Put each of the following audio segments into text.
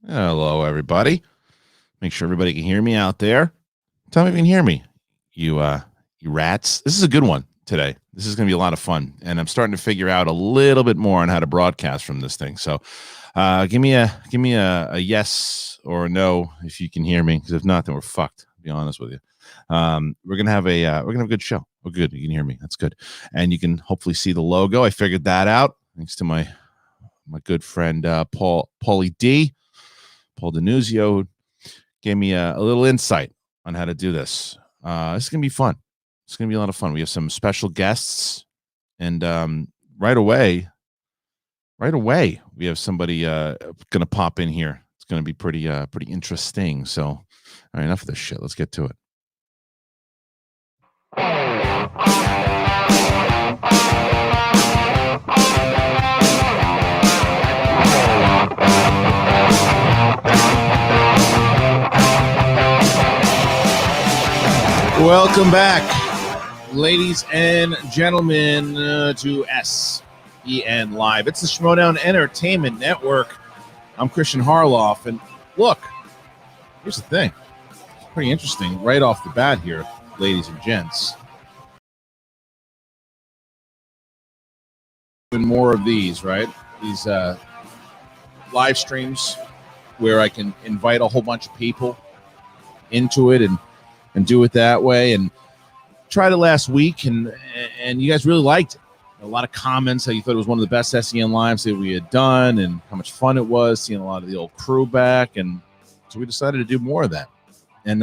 Hello, everybody. Make sure everybody can hear me out there. Tell me if you can hear me. You rats. This is a good one today. This is going to be a lot of fun, and I'm starting to figure out a little bit more on how to broadcast from this thing. So, give me a yes or a no if you can hear me. Because if not, then we're fucked. To be honest with you. We're gonna have a good show. Oh, good. You can hear me. That's good, and you can hopefully see the logo. I figured that out thanks to my good friend Paulie D. Paul Denuzio gave me a little insight on how to do this. This is going to be fun. It's going to be a lot of fun. We have some special guests, and right away, we have somebody going to pop in here. It's going to be pretty interesting. So, all right, enough of this shit. Let's get to it. Welcome back, ladies and gentlemen, to SEN Live. It's the Schmodown Entertainment Network. I'm Kristian Harloff, and look, here's the thing. It's pretty interesting right off the bat here, ladies and gents. And more of these, right? These live streams where I can invite a whole bunch of people into it and do it that way. And tried it last week, and you guys really liked it. A lot of comments how you thought it was one of the best SEN lives that we had done, and how much fun it was seeing a lot of the old crew back. And so we decided to do more of that. And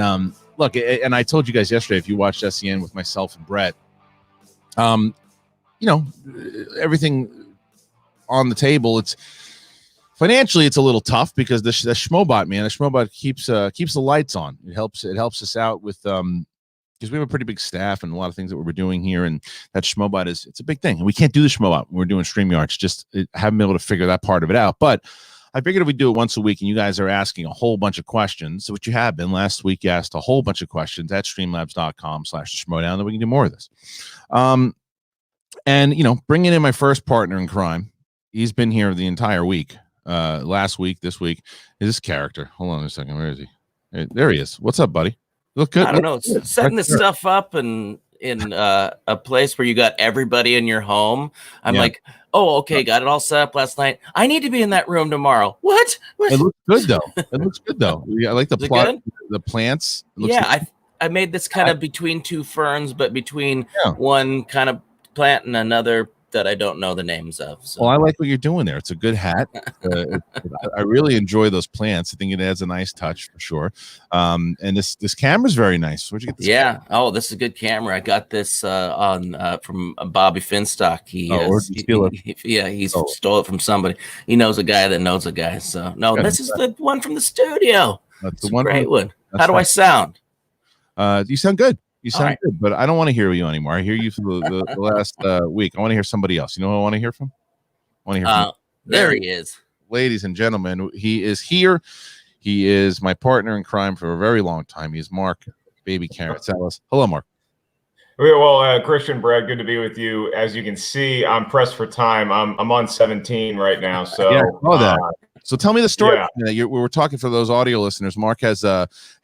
look, and I told you guys yesterday, if you watched SEN with myself and Brett, everything on the table, it's financially, it's a little tough because the Schmobot keeps the lights on. It helps us out with because we have a pretty big staff and a lot of things that we're doing here, and that Schmobot it's a big thing. And we can't do the Schmobot when we're doing StreamYards. Haven't been able to figure that part of it out. But I figured if we do it once a week, and you guys are asking a whole bunch of questions, which you have been. Last week, you asked a whole bunch of questions at streamlabs.com/Schmodown, then we can do more of this. And bringing in my first partner in crime, he's been here the entire week. Last week, this week, is this character. Hold on a second. Where is he? There he is. What's up, buddy? Look good. I don't know. It's setting this stuff up in a place where you got everybody in your home. I'm like, oh, okay, got it all set up last night. I need to be in that room tomorrow. What? It looks good though. I like the plot, the plants. I made this kind of between two ferns, but between one kind of plant and another that I don't know the names of. So. Well, I like what you're doing there. It's a good hat. I really enjoy those plants. I think it adds a nice touch for sure. And this camera's very nice. Where'd you get this? Yeah. Oh, this is a good camera. I got this from Bobby Finstock. He stole it from somebody. He knows a guy that knows a guy. So this is the one from the studio. That's the one. Great one. How do I sound? You sound good. You sound good, but I don't want to hear you anymore. I hear you for the last week. I want to hear somebody else. You know who I want to hear from? There he is. Ladies and gentlemen, he is here. He is my partner in crime for a very long time. He's Mark Baby Carrots Ellis. Hello, Mark. Well, Kristian, Brad, good to be with you. As you can see, I'm pressed for time. I'm on 17 right now. So yeah, I know that. So tell me the story. We were talking for those audio listeners. Mark has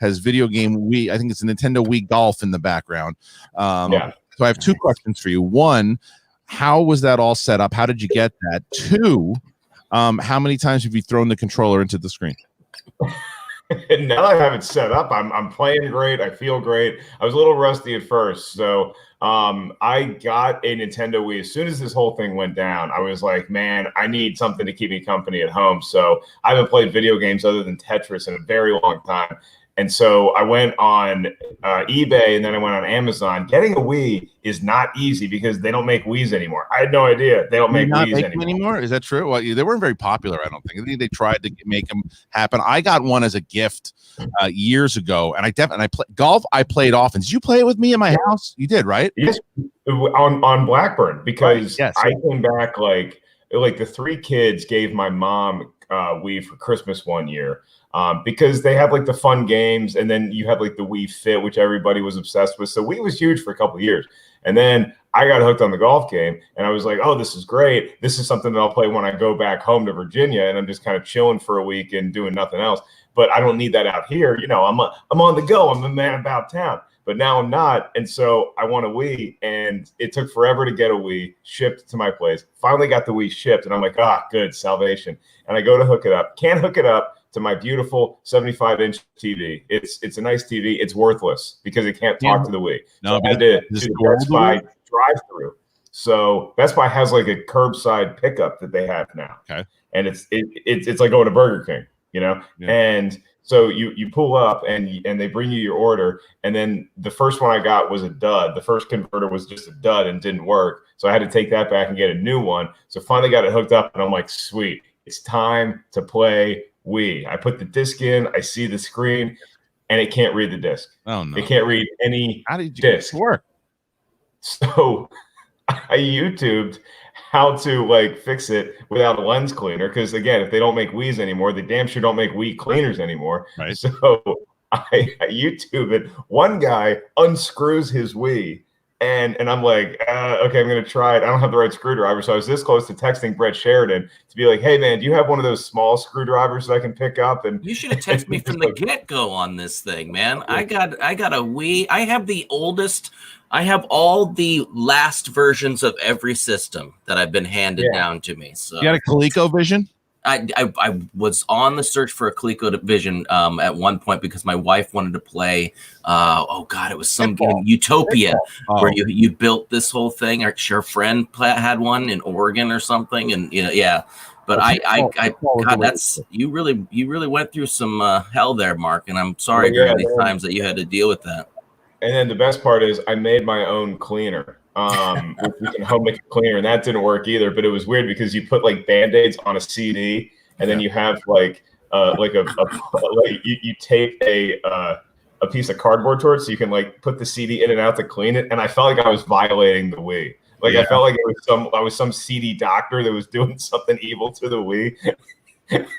video game Wii. I think it's a Nintendo Wii Golf in the background. So I have two questions for you. One, how was that all set up? How did you get that? Two, how many times have you thrown the controller into the screen? Now that I have it set up, I'm playing great. I feel great. I was a little rusty at first, so I got a Nintendo Wii. As soon as this whole thing went down, I was like, man, I need something to keep me company at home. So I haven't played video games other than Tetris in a very long time. And so I went on eBay, and then I went on Amazon. Getting a Wii is not easy because they don't make Wiis anymore. I had no idea they don't make Wiis anymore. Is that true? Well, they weren't very popular, I don't think. I think they tried to make them happen. I got one as a gift years ago, and I played golf. I played often. Did you play it with me in my house? You did, right? Yes, on Blackburn, because I came back like the three kids gave my mom Wii for Christmas one year. because they have like the fun games, and then you have like the Wii Fit, which everybody was obsessed with. So Wii was huge for a couple of years, and then I got hooked on the golf game, and I was like, oh, this is great. This is something that I'll play when I go back home to Virginia, and I'm just kind of chilling for a week and doing nothing else. But I don't need that out here. You know, I'm on the go. I'm a man about town. But now I'm not, and so I want a Wii, and it took forever to get a Wii shipped to my place. Finally got the Wii shipped, and I'm like, good, salvation. And I go to hook it up. Can't hook it up to my beautiful 75-inch TV. It's a nice TV. It's worthless because it can't talk to the Wii. No, so I had to do the Best Buy drive-through. So Best Buy has like a curbside pickup that they have now. Okay. And it's like going to Burger King, you know? Yeah. And so you pull up and they bring you your order, and then the first one I got was a dud. The first converter was just a dud and didn't work. So I had to take that back and get a new one. So finally got it hooked up, and I'm like, sweet, it's time to play Wii. I put the disc in, I see the screen, and it can't read the disc. Oh no. It can't read any How did you disc. Get it to work? So I YouTubed how to like fix it without a lens cleaner, because again, if they don't make Wiis anymore, they damn sure don't make Wii cleaners anymore. Right. So I YouTube it. One guy unscrews his Wii, and I'm like, okay, I'm gonna try it. I don't have the right screwdriver, so I was this close to texting Brett Sheridan to be like, hey man, do you have one of those small screwdrivers that I can pick up? And you should have texted me from the get-go on this thing, man. I got a Wii. I have the oldest. I have all the last versions of every system that have been handed down to me. So you got a ColecoVision? I was on the search for a ColecoVision at one point because my wife wanted to play. It was some game, Utopia, where you built this whole thing. Your friend had one in Oregon or something, and But you really went through some hell there, Mark, and I'm sorry during these times that you had to deal with that. And then the best part is I made my own cleaner. We can home make a cleaner, and that didn't work either. But it was weird because you put like Band-Aids on a CD, and then you have you tape a piece of cardboard to it, so you can like put the CD in and out to clean it. And I felt like I was violating the Wii. I felt like I was some CD doctor that was doing something evil to the Wii.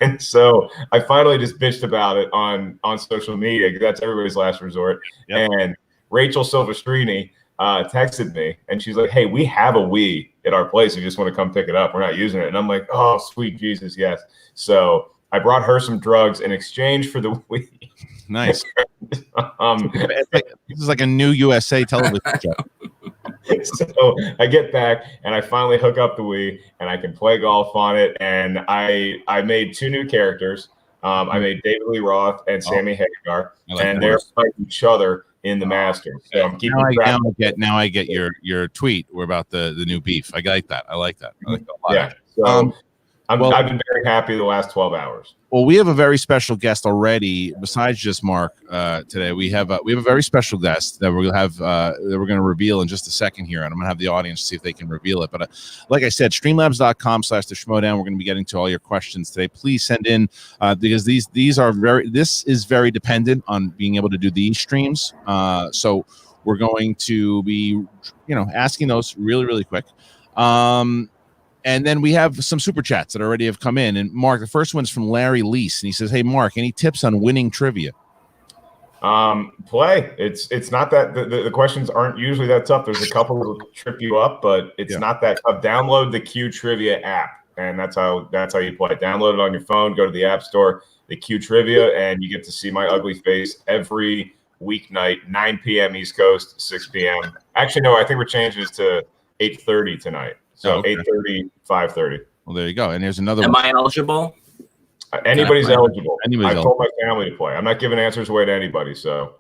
And so I finally just bitched about it on social media, because that's everybody's last resort. Yep. And Rachel Silvestrini texted me, and she's like, hey, we have a Wii at our place. If you just want to come pick it up, we're not using it. And I'm like, oh, sweet Jesus, yes. So I brought her some drugs in exchange for the Wii. Nice. This is like a new USA television show. So I get back and I finally hook up the Wii, and I can play golf on it. And I made 2 new characters. I made David Lee Roth and Sammy Hagar, and they're fighting each other in the Masters. So I'm keeping track. Now I get your tweet about the new beef. I like that. I like that a lot. Yeah. So I've been very happy the last 12 hours. Well, we have a very special guest already. Besides just Mark, today we have a very special guest that we're going to reveal in just a second here, and I'm going to have the audience see if they can reveal it. But like I said, streamlabs.com/the Schmodown. We're going to be getting to all your questions today. Please send in because this is very dependent on being able to do these streams. So we're going to be asking those really, really quick. And then we have some super chats that already have come in. And Mark, the first one's from Larry Lease, and he says, "Hey, Mark, any tips on winning trivia?" Play. It's not that the questions aren't usually that tough. There's a couple that will trip you up, but it's not that tough. Download the Q Trivia app, and that's how you play. Download it on your phone. Go to the App Store, the Q Trivia, and you get to see my ugly face every weeknight, 9 p.m. East Coast, 6 p.m. Actually, no, I think we're changing it to 8:30 tonight. So 8:30, 5:30. Well, there you go. And there's another one. Am I eligible? Anybody's eligible. I told my family to play. I'm not giving answers away to anybody. So,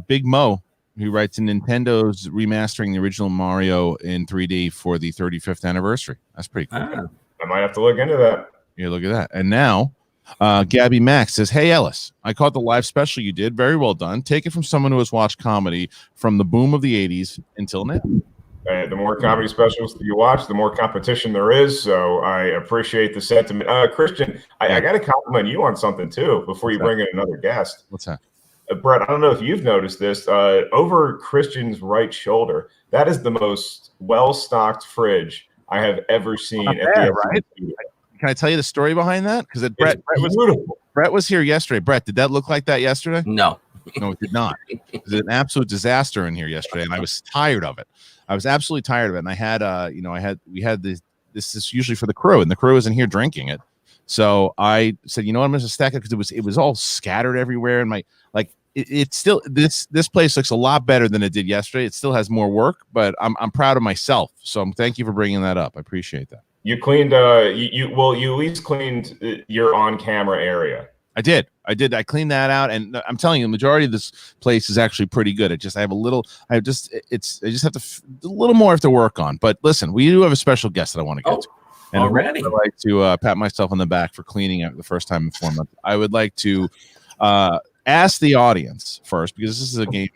Big Mo, who writes, Nintendo's remastering the original Mario in 3D for the 35th anniversary. That's pretty cool. I might have to look into that. Yeah, look at that. And now, Gabby Max says, "Hey Ellis, I caught the live special you did. Very well done. Take it from someone who has watched comedy from the boom of the 80s until now." The more comedy specials that you watch, the more competition there is. So I appreciate the sentiment. Kristian, I got to compliment you on something too before you bring in another guest. What's that? Brett, I don't know if you've noticed this. Over Kristian's right shoulder, that is the most well-stocked fridge I have ever seen. Right? Can I tell you the story behind that? Because Brett Brett was here yesterday. Brett, did that look like that yesterday? No. No, it did not. It was an absolute disaster in here yesterday, and I was tired of it. I was absolutely tired of it. And I had, we had this is usually for the crew, and the crew isn't here drinking it. So I said, you know what, I'm going to stack it because it was all scattered everywhere, and it's still this place looks a lot better than it did yesterday. It still has more work, but I'm proud of myself. So thank you for bringing that up. I appreciate that. You cleaned you at least cleaned your on-camera area. I did. I cleaned that out, and I'm telling you, the majority of this place is actually pretty good. I just have a little have to a little more to work on. But listen, we do have a special guest that I want to get to. And already, I'd like to pat myself on the back for cleaning it the first time in 4 months. I would like to ask the audience first, because this is a game.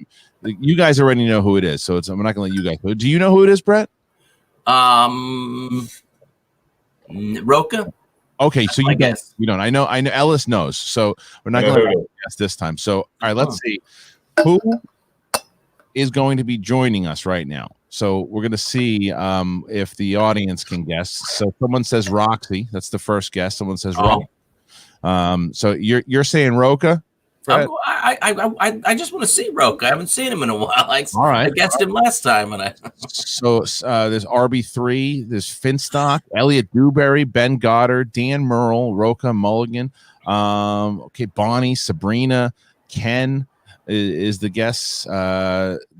You guys already know who it is, so I'm not going to let you guys know. Do you know who it is, Brett? Roka. Okay, so I guess we don't. I know. Ellis knows, so we're not going to guess this time. So, all right, let's see who is going to be joining us right now. So we're going to see if the audience can guess. So someone says Roxy. That's the first guess. Someone says Roka. So you're saying Roka? I just want to see Roka. I haven't seen him in a while. All right. I guessed him last time. So there's RB3, there's Finstock, Elliot Dewberry, Ben Goddard, Dan Merle, Roka Mulligan. Okay, Bonnie, Sabrina, Ken is the guess.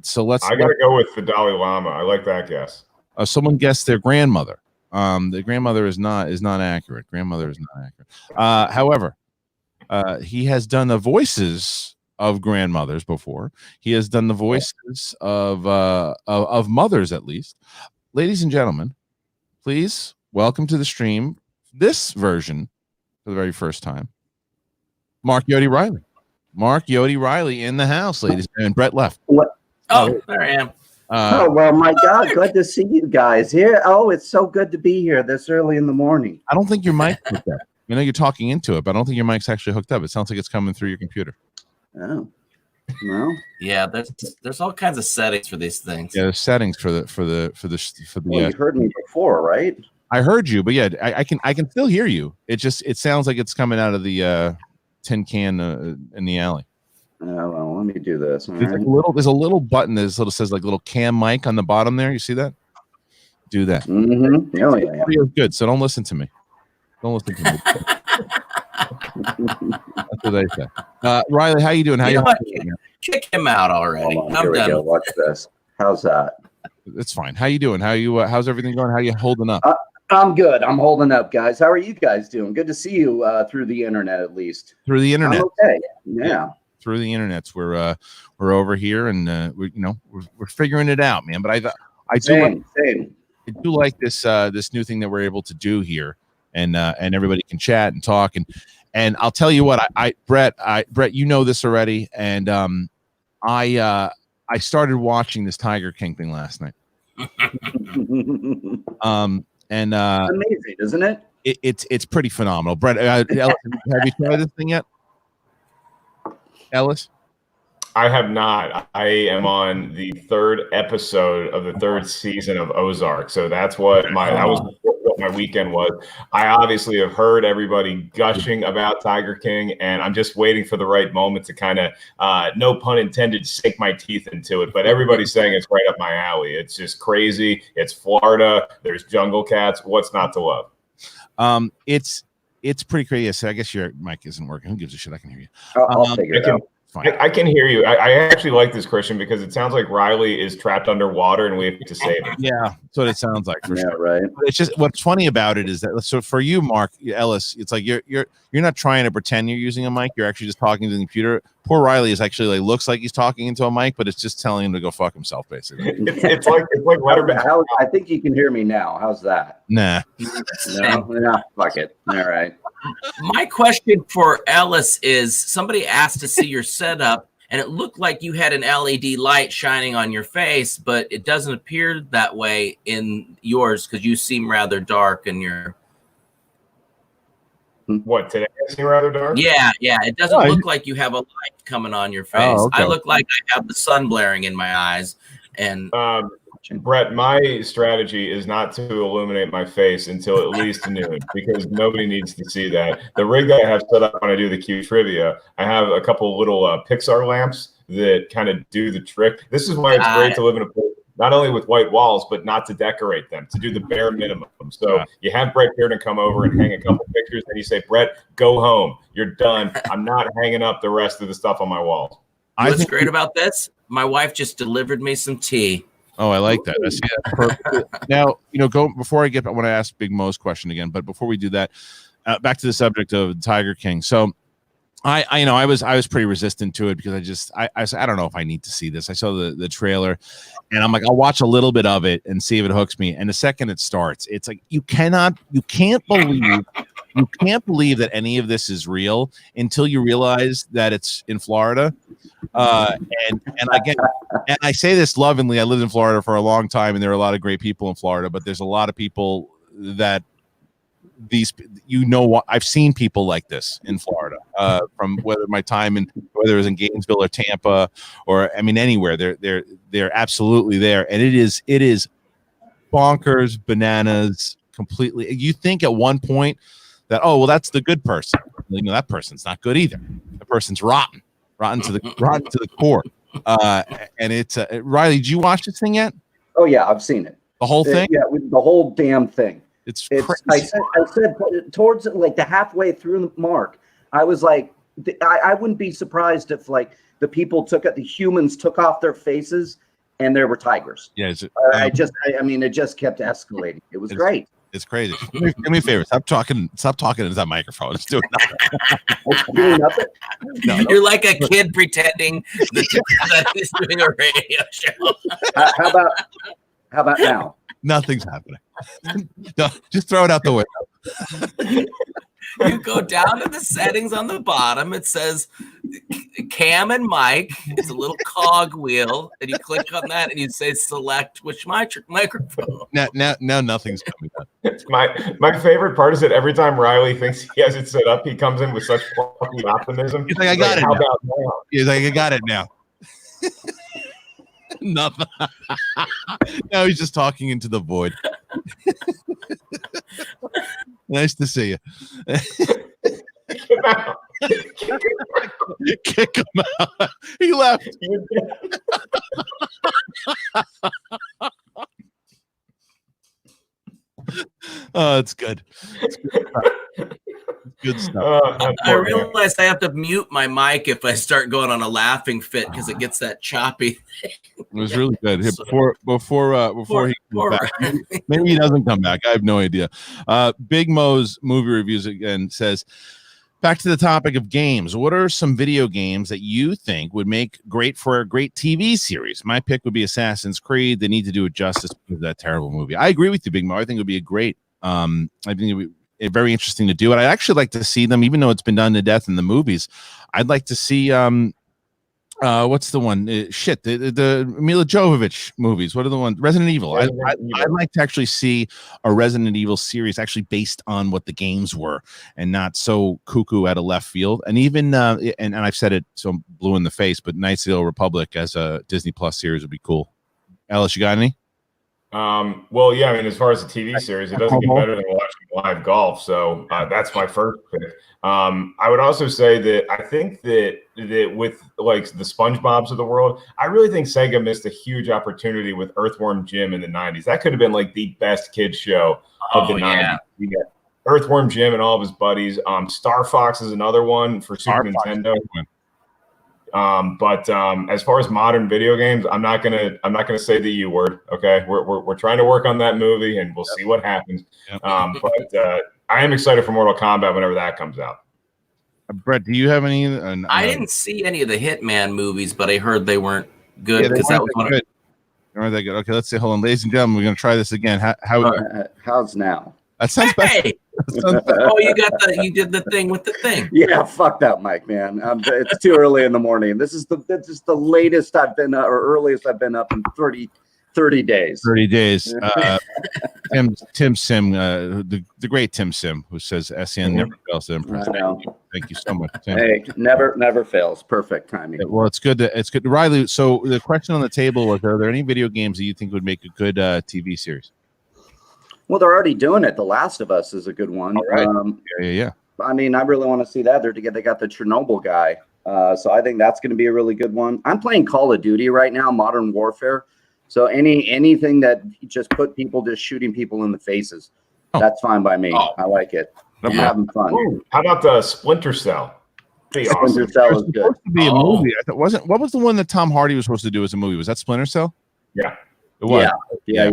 So let's. I gotta go with the Dalai Lama. I like that guess. Someone guessed their grandmother. The grandmother is not accurate. Grandmother is not accurate. However, he has done the voices of grandmothers before. He has done the voices of mothers, at least. Ladies and gentlemen, please welcome to the stream this version for the very first time, Mark Yodi Riley. Mark Yodi Riley in the house, ladies and Brett left. What? Oh, there I am. Oh, well, my God, good to see you guys here. Oh, it's so good to be here this early in the morning. I don't think your mic hooked up. I know you're talking into it, but I don't think your mic's actually hooked up. It sounds like it's coming through your computer. Oh, well. Yeah, there's all kinds of settings for these things. Yeah, there's settings for the. Well, you heard me before, right? I heard you, but yeah, I can still hear you. It sounds like it's coming out of the tin can in the alley. Well, let me do this. There's a little button that says like little cam mic on the bottom there. You see that? Do that. Mm-hmm. Oh, yeah. Audio's good, so don't listen to me. Don't listen to me. That's what they say. Riley, how you doing? How you doing? Kick him out already. On, here we go. Watch this. How's that? It's fine. How you doing? How's everything going? How you holding up? I'm good. I'm holding up, guys. How are you guys doing? Good to see you through the internet, at least. Through the internet. I'm okay. Yeah. Through the internets, we're over here, and we're figuring it out, man. But I do like this new thing that we're able to do here, and everybody can chat and talk, and I'll tell you what, Brett, you know this already, and I started watching this Tiger King thing last night. And amazing, isn't it? It's pretty phenomenal. Brett, Ellis, have you tried this thing yet? Ellis? I have not. I am on the 3rd episode of the 3rd season of Ozark. So that's what what my weekend was. I obviously have heard everybody gushing about Tiger King, and I'm just waiting for the right moment to kind of, no pun intended, sink my teeth into it. But everybody's saying it's right up my alley. It's just crazy. It's Florida. There's jungle cats. What's not to love? It's pretty crazy. So I guess your mic isn't working. Who gives a shit? I can hear you. I'll figure it out. I can hear you. I actually like this, Kristian, because it sounds like Riley is trapped underwater and we have to save him. Yeah, that's what it sounds like. For sure. Right. But it's just what's funny about it is that, so for you, Mark Ellis, it's like you're not trying to pretend you're using a mic. You're actually just talking to the computer. Poor Riley is actually looks like he's talking into a mic, but it's just telling him to go fuck himself, basically. it's like I think you can hear me now. How's that? Nah. No, fuck it. All right. My question for Ellis is, somebody asked to see your setup, and it looked like you had an LED light shining on your face, but it doesn't appear that way in yours because you seem rather dark and you're... What, today I seem rather dark? Yeah. It doesn't look like you have a light coming on your face. Oh, okay. I look like I have the sun blaring in my eyes. And watching. Brett, my strategy is not to illuminate my face until at least noon because nobody needs to see that. The rig that I have set up when I do the Q trivia, I have a couple little Pixar lamps that kind of do the trick. This is why it's great to live in a place not only with white walls, but not to decorate them, to do the bare minimum. So you have Brett Bearden come over and hang a couple pictures, and you say, Brett, go home. You're done. I'm not hanging up the rest of the stuff on my walls. What's great about this? My wife just delivered me some tea. Oh, I like that. I see that perfect. Now, before I want to ask Big Mo's question again, but before we do that, back to the subject of Tiger King. So I was pretty resistant to it because I don't know if I need to see this. I saw the trailer and I'm like, I'll watch a little bit of it and see if it hooks me. And the second it starts, it's like you can't believe that any of this is real until you realize that it's in Florida. And again, and I say this lovingly, I lived in Florida for a long time and there are a lot of great people in Florida, but there's a lot of people that I've seen people like this in Florida, from whether it was in Gainesville or Tampa or anywhere. They're absolutely there, and it is bonkers, bananas, completely. You think at one point that that's the good person. That person's not good either. The person's rotten to the core. And it's Riley. Did you watch this thing yet? Oh yeah, I've seen it. The whole thing. The whole damn thing. It's crazy. I said towards like the halfway through the mark, I was like, I wouldn't be surprised if like the humans took off their faces and there were tigers. Yeah, it just kept escalating. It was great. It's crazy. Do me a favor. Stop talking into that microphone. It's doing nothing. No. You're like a kid pretending that he's doing a radio show. How about now? Nothing's happening. No, just throw it out the window. You go down to the settings on the bottom. It says Cam and Mike. It's a little cog wheel, and you click on that, and you say select which microphone. Now nothing's coming up. My favorite part is that every time Riley thinks he has it set up, he comes in with such fucking optimism. He's like, I got it. How about now? He's like, I got it now. Nothing. No, he's just talking into the void. Nice to see you. Kick him out. He left. Oh, it's good. It's good stuff. I realized I have to mute my mic if I start going on a laughing fit because it gets that choppy. It was really good. Before he comes back, maybe he doesn't come back. I have no idea. Big Mo's movie reviews again says, back to the topic of games. What are some video games that you think would make great for a great TV series? My pick would be Assassin's Creed. They need to do it justice with that terrible movie. I agree with you, Big Mo. I think it would be a great. I think it would be very interesting to do it. I'd actually like to see them, even though it's been done to death in the movies. I'd like to see what's the one? The Mila Jovovich movies. What are the ones? Resident Evil. I'd like to actually see a Resident Evil series actually based on what the games were and not so cuckoo out of left field. And even and I've said it so I'm blue in the face, but Knights of the Old Republic as a Disney Plus series would be cool. Ellis, you got any? Well, yeah, as far as the TV series, it doesn't get better than watching live golf. So that's my first pick. I would also say that I think that with like the SpongeBobs of the world, I really think Sega missed a huge opportunity with Earthworm Jim in the 90s. That could have been like the best kids show of the 90s. You got Earthworm Jim and all of his buddies. Star Fox is another one for Super Nintendo. But as far as modern video games, I'm not gonna say the U word. Okay, we're trying to work on that movie, and we'll see what happens. But I am excited for Mortal Kombat whenever that comes out. Brett, do you have any? I didn't see any of the Hitman movies, but I heard they weren't good because that was one. Aren't they good? Okay, let's see. Hold on, ladies and gentlemen, we're gonna try this again. How's now? That sounds better. Oh, you did the thing with the thing. Yeah, fuck that mic, man. It's too early in the morning. This is the latest I've been or earliest I've been up in 30 days. 30 days. Tim Sim, the great Tim Sim, who says SEN never fails to impress. Thank you so much, Tim. Hey, never fails. Perfect timing. Well, it's good. Riley, so the question on the table was, are there any video games that you think would make a good TV series? Well, they're already doing it. The Last of Us is a good one. All right. Yeah. I mean, I really want to see that. They got the Chernobyl guy. So I think that's going to be a really good one. I'm playing Call of Duty right now, Modern Warfare. So anything that just put people just shooting people in the faces, that's fine by me. I like it. I'm having fun. Ooh, how about the Splinter Cell? Splinter Cell is good. To be a movie. What was the one that Tom Hardy was supposed to do as a movie? Was that Splinter Cell? Yeah. It was. Yeah.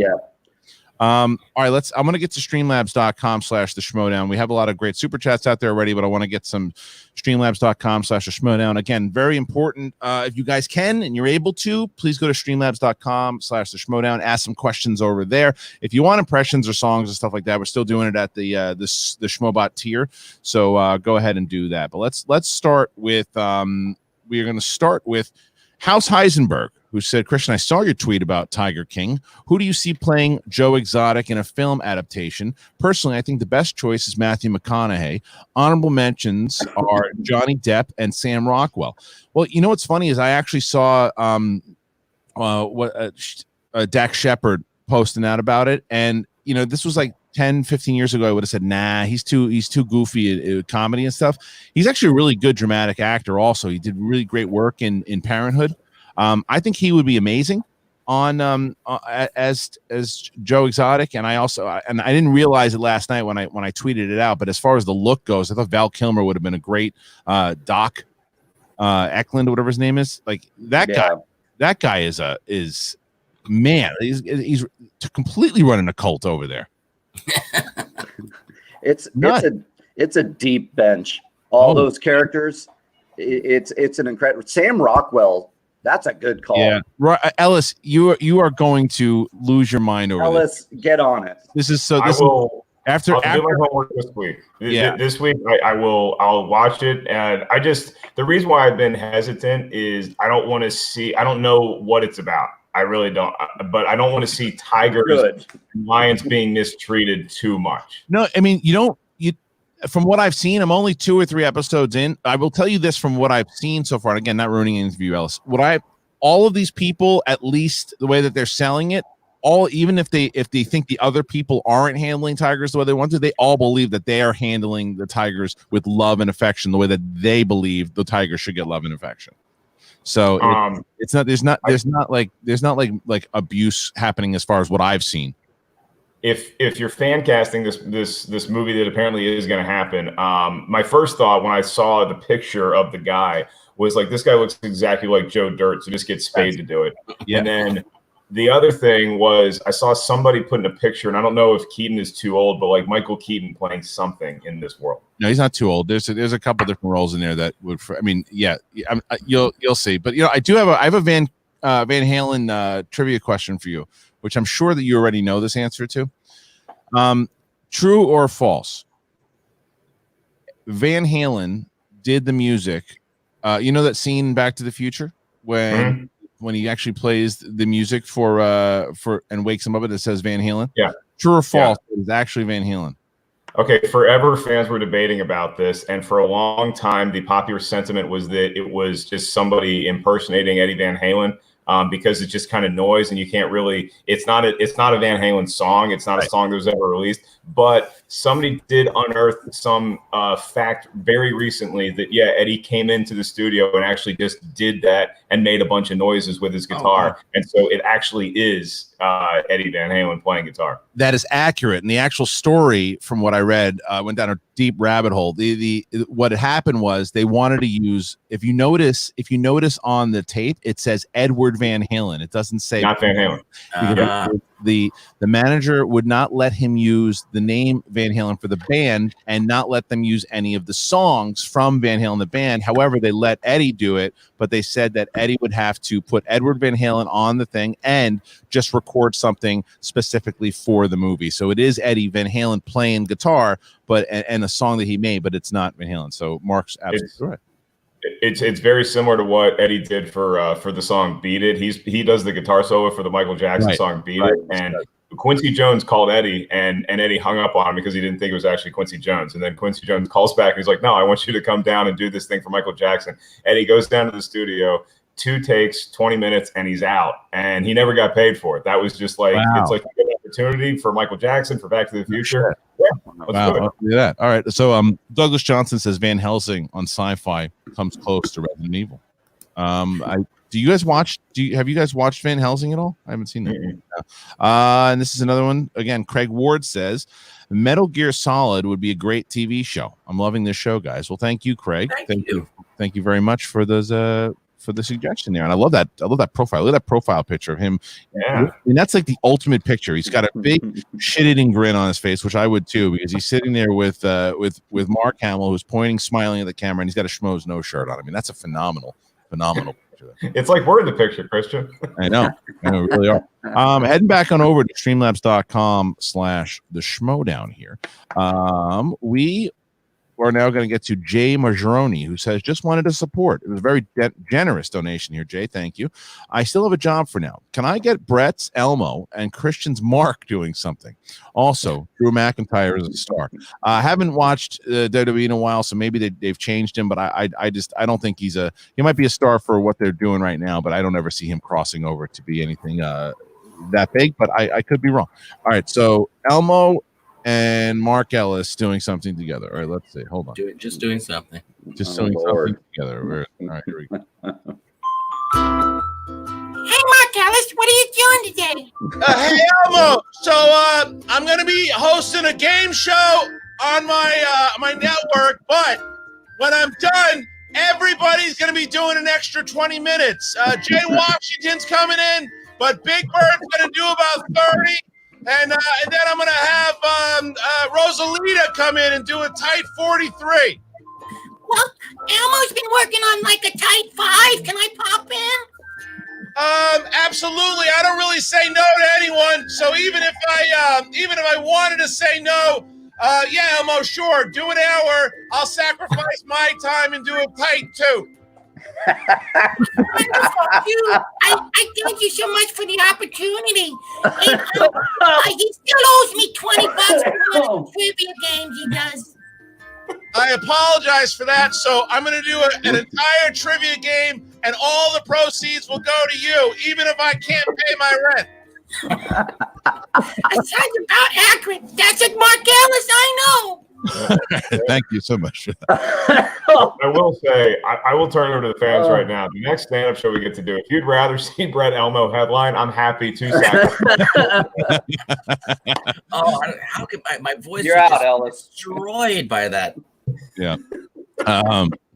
All right, I'm going to get to streamlabs.com/the Schmodown. We have a lot of great super chats out there already, but I want to get some streamlabs.com/the Schmodown. Again, very important. If you guys can and you're able to, please go to streamlabs.com/the Schmodown. Ask some questions over there. If you want impressions or songs and stuff like that, we're still doing it at the Schmobot tier. So go ahead and do that. But let's start with we are going to start with House Heisenberg, who said, Kristian, I saw your tweet about Tiger King. Who do you see playing Joe Exotic in a film adaptation? Personally, I think the best choice is Matthew McConaughey. Honorable mentions are Johnny Depp and Sam Rockwell. Well, you know what's funny is I actually saw Dax Shepard posting out about it. And, you know, this was like 10, 15 years ago. I would have said, nah, he's too goofy at comedy and stuff. He's actually a really good dramatic actor also. He did really great work in Parenthood. I think he would be amazing on as Joe Exotic, and I didn't realize it last night when I tweeted it out. But as far as the look goes, I thought Val Kilmer would have been a great Doc Eklund, whatever his name is. Like that guy. That guy is man. He's completely running a cult over there. It's a deep bench. All those characters. It's an incredible. Sam Rockwell. That's a good call. Yeah, Ellis, you are going to lose your mind over Ellis, get on it. This is so. I'll do my homework this week. This week I'll watch it, and the reason why I've been hesitant is I don't know what it's about. I really don't, but I don't want to see tigers and lions being mistreated too much. No, I mean from what I've seen, I'm only 2 or 3 episodes in. I will tell you this from what I've seen so far. And again, not ruining anything for you, Ellis. All of these people, at least the way that they're selling it, even if they think the other people aren't handling tigers the way they want to, they all believe that they are handling the tigers with love and affection the way that they believe the tigers should get love and affection. So there's not like abuse happening as far as what I've seen. If you're fan casting this movie that apparently is going to happen, my first thought when I saw the picture of the guy was like, this guy looks exactly like Joe Dirt, so just get Spade to do it. Yeah. And then the other thing was I saw somebody putting a picture, and I don't know if Keaton is too old, but like Michael Keaton playing something in this world. No, he's not too old. There's a couple different roles in there that would. You'll see. But I have a Van Halen trivia question for you, which I'm sure that you already know this answer to. True or false? Van Halen did the music. You know that scene in Back to the Future when he actually plays the music for and wakes him up and it says Van Halen? Yeah. True or false? Yeah. It is actually Van Halen. Okay, forever fans were debating about this, and for a long time, the popular sentiment was that it was just somebody impersonating Eddie Van Halen. Because it's just kind of noise, and you can't really. It's not a Van Halen song. It's not a song that was ever released. But somebody did unearth some fact very recently that Eddie came into the studio and actually just did that and made a bunch of noises with his guitar, and so it actually is Eddie Van Halen playing guitar. That is accurate, and the actual story, from what I read, went down a deep rabbit hole. What had happened was they wanted to use. If you notice on the tape, it says Edward Van Halen. It doesn't say not Van Halen. The manager would not let him use the name Van Halen for the band and not let them use any of the songs from Van Halen the band. However, they let Eddie do it, but they said that Eddie would have to put Edward Van Halen on the thing and just record something specifically for the movie. So it is Eddie Van Halen playing guitar, but and a song that he made, but it's not Van Halen. So Mark's absolutely right. It's very similar to what Eddie did for the song "Beat It." He does the guitar solo for the Michael Jackson song "Beat It," and Quincy Jones called Eddie, and Eddie hung up on him because he didn't think it was actually Quincy Jones. And then Quincy Jones calls back and he's like, "No, I want you to come down and do this thing for Michael Jackson." Eddie goes down to the studio, 2 takes, 20 minutes, and he's out. And he never got paid for it. That was just like it's like a good opportunity for Michael Jackson for Back to the Future. Yeah, wow, do that. All right. So Douglas Johnson says Van Helsing on Sci-Fi comes close to Resident Evil. Have you guys watched Van Helsing at all? I haven't seen that. And this is another one. Again, Craig Ward says Metal Gear Solid would be a great TV show. I'm loving this show, guys. Well, thank you, Craig. Thank you very much for those for the suggestion there. And I love that profile. Look at that profile picture of him. Yeah. I mean, that's like the ultimate picture. He's got a big shit-eating grin on his face, which I would too, because he's sitting there with Mark Hamill, who's pointing, smiling at the camera, and he's got a Schmoes No shirt on. I mean, that's a phenomenal picture. It's like we're in the picture, Kristian. I know, we really are. Heading back on over to streamlabs.com/the Schmodown here. We are now going to get to Jay Margeroni, who says, just wanted to support. It was a very generous donation here, Jay. Thank you. I still have a job for now. Can I get Brett's Elmo and Kristian's Mark doing something? Also, Drew McIntyre is a star. I haven't watched WWE in a while, so maybe they've changed him, but I don't think he might be a star for what they're doing right now, but I don't ever see him crossing over to be anything that big, but I could be wrong. All right, so Elmo and Mark Ellis doing something together. All right, let's see. Hold on. Just doing something. Just doing something together. All right, here we go. Hey, Mark Ellis, what are you doing today? Hey, Elmo. So I'm going to be hosting a game show on my network, but when I'm done, everybody's going to be doing an extra 20 minutes. Jay Washington's coming in, but Big Bird's going to do about 30. And then I'm going to have Rosalita come in and do a tight 43. Well, Elmo's been working on like a tight 5. Can I pop in? Absolutely. I don't really say no to anyone. So even if I wanted to say no, yeah, Elmo, sure, do an hour. I'll sacrifice my time and do it tight too. I thank you so much for the opportunity. And, he still owes me $20 for one of the trivia games he does. I apologize for that. So I'm going to do an entire trivia game, and all the proceeds will go to you, even if I can't pay my rent. That sounds about accurate. That's it, Mark Ellis. I know. Thank you so much. I will say, I will turn it over to the fans right now. The next stand-up show we get to do, if you'd rather see Brett Elmo headline, I'm happy to sacrifice. How could my voice You're out, Ellis. Destroyed by that? Yeah.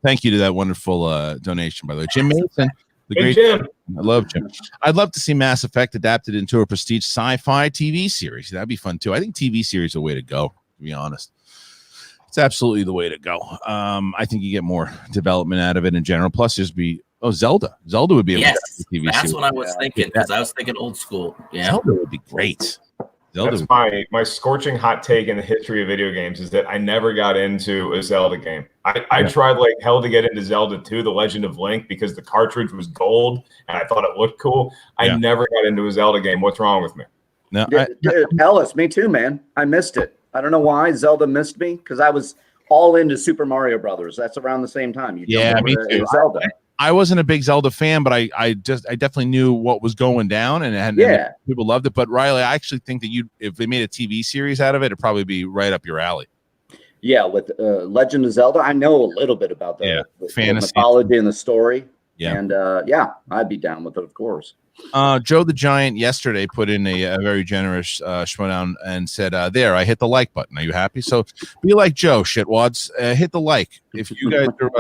Thank you to that wonderful donation, by the way. Jim Mason. Jim. I love Jim. I'd love to see Mass Effect adapted into a prestige sci-fi TV series. That'd be fun too. I think TV series are the way to go, to be honest. It's absolutely the way to go. I think you get more development out of it in general. Plus, there's Zelda. Zelda would be a yes. TV That's series. what I was thinking, because I was thinking old school. Yeah, Zelda would be great. That's my scorching hot take in the history of video games is that I never got into a Zelda game. I tried like hell to get into Zelda 2, The Legend of Link, because the cartridge was gold and I thought it looked cool. I never got into a Zelda game. What's wrong with me? No, Ellis, me too, man. I missed it. I don't know why Zelda missed me, because I was all into Super Mario Brothers. That's around the same time. Me too. Zelda. I wasn't a big Zelda fan, but I definitely knew what was going down, and people loved it. But Riley, I actually think that if they made a TV series out of it, it'd probably be right up your alley. Yeah, with Legend of Zelda, I know a little bit about the fantasy, the mythology and the story. Yeah, and I'd be down with it, of course. Joe the Giant yesterday put in a very generous showdown and said, there, I hit the like button. Are you happy? So be like Joe, shitwads. Hit the like. If you guys are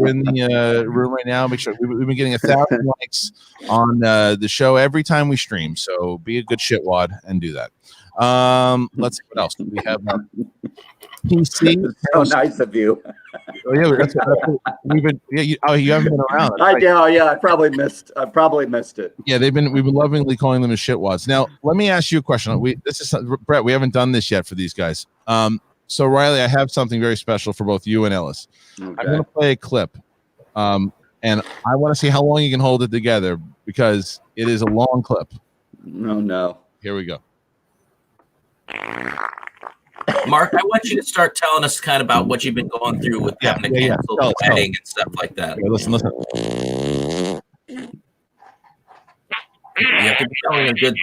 in the room right now, make sure we've been getting 1,000 likes on the show every time we stream. So be a good shitwad and do that. Let's see what else we have. PC. So nice of you. Oh yeah, we've been. Yeah, you haven't been around. I probably missed it. Yeah, we've been lovingly calling them as shitwads. Now, let me ask you a question. Brett. We haven't done this yet for these guys. So Riley, I have something very special for both you and Ellis. Okay. I'm going to play a clip And I want to see how long you can hold it together because it is a long clip. No. Here we go. Mark, I want you to start telling us kind of about what you've been going through with having to cancel the wedding and stuff like that. Okay, listen. You have to be telling a good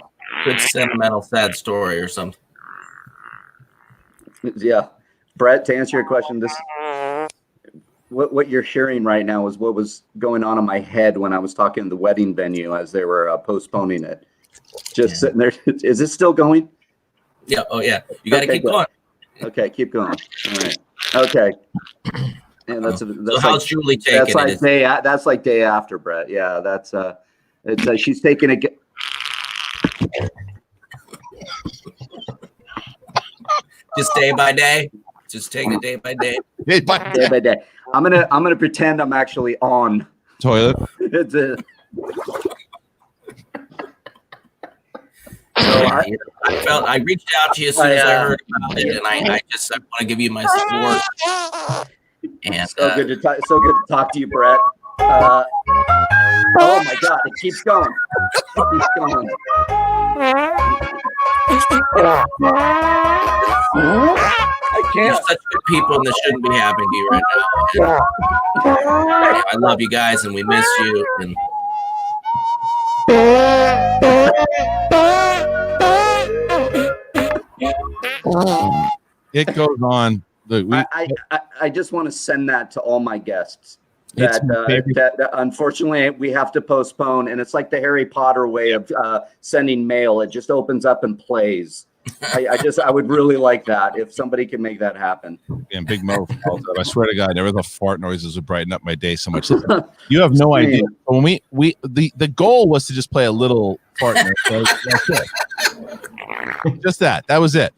sentimental, sad story or something. Yeah, Brett, to answer your question, what you're hearing right now is what was going on in my head when I was talking to the wedding venue as they were postponing it. Just sitting there. Is it still going? Yeah. Oh, yeah. You got to keep going. Okay, keep going. All right. Okay. And that's so how's Julie taking it? That's like day after, Brett. Yeah, that's it's she's taking it. Just day by day. Just take it day by day. Day by day. I'm gonna pretend I'm actually on toilet. I reached out to you as soon as I heard about it, and I want to give you my support. And so good to talk to you, Brett. Oh my God, it keeps going. It keeps going. I can't. You're such good people, and this shouldn't be happening to you right now. I love you guys, and we miss you. And it goes on. Look, I just want to send that to all my guests. That unfortunately we have to postpone, and it's like the Harry Potter way of sending mail. It just opens up and plays. I would really like that if somebody can make that happen. And Big Mo, I swear to God, never the fart noises would brighten up my day so much. You have no idea. When the goal was to just play a little fart noise. So that's it. Just that was it.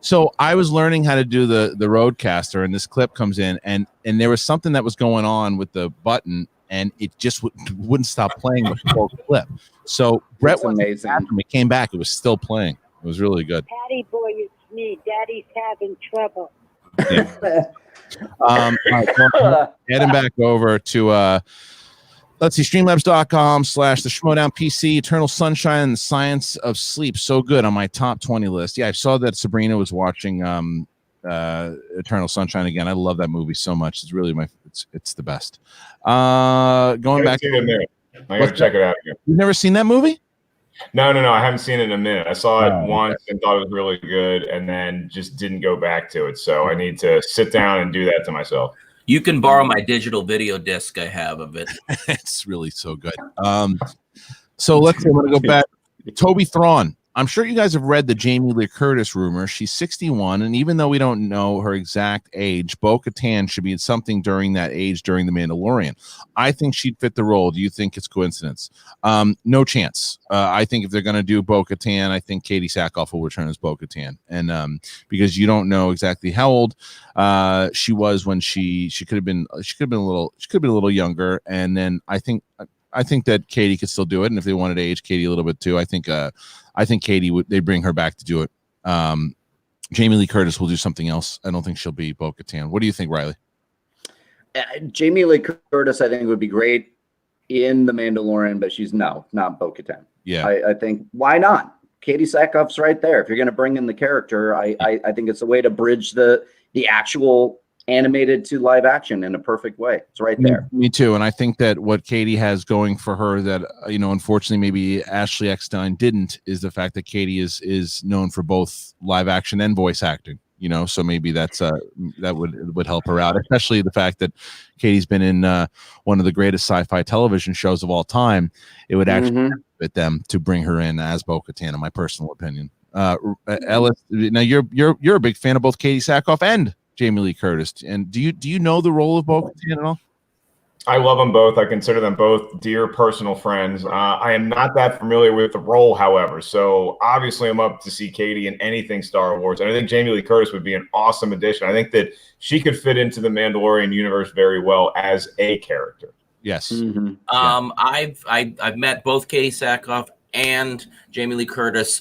So I was learning how to do the Rodecaster, and this clip comes in, and there was something that was going on with the button, and it just wouldn't stop playing the whole clip. So Brett went amazing. When we came back, it was still playing. It was really good. Daddy boy, it's me. Daddy's having trouble. Yeah. Heading back over to let's see, streamlabs.com/the Schmodown PC, Eternal Sunshine and the Science of Sleep. So good on my top 20 list. Yeah, I saw that Sabrina was watching Eternal Sunshine again. I love that movie so much. It's really it's the best. Going back. I gotta check it out again. You've never seen that movie? No. I haven't seen it in a minute. I saw it once and thought it was really good, and then just didn't go back to it. So I need to sit down and do that to myself. You can borrow my digital video disc I have of it. It's really so good. So let's see. I'm going to go back. Toby Thrawn. I'm sure you guys have read the Jamie Lee Curtis rumor. She's 61, and even though we don't know her exact age, Bo-Katan should be something during that age during The Mandalorian. I think she'd fit the role. Do you think it's coincidence? No chance. I think if they're going to do Bo-Katan, I think Katie Sackhoff will return as Bo-Katan, and because you don't know exactly how old she was when she could have been a little younger, and then I think that Katie could still do it, and if they wanted to age Katie a little bit too, I think Katie they bring her back to do it. Jamie Lee Curtis will do something else. I don't think she'll be Bo-Katan. What do you think, Riley? Jamie Lee Curtis, I think, would be great in The Mandalorian, but she's not Bo-Katan. Yeah, I think why not? Katie Sackhoff's right there. If you're going to bring in the character, I think it's a way to bridge the actual animated to live action in a perfect way. It's right there. Me too. And I think that what Katie has going for her that, unfortunately maybe Ashley Eckstein didn't, is the fact that Katie is known for both live action and voice acting, so maybe that's that would help her out, especially the fact that Katie's been in one of the greatest sci-fi television shows of all time. It would actually fit them to bring her in as Bo-Katan, in my personal opinion. Ellis, now you're a big fan of both Katie Sackhoff and Jamie Lee Curtis, and do you know the role of Bo-Katan at all? I love them both. I consider them both dear personal friends. I am not that familiar with the role, however, so obviously I'm up to see Katie in anything Star Wars, and I think Jamie Lee Curtis would be an awesome addition. I think that she could fit into the Mandalorian universe very well as a character. Yes. I've met both Katie Sackhoff and Jamie Lee Curtis.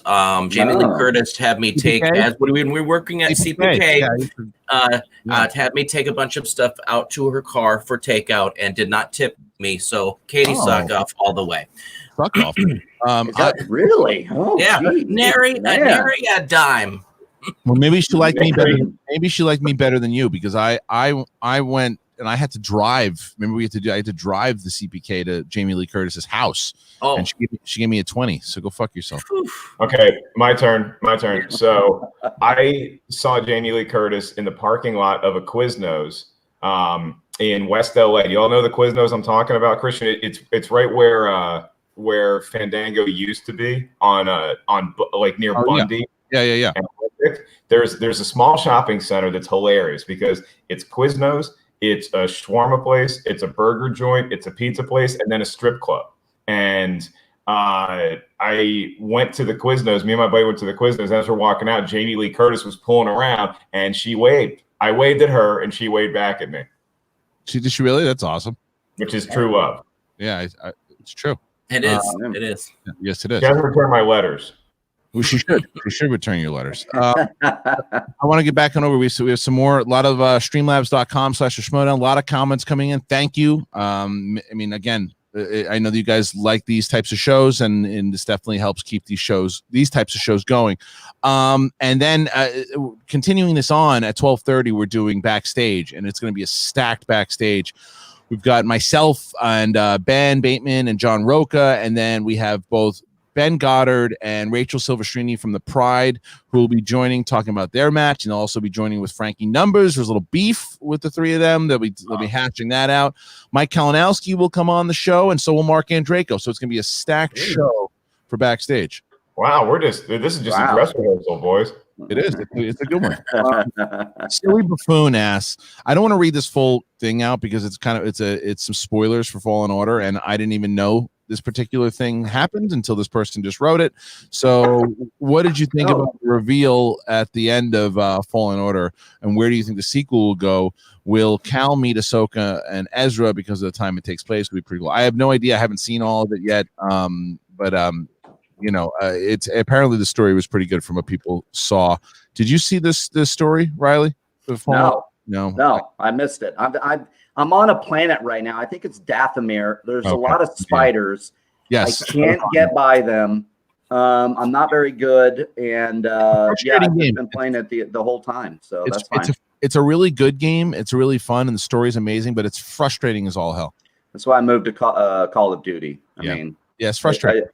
Jamie Lee Curtis had me take CPK? when we were working at CPK. Had me take a bunch of stuff out to her car for takeout and did not tip me. So Katie, suck off all the way. Fuck off. Really? Oh, Yeah, nary a dime. Well, maybe she liked me better. Maybe she liked me better than you because I went and I had to drive. Remember, I had to drive the CPK to Jamie Lee Curtis's house. Oh, and she gave me a 20. So go fuck yourself. Okay, my turn. So I saw Jamie Lee Curtis in the parking lot of a Quiznos in West LA. You all know the Quiznos I'm talking about, Kristian? It's right where Fandango used to be on like near Bundy. Yeah. There's a small shopping center that's hilarious because it's Quiznos, it's a shawarma place, it's a burger joint, it's a pizza place, and then a strip club. And I went to the Quiznos. Me and my buddy went to the Quiznos. As we're walking out, Jamie Lee Curtis was pulling around, and she waved. I waved at her, and she waved back at me. Did she really? That's awesome. Which is true love. Yeah, it's true. It is. It is. Yes, it is. She hasn't returned my letters. Well, she should. She should return your letters. I want to get back on over. We have some more. A lot of streamlabs.com/Schmoedown. A lot of comments coming in. Thank you. I mean, again, I know that you guys like these types of shows, and this definitely helps keep these types of shows going. And then continuing this on at 12:30, we're doing backstage, and it's going to be a stacked backstage. We've got myself and Ben Bateman and John Roca, and then we have both Ben Goddard and Rachel Silvestrini from the Pride, who will be joining, talking about their match, and they'll also be joining with Frankie Numbers. There's a little beef with the three of them. They'll be hatching that out. Mike Kalinowski will come on the show, and so will Mark Andraco. So it's going to be a stacked show for backstage. Wow, this is just a dress rehearsal, boys. It is. It's a good one. Silly buffoon ass. I don't want to read this full thing out because it's some spoilers for Fallen Order, and I didn't even know this particular thing happened until this person just wrote it. So what did you think about the reveal at the end of Fallen Order, and where do you think the sequel will go? Will Cal meet Ahsoka and Ezra because of the time it takes place? Will be pretty cool. I have no idea. I haven't seen all of it yet. It's apparently the story was pretty good from what people saw. Did you see this story, Riley? No, I missed it. I'm on a planet right now. I think it's Dathomir. There's a lot of spiders. Yes, I can't get by them. I'm not very good, and I've been playing it the whole time. So that's fine. It's a really good game. It's really fun, and the story is amazing, but it's frustrating as all hell. That's why I moved to Call of Duty. I mean, it's frustrating.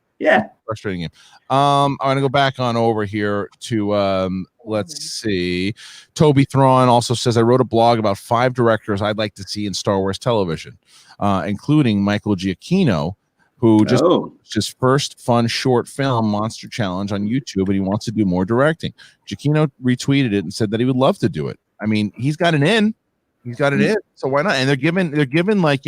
Frustrating game. I'm going to go back on over here to let's see. Toby Thrawn also says, I wrote a blog about 5 directors I'd like to see in Star Wars television, including Michael Giacchino, who just his first fun short film, Monster Challenge, on YouTube, and he wants to do more directing. Giacchino retweeted it and said that he would love to do it. I mean, he's got an in. So why not? And they're giving like,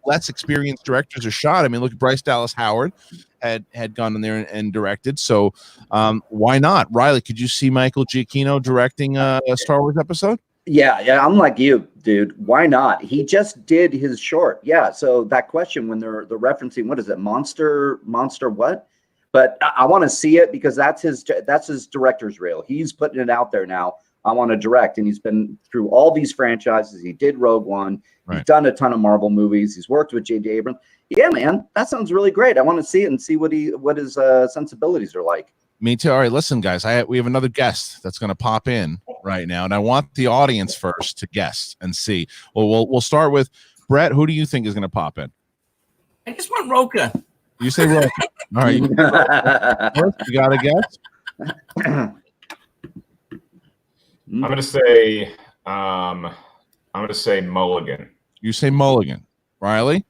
less experienced directors a shot. I mean, look at Bryce Dallas Howard had gone in there and directed. So why not? Riley, could you see Michael Giacchino directing a Star Wars episode? Yeah. I'm like you, dude. Why not? He just did his short. Yeah. So that question when they're referencing, what is it? Monster what? But I want to see it because that's his director's reel. He's putting it out there now. I want to direct, and he's been through all these franchises. He did Rogue One. He's done a ton of Marvel movies. He's worked with J.J. Abrams. Yeah, man, that sounds really great. I want to see it and see what his sensibilities are like. Me too. All right, listen, guys. We have another guest that's going to pop in right now, and I want the audience first to guess and see. Well, we'll start with Brett. Who do you think is going to pop in? I just want Roca. You say Roca. All right. You got a guess? I'm gonna say Mulligan. You say Mulligan. Riley?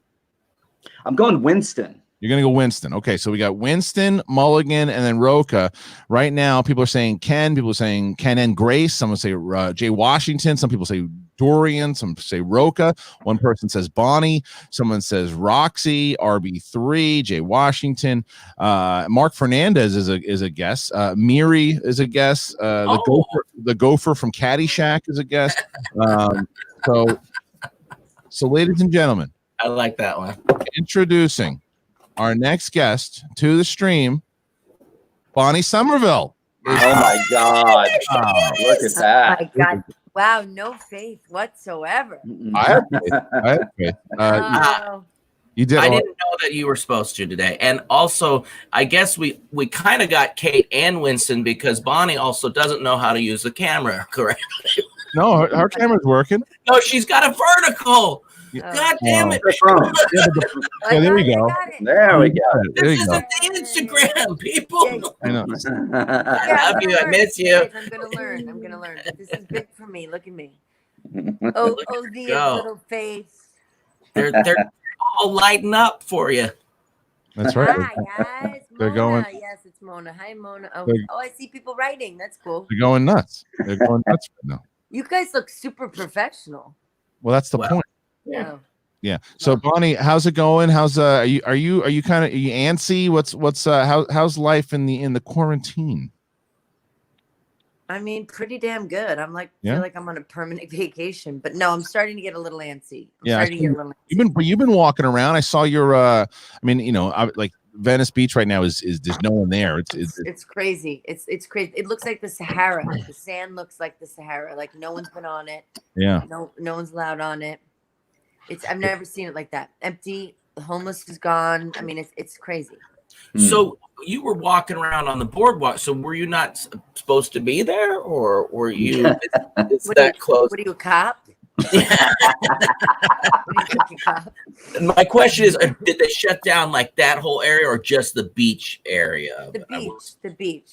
I'm going Winston. You're going to go Winston. Okay, so we got Winston, Mulligan, and then Roca. Right now, people are saying Ken. People are saying Ken and Grace. Some will say Jay Washington. Some people say Dorian. Some say Roca. One person says Bonnie. Someone says Roxy, RB3, Jay Washington. Mark Fernandez is a guest. Miri is a guest. The gopher from Caddyshack is a guest. So, ladies and gentlemen. I like that one. Introducing our next guest to the stream, Bonnie Somerville. Oh my God! Look at that! Oh my God! Wow, no faith whatsoever. I have faith. I have faith. You did. I didn't know that you were supposed to today. And also, I guess we kind of got Kate and Winston because Bonnie also doesn't know how to use the camera correctly. No, her camera's working. No, she's got a vertical. God damn it. Yeah, there you go. There we go. This isn't the Instagram, people. I know. I love you. I miss you. I'm gonna learn. I'm gonna learn. But this is big for me. Look at me. Oh, the little face. They're all lighting up for you. That's right. Hi guys. They're Mona. going. Yes, it's Mona. Hi Mona. Oh, I see people writing. That's cool. They're going nuts. They're going nuts right now. You guys look super professional. Well, that's the point. Yeah. Yeah. So Bonnie, how's it going? How's are you kind of antsy? What's how's life in the quarantine? I mean, pretty damn good. I'm like, Yeah? feel like I'm on a permanent vacation, but no, I'm starting to get a little antsy. Yeah, You've been walking around. I saw your I mean, like Venice Beach right now is there's no one there. It's crazy. It's crazy. It looks like the Sahara. The sand looks like the Sahara. Like no one's been on it. Yeah. No one's allowed on it. I've never seen it like that. Empty. The homeless is gone. I mean, it's crazy. So you were walking around on the boardwalk. So were you not supposed to be there, or were you? It's that close. What are you, a cop? My question is, did they shut down like that whole area, or just the beach area? The beach.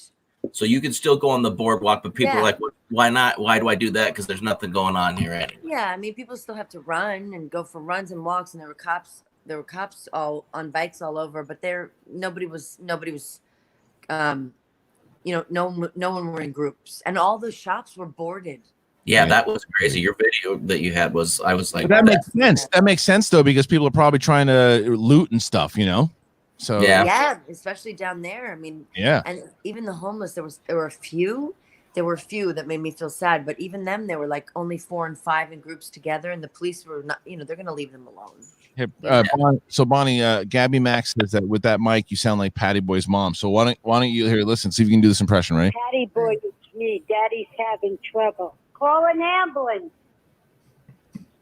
So you can still go on the boardwalk, but people are like, why not? Why do I do that? Because there's nothing going on here anyway. Yeah, I mean, people still have to run and go for runs and walks, and there were cops all on bikes all over, but nobody was no one were in groups, and all the shops were boarded. Yeah, that was crazy. Your video that you had I was like, but that makes sense. That makes sense though, because people are probably trying to loot and stuff, So yeah, especially down there. I mean, yeah, and even the homeless, there were a few that made me feel sad, but even them, they were like only 4 and 5 in groups together, and the police were not, they're going to leave them alone. So Bonnie, Gabby Max says that with that mic, you sound like Patty Boy's mom. So why don't you listen, see if you can do this impression, right? Patty Boy, it's me. Daddy's having trouble. Call an ambulance.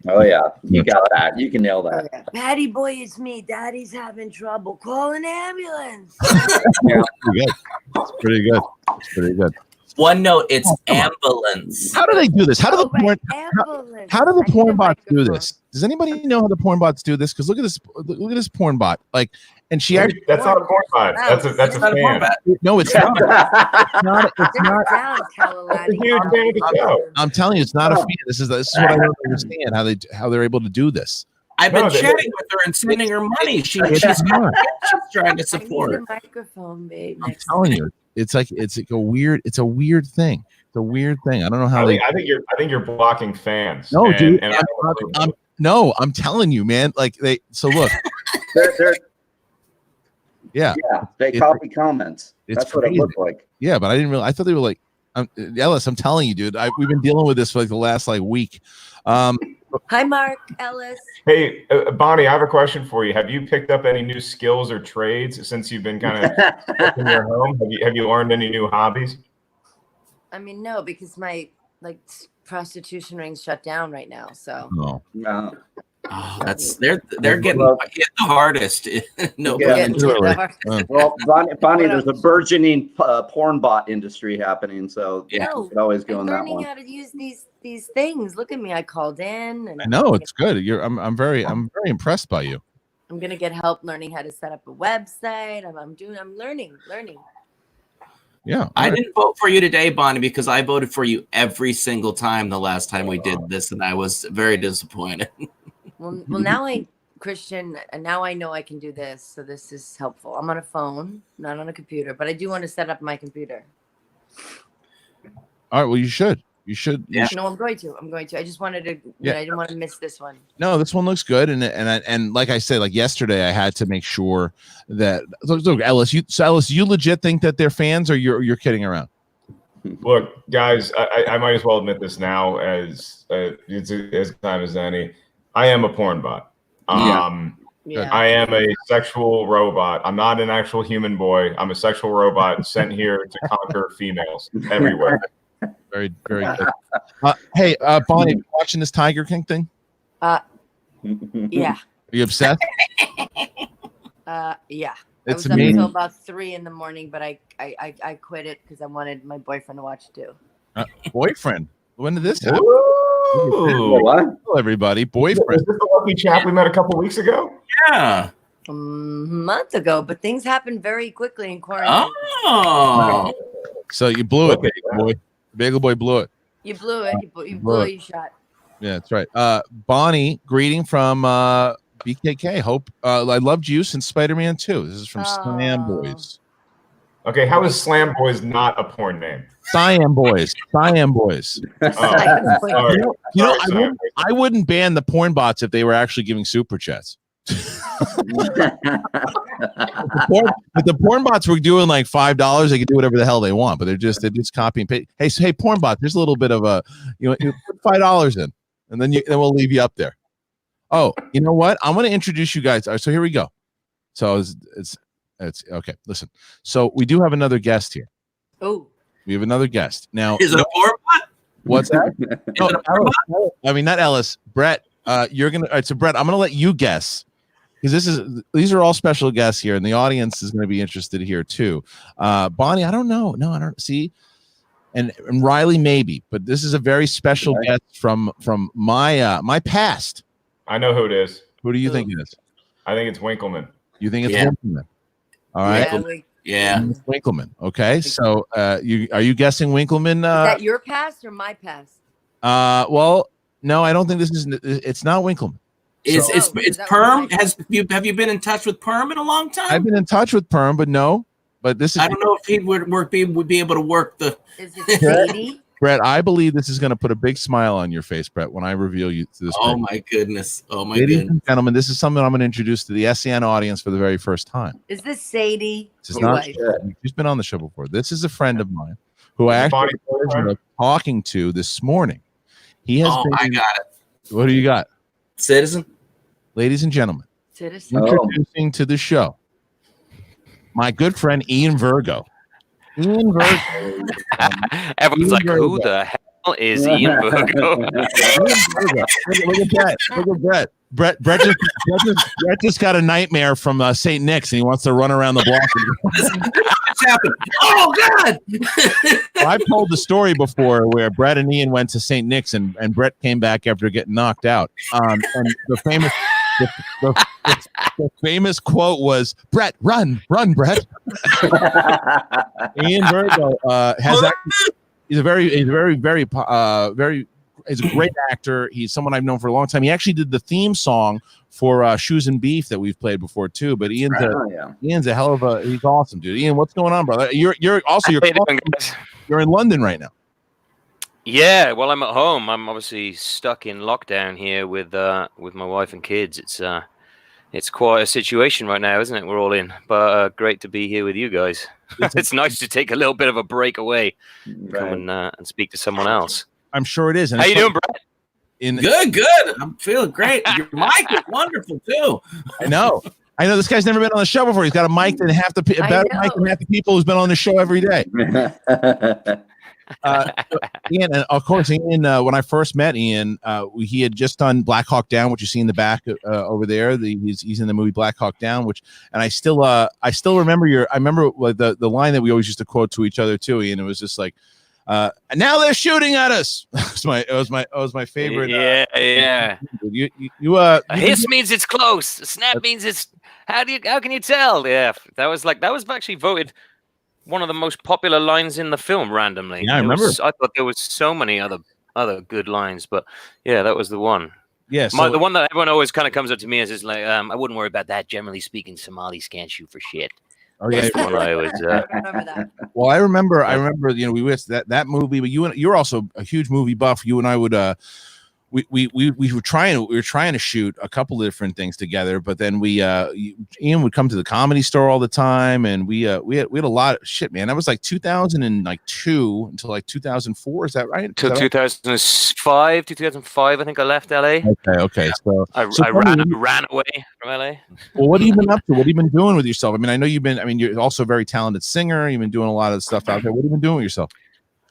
Oh yeah, you got that. You can nail that. Oh, yeah. Patty Boy, it's me. Daddy's having trouble. Call an ambulance. Yeah, it's pretty good. It's pretty good. One note, it's ambulance. How do they do this? How do the porn bots do microphone. this? Does anybody know how the porn bots do this? Because look at this porn bot. Like, and she actually That's not a porn bot. That's a fan. No, it's not. It's not. That's a huge fan of the show. I'm telling you, it's not a fan. This is what I don't understand how they're able to do this. I've been chatting with her and sending her money. She's trying to support. I need a microphone, babe. I'm telling you, it's a weird thing. It's a weird thing. I don't know how. I think you're blocking fans. No, dude. And I'm telling you, man. Like so look. they're yeah. They copy comments. That's what it looked like. Yeah, but I didn't realize. I thought they were like, Ellis. I'm telling you, dude. We've been dealing with this for like the last week. Hi, Mark Ellis. Hey, Bonnie, I have a question for you. Have you picked up any new skills or trades since you've been kind of in your home? Have you learned any new hobbies? I mean, no, because my prostitution ring's shut down right now. So no. Oh, they're getting the hardest. No, well, Bonnie, there's a burgeoning porn bot industry happening, so you could always go in that one. I'm learning how to use these things. Look at me. I called in. And I know it's good. I'm very impressed by you. I'm gonna get help learning how to set up a website. I'm learning. Yeah. I didn't vote for you today, Bonnie, because I voted for you every single time the last time we did this, and I was very disappointed. Well, now Kristian, and now I know I can do this, so this is helpful. I'm on a phone, not on a computer, but I do want to set up my computer. All right. Well, you should. Yeah. No, I'm going to. I just wanted to. I didn't want to miss this one. No, this one looks good, and like I said, like yesterday, I had to make sure that. Look, Ellis, you legit think that they're fans, or you're kidding around? Look, guys, I might as well admit this now as time as any. I am a porn bot. Yeah. I am a sexual robot. I'm not an actual human boy. I'm a sexual robot sent here to conquer females everywhere. Very, very good. Hey, Bonnie, watching this Tiger King thing? Yeah. Are you obsessed? Yeah. It's I was amazing. up until about 3 a.m, but I quit it because I wanted my boyfriend to watch it too. Boyfriend? When did this happen? Ooh. What? Hello, everybody. Is Boyfriend. this the lucky chap we met a couple weeks ago? Yeah. A month ago, but things happened very quickly in quarantine. Oh. So you blew it, Okay. Bagel Boy. Bagel Boy blew it. You blew it. You blew blew it. your shot. Yeah, that's right. Bonnie, greeting from BKK. Hope I loved you since Spider-Man 2. This is from Slam Boys. Okay, how is Slam Boys not a porn name? Siam Boys. Siam Boys. Oh, sorry. You know, Sorry, I wouldn't ban the porn bots if they were actually giving super chats. If the porn bots were doing like $5, they could do whatever the hell they want, but they're just copy and paste. Hey, porn bot, there's a little bit of a you put $5 in, and then we'll leave you up there. Oh, you know what? I'm going to introduce you guys. All right, so here we go. So it's okay. Listen, so we do have another guest here. Oh, we have another guest now. Is it a porn bot? What's that? I mean, not Ellis. Brett, you're gonna. All right, so Brett, I'm gonna let you guess because these are all special guests here, and the audience is going to be interested here too. Bonnie, I don't know. No, I don't see. And Riley, maybe, but this is a very special guest from my past. I know who it is. Who do you think it is? I think it's Winkleman. You think it's Winkleman? All right. Yeah. Winkleman. Okay. So are you guessing Winkleman? is that your past or my past? Well, no, I don't think it's not Winkleman. It's Perm. Have you been in touch with Perm in a long time? I've been in touch with Perm, but no. But this is I don't know if he would be able to work the. Is it Sadie? Brett, I believe this is going to put a big smile on your face, Brett, when I reveal you to this. Oh my goodness! Oh my Ladies goodness! and gentlemen, this is something I'm going to introduce to the SEN audience for the very first time. Is this Sadie? This is not. She's been on the show before. This is a friend of mine who I actually was talking to this morning. He has. I got it. What do you got? Citizen. Ladies and gentlemen, Citizen. Introducing to the show my good friend Ian Virgo. Ian Virgo. Everyone's like, who the hell is Ian Virgo? Look at Brett. Look at Brett. Brett just got a nightmare from St. Nick's, and he wants to run around the block. What's happened? Oh God! Well, I've told the story before where Brett and Ian went to St. Nick's, and Brett came back after getting knocked out. And the famous. The famous quote was, "Brett, run, Brett." Ian Virgo he's a great actor. He's someone I've known for a long time. He actually did the theme song for Shoes and Beef that we've played before too. But Ian's a hell of he's awesome, dude. Ian, what's going on, brother? You're in London right now. Yeah, well, I'm at home. I'm obviously stuck in lockdown here with my wife and kids. It's quite a situation right now, isn't it? We're all in, but great to be here with you guys. It's nice to take a little bit of a break away, come and speak to someone else. I'm sure it is. And how you doing, Brett? Good. I'm feeling great. Your mic is wonderful too. I know. This guy's never been on the show before. He's got a mic that half the people who's been on the show every day. Ian, and of course, Ian. When I first met Ian, he had just done Black Hawk Down, which you see in the back over there. He's in the movie Black Hawk Down, and I still remember I remember the line that we always used to quote to each other too, Ian. It was just like, "Now they're shooting at us." It was my favorite. Yeah. You hiss means it's close. Snap means it's. How can you tell? Yeah, that was actually voted one of the most popular lines in the film randomly. Yeah, I remember. I thought there was so many other good lines, but yeah, that was the one. Yeah, the one that everyone always kind of comes up to me is like, I wouldn't worry about that. Generally speaking, Somalis can't shoot for shit. Oh yeah, that's the one I always. I remember that. Well, I remember. We watched that movie, but you're also a huge movie buff. You and I would we were trying to shoot a couple of different things together, but then Ian would come to the Comedy Store all the time, and we had a lot of shit, man. That was like 2002 until like 2004. Is that right? Till 2005, 2005, I think I left LA. Okay. So I ran away from LA. Well, what have you been up to? What have you been doing with yourself? I mean, I know you're also a very talented singer. You've been doing a lot of stuff out there. What have you been doing with yourself?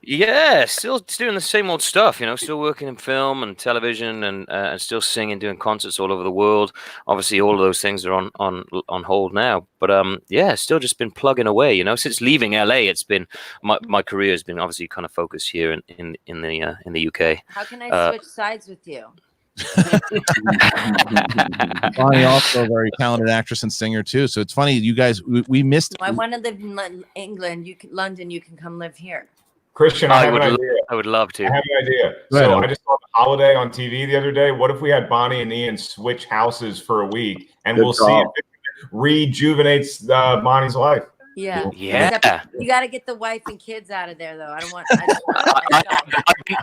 Yeah, still doing the same old stuff, still working in film and television and still singing, doing concerts all over the world. Obviously, all of those things are on hold now. But yeah, still just been plugging away. Since leaving LA, it's been my career has been obviously kind of focused here in the UK. How can I switch sides with you? Bonnie also a very talented actress and singer too. So it's funny, you guys, we missed. I want to live in England. London. You can come live here. Kristian, I would love to. I have an idea. So I just saw The Holiday on TV the other day. What if we had Bonnie and Ian switch houses for a week, and we'll see if it rejuvenates Bonnie's life. Yeah. You got to get the wife and kids out of there, though. I don't want.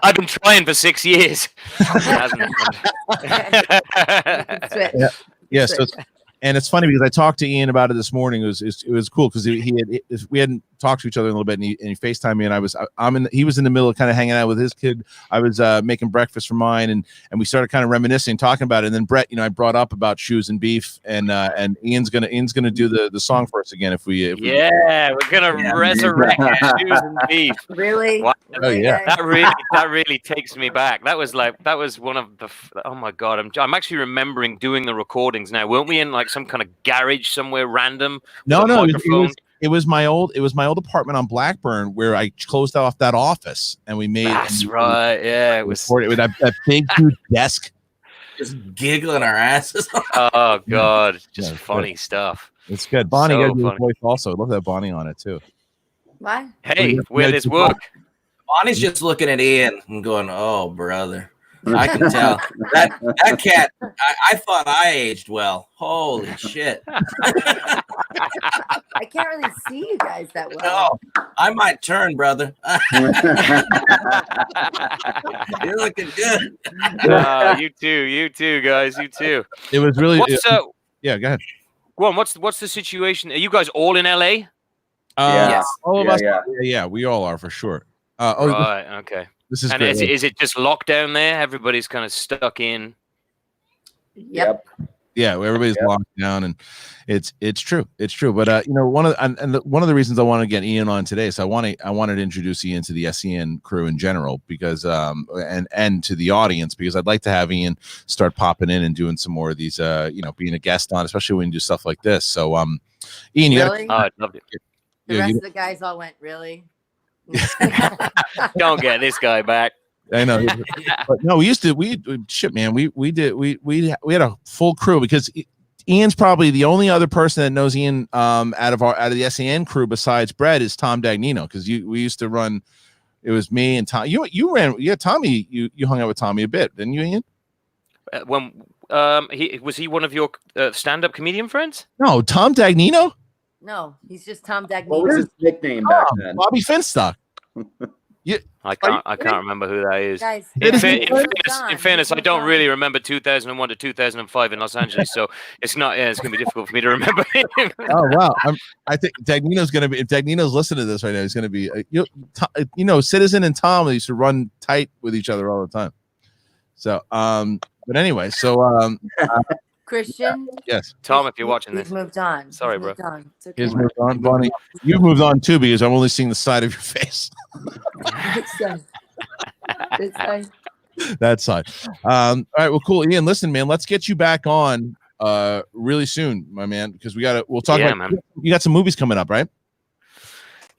I've been trying for 6 years. Yeah. So and it's funny because I talked to Ian about it this morning. It was cool because we hadn't talked to each other a little bit, and he FaceTimed me, and he was in the middle of kind of hanging out with his kid. I was making breakfast for mine, and we started kind of reminiscing, talking about it. And then Brett, I brought up about shoes and beef, and Ian's gonna do the song for us again we're gonna resurrect shoes and beef. Really? Wow. Oh yeah. That really takes me back. That was one of the. Oh my god, I'm actually remembering doing the recordings now. Weren't we in like some kind of garage somewhere random? No, it was my old apartment on Blackburn where I closed off that office, and we made. That's right. Yeah, it was with that big huge desk. Just giggling our asses. Oh god, just funny stuff. It's good. Bonnie got a voice also. I love that Bonnie on it too. What? Hey, where this work? Bonnie's just looking at Ian and going, "Oh, brother." I can tell that cat. I thought I aged well. Holy shit! I can't really see you guys that well. No, I might turn, brother. You're looking good. You too, guys. You too. It was really. Yeah, go ahead. Go on. What's the situation? Are you guys all in LA? Yes. All of us. Yeah, we all are for sure. Right. Okay. This is. And is it just lockdown there? Everybody's kind of stuck in. Yep. Yeah, everybody's locked down, and it's true. But one of the reasons I wanted to get Ian on today, so I wanted to introduce Ian to the SEN crew in general, because and to the audience, because I'd like to have Ian start popping in and doing some more of these, being a guest on, especially when you do stuff like this. So, Ian, really? I'd love it. The rest of the guys all went, really? Don't get this guy back. I know, but no, we had a full crew, because Ian's probably the only other person that knows Ian out of the SEN crew besides Brett is Tom Dagnino, because we used to run. It was me and Tom. You ran, Tommy. You hung out with Tommy a bit, didn't you, Ian? When he one of your stand-up comedian friends? No, Tom Dagnino. No, he's just Tom Dagnino. What was his nickname back then? Bobby Finstock. I can't remember who that is. Guys, in fairness, I don't really remember 2001 to 2005 in Los Angeles, so it's not. Yeah, it's gonna be difficult for me to remember him. Oh wow! I think Dagnino's gonna be. If Dagnino's listening to this right now, he's gonna be. Citizen and Tom used to run tight with each other all the time. So, but anyway, so Kristian. Yes, Tom, if you're watching this, He's moved on. Sorry, He's bro. moved on. It's okay. he's moved on, Bonnie. You've moved on too, because I'm only seeing the side of your face. This side. That side. All right. Well, cool. Ian, listen, man. Let's get you back on really soon, my man, because we'll talk about. Man. You got some movies coming up, right?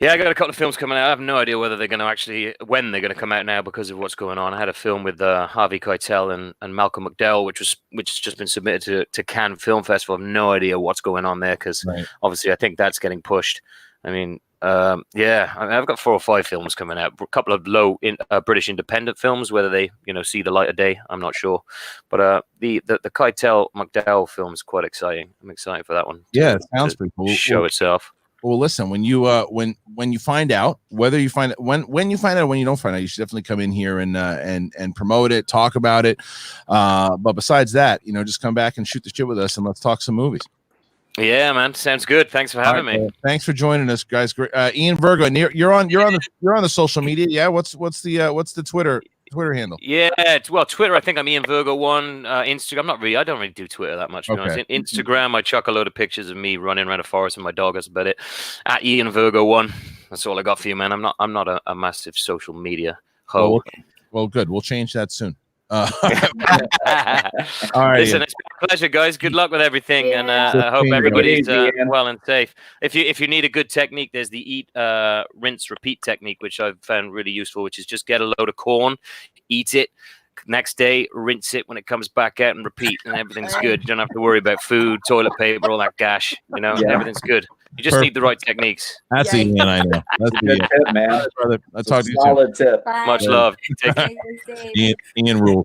Yeah, I got a couple of films coming out. I have no idea whether they're going to when they're going to come out now because of what's going on. I had a film with Harvey Keitel and Malcolm McDowell, which has just been submitted to Cannes Film Festival. I have no idea what's going on there, because obviously I think that's getting pushed. I mean, I've got 4 or 5 films coming out. A couple of British independent films, whether they see the light of day, I'm not sure. But the Keitel McDowell film is quite exciting. I'm excited for that one. Yeah, it sounds pretty cool. Show itself. Well, listen, when you find out, whether you find it when you find out, when you don't find out, you should definitely come in here and promote it, talk about it. But besides that, just come back and shoot the shit with us and let's talk some movies. Yeah, man, sounds good. Thanks for having me. Thanks for joining us, guys. Ian Virgo, you're on the social media. Yeah, what's the Twitter handle? Yeah, Twitter, I think I'm Ian Virgo 1. Instagram, I don't really do Twitter that much, to be honest. Instagram, I chuck a load of pictures of me running around a forest with my dog. That's about it. At Ian Virgo 1. That's all I got for you, man. I'm not a massive social media hoe. Well, good. We'll change that soon. All right. Listen, it's been a pleasure, guys. Good luck with everything, and I hope everybody's well and safe. If you need a good technique, there's the eat, rinse, repeat technique, which I've found really useful. Which is just get a load of corn, eat it. Next day, rinse it when it comes back out, and repeat, and everything's good. You don't have to worry about food, toilet paper, all that gash. Everything's good. You just need the right techniques. That's the Ian I know. That's the good tip, man. I'll talk to you solid tip. Much love. Take care. Ian rules.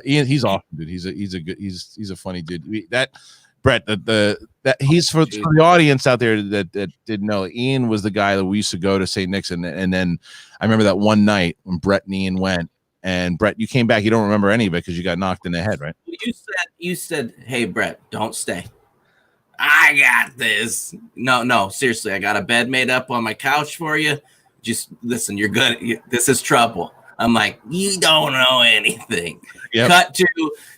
Ian, he's awesome, dude. He's a funny dude. Brett, that he's for the audience out there that didn't know. Ian was the guy that we used to go to St. Nick's, and then I remember that one night when Brett and Ian went. And Brett, you came back. You don't remember any of it because you got knocked in the head, right? You said, "Hey, Brett, don't stay. I got this." No, seriously, I got a bed made up on my couch for you. Just listen, you're good. This is trouble. I'm like, you don't know anything. Yep. Cut to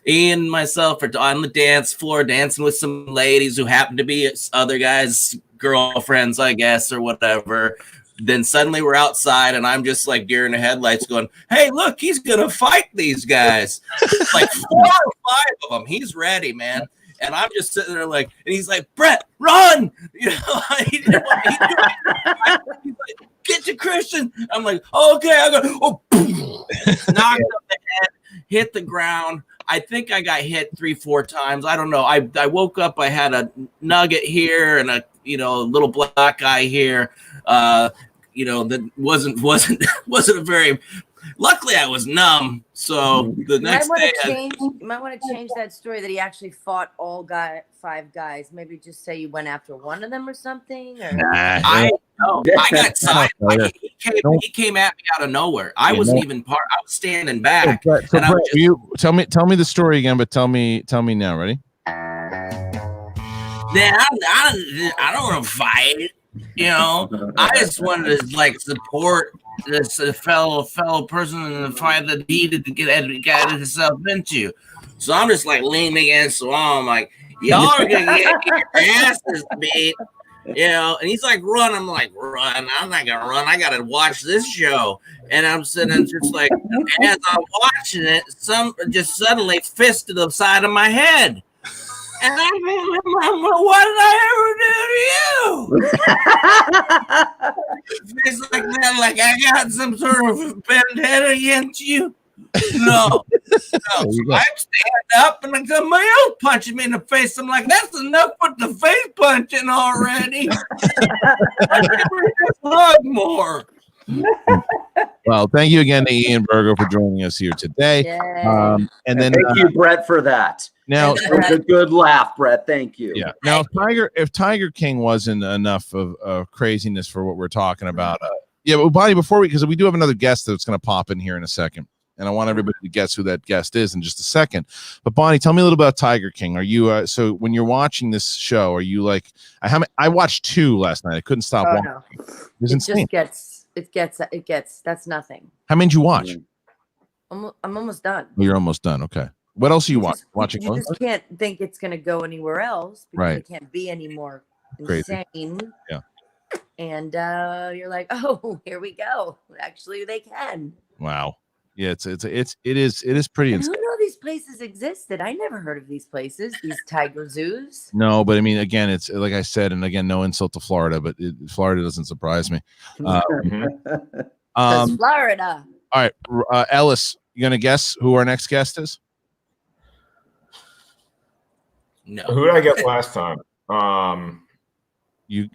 Ian and myself are on the dance floor dancing with some ladies who happen to be other guys' girlfriends, I guess, or whatever. Then suddenly we're outside, and I'm just like deer in the headlights going, hey, look, he's going to fight these guys. Like 4 or 5 of them. He's ready, man. And I'm just sitting there like, and he's like, Brett, run! He's like, get to Kristian. I'm like, okay, I go, knocked up the head, hit the ground. I think I got hit 3-4 times. I don't know. I woke up, I had a nugget here and a little black eye here. That wasn't a very. Luckily, I was numb. So the next day, you might want to change that story that he actually fought all 5 guys. Maybe just say you went after one of them or something. Or... I know. I got side. He came at me out of nowhere. I wasn't even part. I was standing back. So Brett, you tell me the story again, but tell me now. Ready? Then I don't want to fight. I just wanted to support this fellow person in the fight that he did to get himself into. So I'm just leaning against the wall. I'm like, y'all are gonna get your asses beat, And he's like, run. I'm like, run. I'm not gonna run. I gotta watch this show. And I'm sitting just like, as I'm watching it, some just suddenly fisted the side of my head. And I mean, what did I ever do to you? It's like that, like I got some sort of bent head against you. No. So I stand up and somebody else punching me in the face. I'm like, that's enough with the face punching already. I never just hug more. Well, thank you again to Ian Virgo for joining us here today. And then thank you, Brett, for that. Now it was a good laugh, Brett. Thank you. Yeah. Now, if Tiger King wasn't enough of craziness for what we're talking about, but Bonnie, because we do have another guest that's going to pop in here in a second, and I want everybody to guess who that guest is in just a second. But Bonnie, tell me a little about Tiger King. Are you so when you're watching this show, are you like I watched 2 last night. I couldn't stop watching. No. It just gets. That's nothing. How many did you watch? I'm almost done. You're almost done. Okay. What else are you watching? You just can't think it's going to go anywhere else because right. It can't be any more crazy. Insane. Yeah. And you're like, oh, here we go. Actually, they can. Wow. Yeah, it is pretty insane. Who know these places existed? I never heard of these places, these tiger zoos. No, but I mean, again, it's like I said, and again, no insult to Florida, but Florida doesn't surprise me. Florida. All right, Ellis, you gonna guess who our next guest is? No. Who did I get last time? You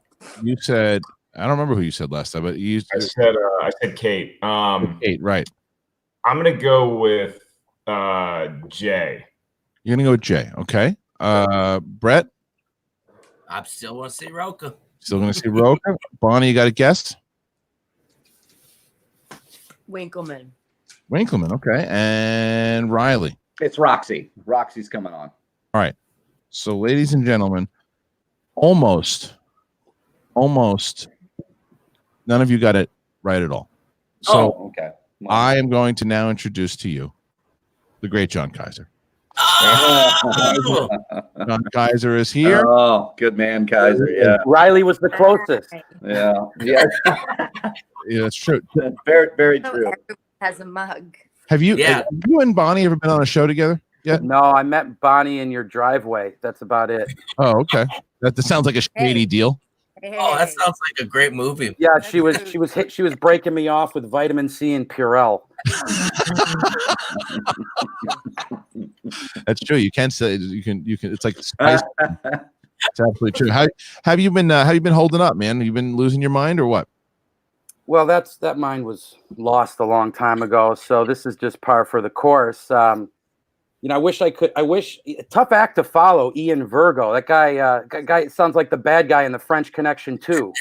said I don't remember who you said last time, but I said Kate. Kate, right? I'm gonna go with Jay. You're gonna go with Jay, okay? Brett. I still want to see Roka. Still going to see Roka. Bonnie, you got a guess? Winkleman. Winkleman, okay. And Riley. It's Roxy. Roxy's coming on. All right. So, ladies and gentlemen, almost none of you got it right at all. So, okay. I am going to now introduce to you the great John Kaiser. Oh! John Kaiser is here. Oh, good man, Kaiser. Yeah. Riley was the closest. Yeah. Yeah. Yeah, that's true. Very, very So true. everyone has a mug. Have you and Bonnie ever been on a show together yet? No, I met Bonnie in your driveway. That's about it. Oh, okay. That sounds like a shady deal. Oh, that sounds like a great movie. Yeah, she was breaking me off with vitamin C and Purell. That's true. You can say you can. It's like spice. It's absolutely true. How have you been holding up, man? Have you been losing your mind or what? Well, that mind was lost a long time ago. So this is just par for the course. I wish tough act to follow. Ian Virgo, that guy sounds like the bad guy in the French Connection too.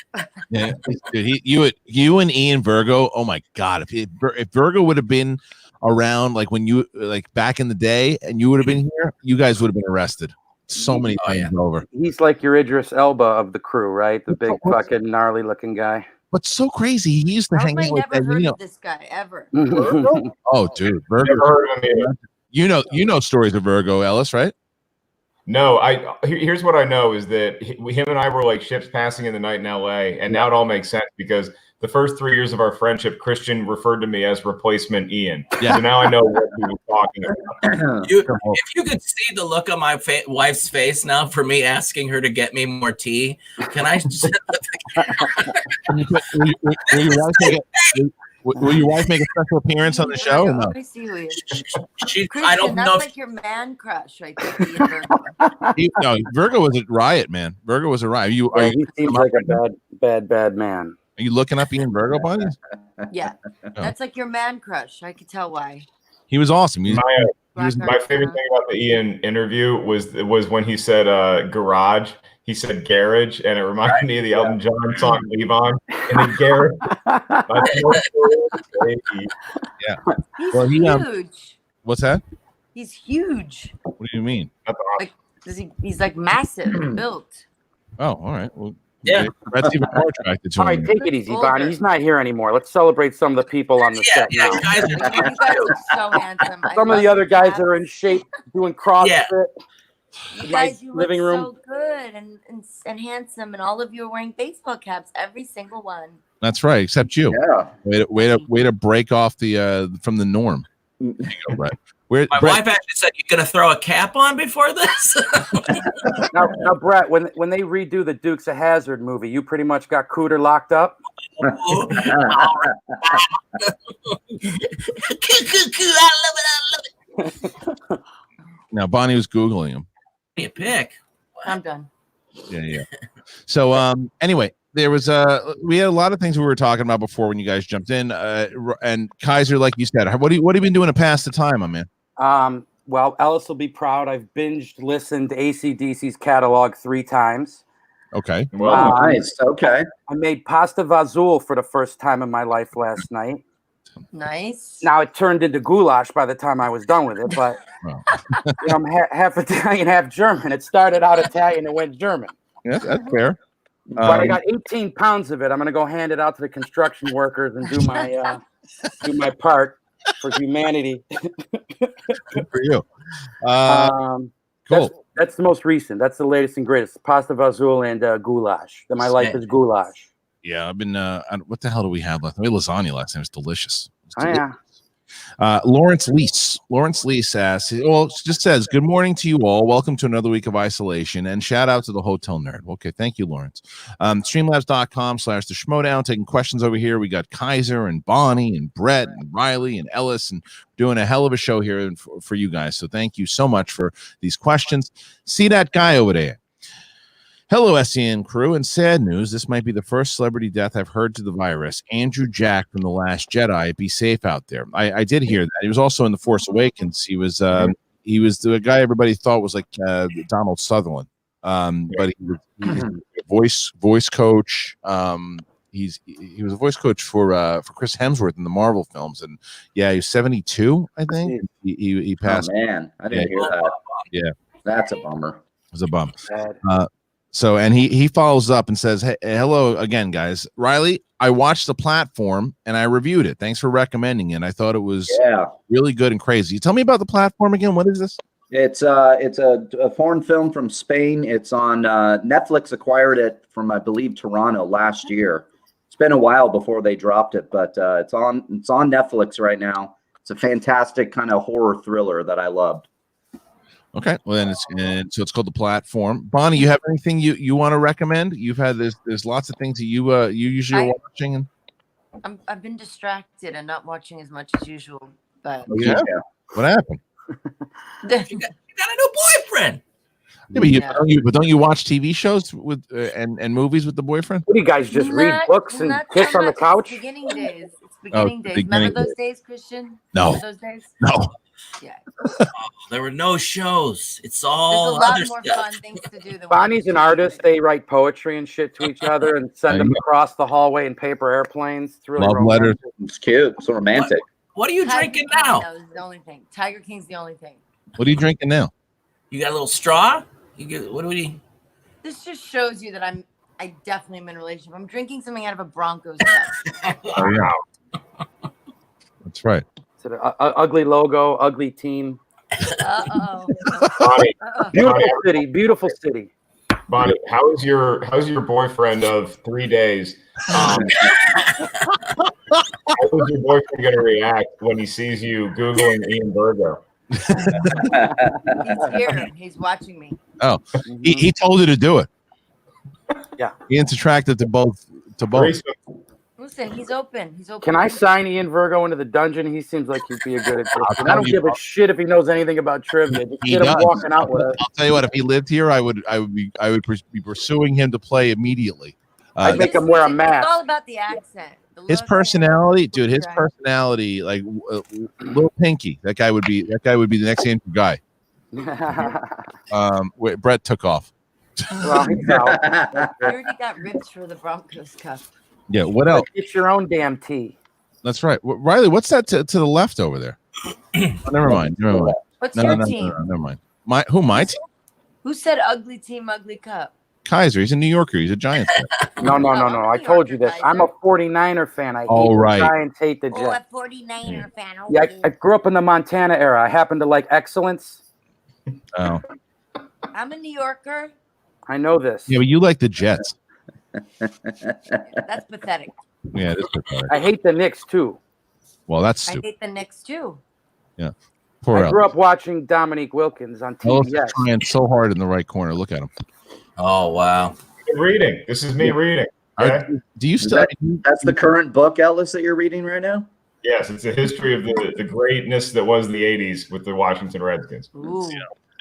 Yeah, dude, you and Ian Virgo. Oh my God, if Virgo would have been around like when you like back in the day, and you would have been here, you guys would have been arrested so many times over. He's like your Idris Elba of the crew, right? The big fucking gnarly looking guy. What's so crazy? He used to hang out with never heard of this guy ever. Oh, dude, Virgo. Never heard of him either. You know stories of Virgo, Ellis, right? No, here's what I know is that him and I were like ships passing in the night in LA, and now it all makes sense because the first 3 years of our friendship, Kristian referred to me as replacement Ian. Yeah. So now I know what he was talking about. If you could see the look on my wife's face now for me asking her to get me more tea, can I? Will your wife make a special appearance on the show? Or no? Let me see who he is. Kristian, I don't know. That's like your man crush right there. No, Virgo was a riot, man. Virgo was a riot. He seems like a bad man. Are you looking up Ian Virgo, buddy? Yeah, that's like your man crush. I could tell why. He was awesome. My favorite thing about the Ian interview was when he said garage. He said garage, and it reminded me of the Elton John song "Leave On." And then garage. Yeah. He's Well, huge. What's that? He's huge. What do you mean? Like, he's like massive built. Oh, all right. Well, yeah. That's even more attracted to All him. right, take it easy, Bonnie. He's not here anymore. Let's celebrate some of the people on the set now. Guys You guys are so handsome. Some of the other guys are in shape, doing CrossFit. You guys, you living look room. so good and handsome, and all of you are wearing baseball caps, every single one. That's right, except you. Yeah. Way to break off the from the norm. There you go, Brett. My wife actually said, "You're gonna throw a cap on before this." now, Brett, when they redo the Dukes of Hazzard movie, you pretty much got Cooter locked up. I love it. Now Bonnie was Googling him. You pick. I'm done. Yeah. So anyway, there was we had a lot of things we were talking about before when you guys jumped in. And Kaiser, like you said, what have you been doing to pass the time, my man? Well, Ellis will be proud. I've listened to AC/DC's catalog 3 times. Okay. Well, nice. Okay. I made pasta vazul for the first time in my life last night. Nice. Now it turned into goulash by the time I was done with it, but I'm half Italian, half German. It started out Italian and went German. Yeah, that's fair. But I got 18 pounds of it. I'm gonna go hand it out to the construction workers and do my part for humanity. Good for you. Cool. That's the most recent. That's the latest and greatest. Pasta vazul and goulash. My life is goulash. Yeah, I've been. What the hell do we have left? We had lasagna last time. It was delicious. Yeah. Lawrence Lease asks, well, it just says, good morning to you all. Welcome to another week of isolation, and shout out to the Hotel Nerd. Okay, thank you, Lawrence. Streamlabs.com/the Schmodown. Taking questions over here. We got Kaiser and Bonnie and Brett and Riley and Ellis, and doing a hell of a show here for you guys. So thank you so much for these questions. See that guy over there? Hello, SEN crew. And sad news, this might be the first celebrity death I've heard to the virus. Andrew Jack from The Last Jedi. Be safe out there. I did hear that. He was also in The Force Awakens. He was the guy everybody thought was like Donald Sutherland. But he's a voice coach. He was a voice coach for Chris Hemsworth in the Marvel films, and yeah, he was 72, I think. He passed. Oh man, I didn't hear that. Yeah, that's a bummer. It was a bum. So, and he follows up and says, "Hey, hello again, guys. Riley, I watched The Platform and I reviewed it. Thanks for recommending it. I thought it was really good and crazy. Tell me about The Platform again. What is this?" It's a foreign film from Spain. It's on Netflix. Acquired it from, I believe, Toronto last year. It's been a while before they dropped it, but it's on Netflix right now. It's a fantastic kind of horror thriller that I loved. Okay, well then it's called The Platform. Bonnie, you have anything you want to recommend? You've had there's lots of things that you usually are watching. And I've been distracted and not watching as much as usual. But yeah, what happened? You got a new boyfriend. Yeah, but don't you watch TV shows with and movies with the boyfriend? What do you guys just read books and kiss on the couch? It's beginning days. It's beginning days. Remember those days, Kristian? No. Remember those days? No. Yeah. There were no shows. It's all There's a lot other more stuff. fun things to do than Bonnie's an artist. They write poetry and shit to each other and send them across the hallway in paper airplanes. It's really love letters. It's cute. It's romantic. What are you drinking now? Is the only thing. Tiger King's the only thing. What are you drinking now? You got a little straw? What do we? This just shows you that I definitely am in a relationship. I'm drinking something out of a Broncos cup. Oh yeah. That's right. It's an ugly logo, ugly team. Uh-oh. Bonnie, Beautiful city, beautiful city. Bonnie, how's your boyfriend of 3 days? How is your boyfriend going to react when he sees you Googling Ian Virgo? He's here. He's watching me. Oh, he told you to do it. Yeah. Ian's attracted to both. Listen, he's open. He's open. Can I sign Ian Virgo into the dungeon? He seems like he'd be a good addition. I don't give a shit if he knows anything about trivia. Just get him walking out with us. I'll tell you what. If he lived here, I would be pursuing him to play immediately. I'd make him wear a mask. It's all about the accent. His personality, dude. His personality, like Lil Pinky. That guy would be the next Andrew guy. Brett took off. Well, he's out. You already got ripped for the Broncos cup. Yeah. What else? It's your own damn tea. That's right. Riley, what's that to the left over there? Never mind. What's your team? No, never mind. My team? Who said ugly team, ugly cup? Kaiser. He's a New Yorker. He's a Giants fan. No. I told you this. I'm a 49er fan. I hate the Giants, hate the Jets. Oh, a 49er fan. Oh, Yeah, I grew up in the Montana era. I happen to like excellence. Oh. I'm a New Yorker. I know this. Yeah, but you like the Jets. That's pathetic. Yeah, it is pathetic. I hate the Knicks too. Well, that's I stupid. hate the Knicks too. Yeah. Poor I grew up watching Dominique Wilkins on Ellis TBS. is trying so hard in the right corner. Look at him. Oh wow. Reading. This is me reading. Okay? Do you still? That's the current book, Ellis, that you're reading right now? Yes, it's a history of the greatness that was the 80s with the Washington Redskins. Ooh.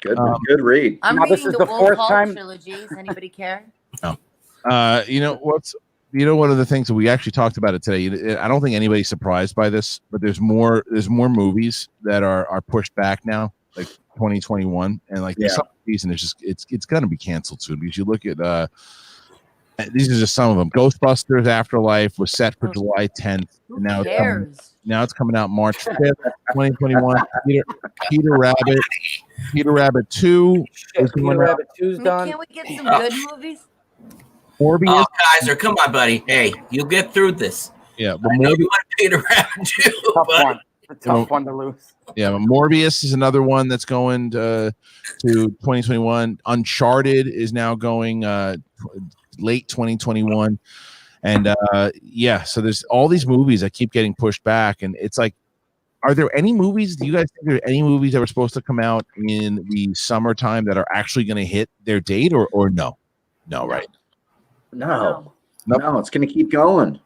Good read. I'm Now, this reading is the the Wolf fourth Hall time- trilogy. Does anybody care? No. One of the things that we actually talked about it today. I don't think anybody's surprised by this, but there's more movies that are pushed back now, like 2021, and like this season is just it's gonna be canceled soon because you look at these are just some of them. Ghostbusters Afterlife was set for July 10th. And now now it's coming out March 5th, 2021. Peter Rabbit 2 is Peter going Rabbit 2's done. Can't we get some good movies? Morbius. Oh, Kaiser, come on, buddy. Hey, you'll get through this. Yeah, but I know you want Peter Rabbit too, Tough but one. A tough one to lose. Yeah, but Morbius is another one that's going to 2021. Uncharted is now going late 2021. And so there's all these movies that keep getting pushed back. And it's like, are there any movies? Do you guys think there are any movies that were supposed to come out in the summertime that are actually going to hit their date or no? No, right? No, it's going to keep going.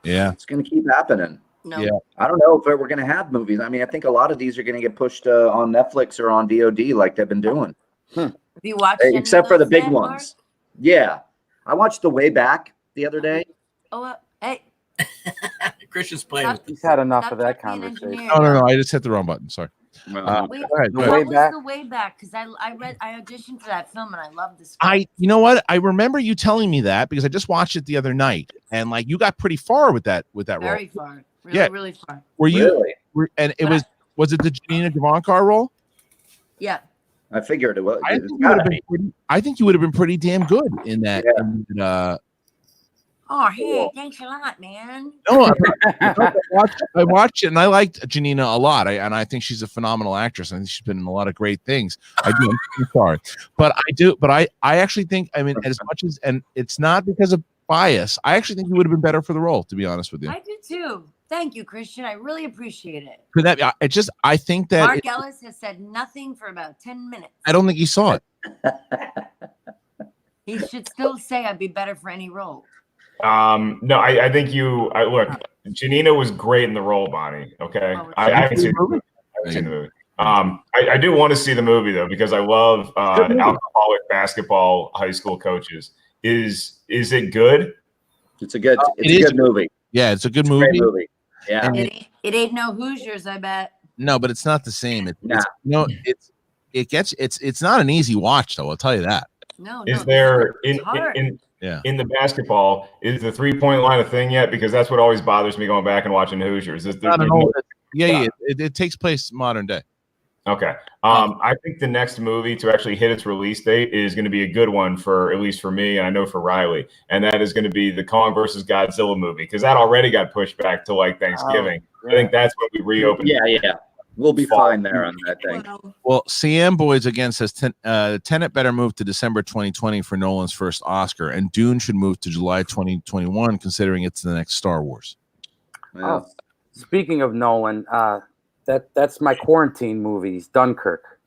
Yeah. It's going to keep happening. No. Yeah. I don't know if we're going to have movies. I mean, I think a lot of these are going to get pushed on Netflix or on VOD like they've been doing. Have you watched Except for the big Mark? ones. Yeah. I watched The Way Back the other day. Oh, hey. Kristian's playing with He's had enough Stop of that talking conversation. engineer. No. I just hit the wrong button. Sorry. Wait, all right, The good. Way what was Back? the way back? Because I auditioned for that film and I loved this. You know what? I remember you telling me that because I just watched it the other night, and like you got pretty far with that role. Very far, really, Yeah. really far. Were you? Really? And it But was it the Janina Gavankar role? Yeah. I figured it was. I think you would have been pretty damn good in that. Yeah. Oh, hey, thanks a lot, man. No, I watched it and I liked Janina a lot. And I think she's a phenomenal actress. I think she's been in a lot of great things. I do. I'm sorry, but I actually think. I mean, as much as, and it's not because of bias. I actually think you would have been better for the role, to be honest with you. I do too. Thank you, Kristian. I really appreciate it. I think that Mark Ellis has said nothing for about 10 minutes. I don't think he saw it. He should still say I'd be better for any role. No, I think look, Janina was great in the role, Bonnie. Okay. I haven't seen the movie. I do want to see the movie though, because I love alcoholic basketball high school coaches. Is it good? It's a good movie. Yeah, it's a good Great movie. movie. Yeah. It ain't no Hoosiers, I bet. No, but it's not the same. It's not an easy watch though. I'll tell you that. No. Is there in the basketball, is the 3-point line a thing yet? Because that's what always bothers me going back and watching Hoosiers. It takes place modern day. Okay. I think the next movie to actually hit its release date is going to be a good one for, at least for me, and I know for Riley, and that is going to be the Kong versus Godzilla movie, because that already got pushed back to like Thanksgiving. I think that's when we reopen. Yeah. We'll be fine there on that thing. Well, CM Boys again says Tenet better move to December 2020 for Nolan's first Oscar, and Dune should move to July 2021, considering it's the next Star Wars. Yeah. Speaking of Nolan, that's my quarantine movies, Dunkirk.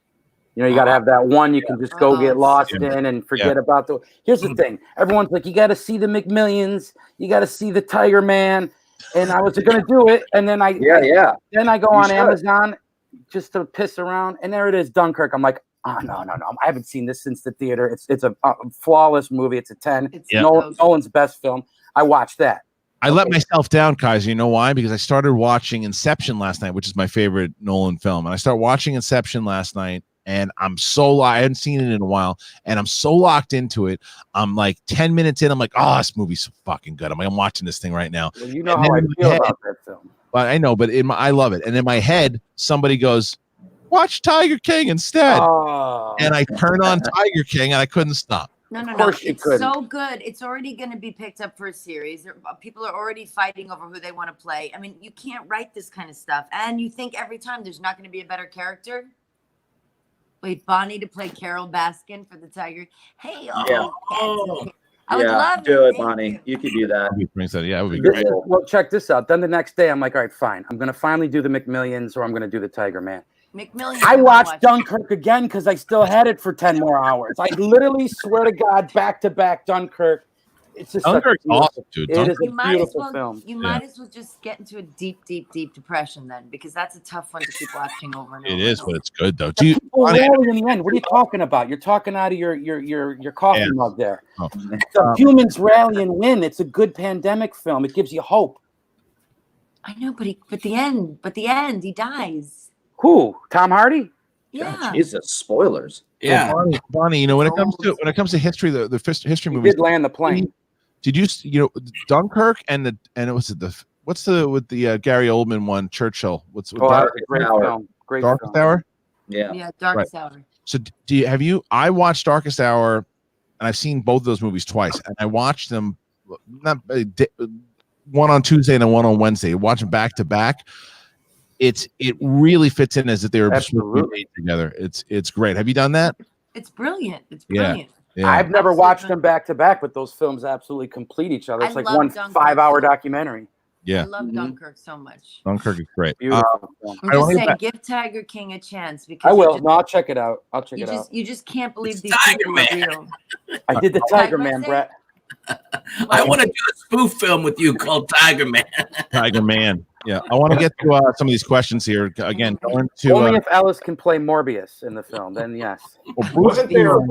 You know, you got to have that one you can just go get lost in and forget about the. Here's the thing: everyone's like, you got to see the McMillions, you got to see the Tiger Man, and I was going to do it, and then I go on Amazon just to piss around, and there it is, Dunkirk. I'm like, oh no, I haven't seen this since the theater. It's a flawless movie. It's a 10. It's Nolan's best film. I watched that. I let myself down, Kaiser. You know why? Because I started watching Inception last night, which is my favorite Nolan film. And I started watching Inception last night, and I hadn't seen it in a while, and I'm so locked into it. I'm like 10 minutes in. I'm like, oh, this movie's so fucking good. I'm watching this thing right now. Well, you know how I feel about that film. But I know, but I love it. And in my head, somebody goes, watch Tiger King instead. Oh. And I turn on Tiger King, and I couldn't stop. No. It's so good. It's already going to be picked up for a series. People are already fighting over who they want to play. I mean, you can't write this kind of stuff. And you think every time there's not going to be a better character? Wait, Bonnie to play Carol Baskin for the Tiger. Hey, I would love do it, Bonnie. You could do that. Yeah, it would be great. Well, check this out. Then the next day, I'm like, all right, fine. I'm going to finally do the McMillions, or I'm going to do the Tiger Man. I watched Dunkirk again because I still had it for 10 more hours. I literally swear to God, back to back Dunkirk. It's just Dunkirk's awesome, dude. It is a beautiful film. You might as well just get into a deep depression then, because that's a tough one to keep watching over and over. It is, but it's good though. In the end, what are you talking about? You're talking out of your coffee mug there. Oh. The humans rally and win. It's a good pandemic film. It gives you hope. I know, but the end, he dies. Who? Tom Hardy? Yeah. Jesus, spoilers. Yeah, Bonnie. You know, when it comes to history, the history movies. Did land the plane? Did you Dunkirk and what's with the Gary Oldman one, Churchill? Great film. Darkest Hour? Yeah, Darkest Hour. So I watched Darkest Hour, and I've seen both of those movies twice, and I watched them one on Tuesday and then one on Wednesday. Watch them back to back. It really fits in as if they were made together. It's great. Have you done that? It's brilliant. It's brilliant. Yeah. I've never watched them back to back, but those films absolutely complete each other. It's like one Dunkirk. 5-hour documentary. Yeah. I love Dunkirk so much. Dunkirk is great. Beautiful. I'm just saying, give Tiger King a chance, because I will. No, I'll check it out. You just can't believe these Tiger people Man. are real. I did the Tiger Man, Brett. I want to do a spoof film with you called Tiger Man. Tiger Man. Yeah, I want to get to some of these questions here. Again, going to only if Ellis can play Morbius in the film, then yes. Wasn't there a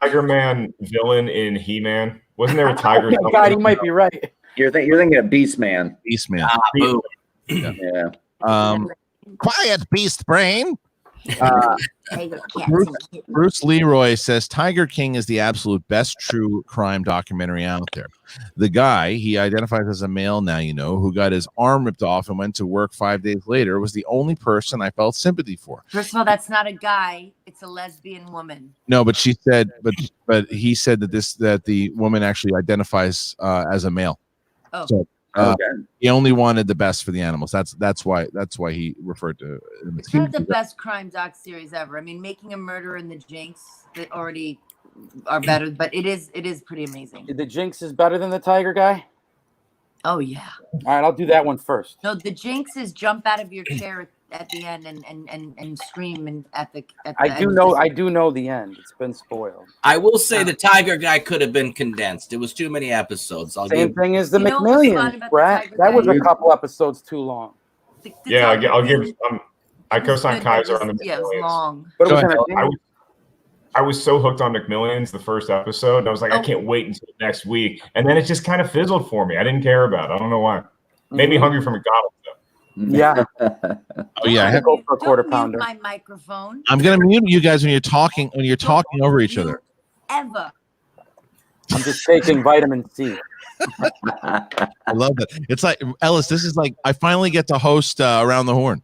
Tiger Man villain in He-Man? Wasn't there a tiger? Oh God, he might be right. You're thinking of Beast Man. Beast Man. Boom. Yeah. Quiet, beast brain. Bruce Leroy says Tiger King is the absolute best true crime documentary out there. The guy, he identifies as a male now, who got his arm ripped off and went to work 5 days later, was the only person I felt sympathy for. First of all, that's not a guy; it's a lesbian woman. No, but she said, but he said that the woman actually identifies as a male. Oh. So, he only wanted the best for the animals. That's why he referred to. It's not the best crime doc series ever. I mean, Making a Murderer and The Jinx that already are better, but it is pretty amazing. The Jinx is better than the Tiger guy. Oh yeah. All right, I'll do that one first. No, The Jinx is jump out of your chair at the end and scream and at the I do know the end. It's been spoiled. I will say the Tiger guy could have been condensed. It was too many episodes. Same thing as the McMillions, Brad. That was a couple episodes too long. I'll give. I co-sign Kaiser on the McMillions. Yeah, it was long. But it was I was so hooked on McMillions the first episode. And I was like, I can't wait until next week. And then it just kind of fizzled for me. I didn't care about it. I don't know why. Maybe Hungry for McDonald's though. Yeah. Oh yeah. I have to go for a quarter pounder. My microphone. I'm gonna mute you guys when you're talking over each other. Ever. I'm just taking vitamin C. I love it. It's like Ellis. This is like I finally get to host Around the Horn.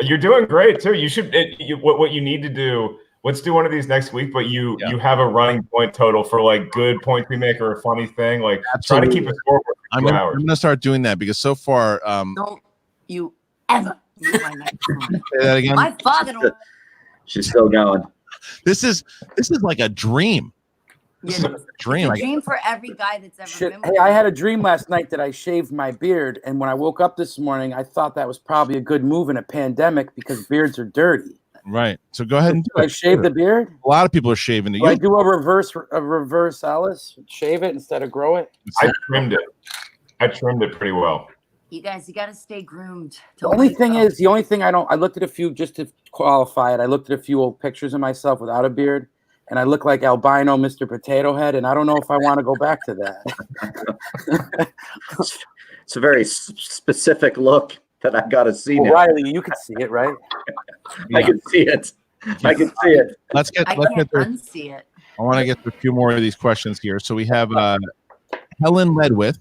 You're doing great too. You should. What you need to do. Let's do one of these next week. But you have a running point total for like good points we make or a funny thing. Like Absolutely. try to keep a score for I'm gonna start doing that because so far. Don't you ever use my microphone. Say that again. My father don't. She's still going. This is like a dream. Yeah, This is a dream. a dream for every guy that's ever been with Hey, I had a dream last night that I shaved my beard, and when I woke up this morning, I thought that was probably a good move in a pandemic because beards are dirty. Right. So go ahead and do I it. shave the beard. A lot of people are shaving it. Do I do a reverse Ellis? Shave it instead of grow it? I trimmed it pretty well. You guys, you got to stay groomed. The only thing I looked at a few just to qualify it. I looked at a few old pictures of myself without a beard, and I look like albino Mr. Potato Head, and I don't know if I want to go back to that. It's a very specific look that I got to see now. Riley, you can see it, right? Yeah. I can see it. I can see it. Let's get unsee it. I want to get to a few more of these questions here. So we have Helen Ledwith,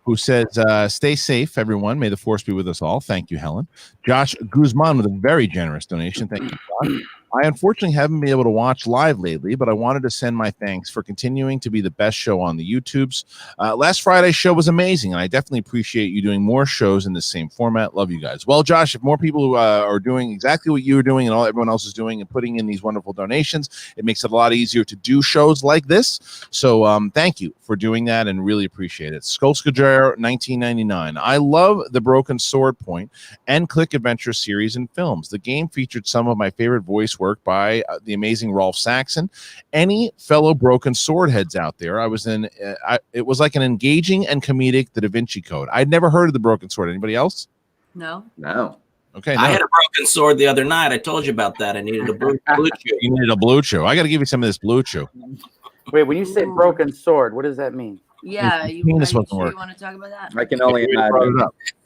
who says, stay safe, everyone. May the force be with us all. Thank you, Helen. Josh Guzman with a very generous donation. Thank you, Josh. I unfortunately haven't been able to watch live lately, but I wanted to send my thanks for continuing to be the best show on the YouTubes. Last Friday's show was amazing, and I definitely appreciate you doing more shows in the same format. Love you guys. Well, Josh, if more people are doing exactly what you were doing and everyone else is doing and putting in these wonderful donations, it makes it a lot easier to do shows like this. So thank you for doing that and really appreciate it. Skulskajar 1999. I love the Broken Sword Point and Click Adventure series and films. The game featured some of my favorite voice work by the amazing Rolf Saxon. Any fellow Broken Sword heads out there, it was like an engaging and comedic The Da Vinci Code. I'd never heard of the Broken Sword. Anybody else? No. Okay. I had a broken sword the other night. I told you about that. I needed a blue chew. You needed a blue chew. I got to give you some of this blue chew. Wait, when you say broken sword, what does that mean? Yeah, you want to talk about that? I can only imagine.